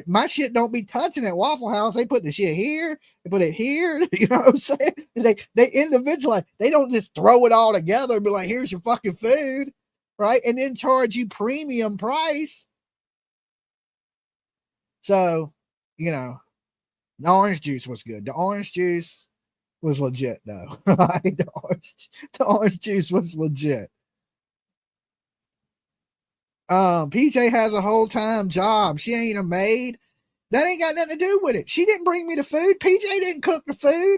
My shit don't be touching at Waffle House. They put the shit here, they put it here. You know what I'm saying? They individualize. They don't just throw it all together and be like, here's your fucking food, right? And then charge you premium price. So, the orange juice was good. The orange juice was legit though. Right? The orange juice was legit. PJ has a whole-time job. She ain't a maid. That ain't got nothing to do with it. She didn't bring me the food. PJ didn't cook the food,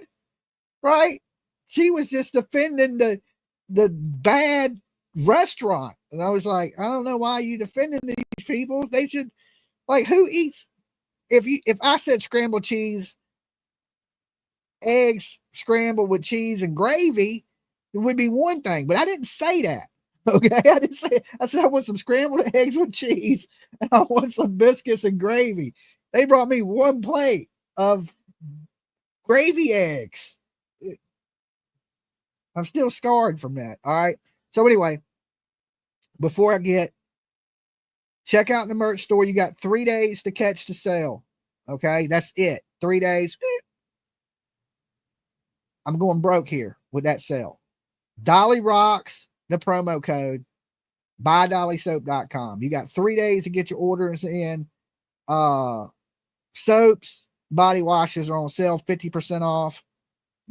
right? She was just defending the bad restaurant. And I was like, I don't know why you defending these people. They should, like, who eats, if I said scrambled cheese, eggs scrambled with cheese and gravy, it would be one thing, but I didn't say that. Okay, I said I want some scrambled eggs with cheese and I want some biscuits and gravy. They brought me one plate of gravy eggs. I'm still scarred from that. All right. So anyway, before I check out the merch store. You got 3 days to catch the sale. Okay, that's it. 3 days. I'm going broke here with that sale. Dolly Rocks. The promo code, buydollysoap.com. You got 3 days to get your orders in. Soaps, body washes are on sale, 50% off.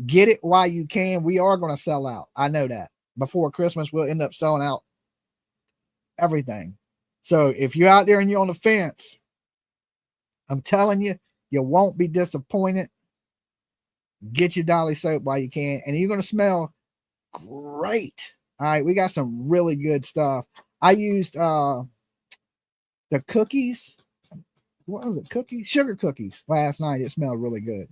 Get it while you can. We are going to sell out. I know that. Before Christmas, we'll end up selling out everything. So if you're out there and you're on the fence, I'm telling you, you won't be disappointed. Get your Dolly soap while you can, and you're going to smell great. All right, we got some really good stuff. I used the cookies. What was it? Cookies? Sugar cookies last night. It smelled really good.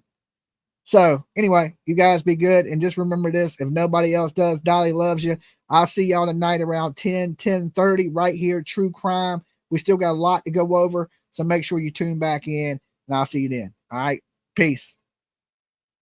So anyway, you guys be good. And just remember this. If nobody else does, Dolly loves you. I'll see y'all tonight around 10:30 right here. True Crime. We still got a lot to go over. So make sure you tune back in and I'll see you then. All right. Peace.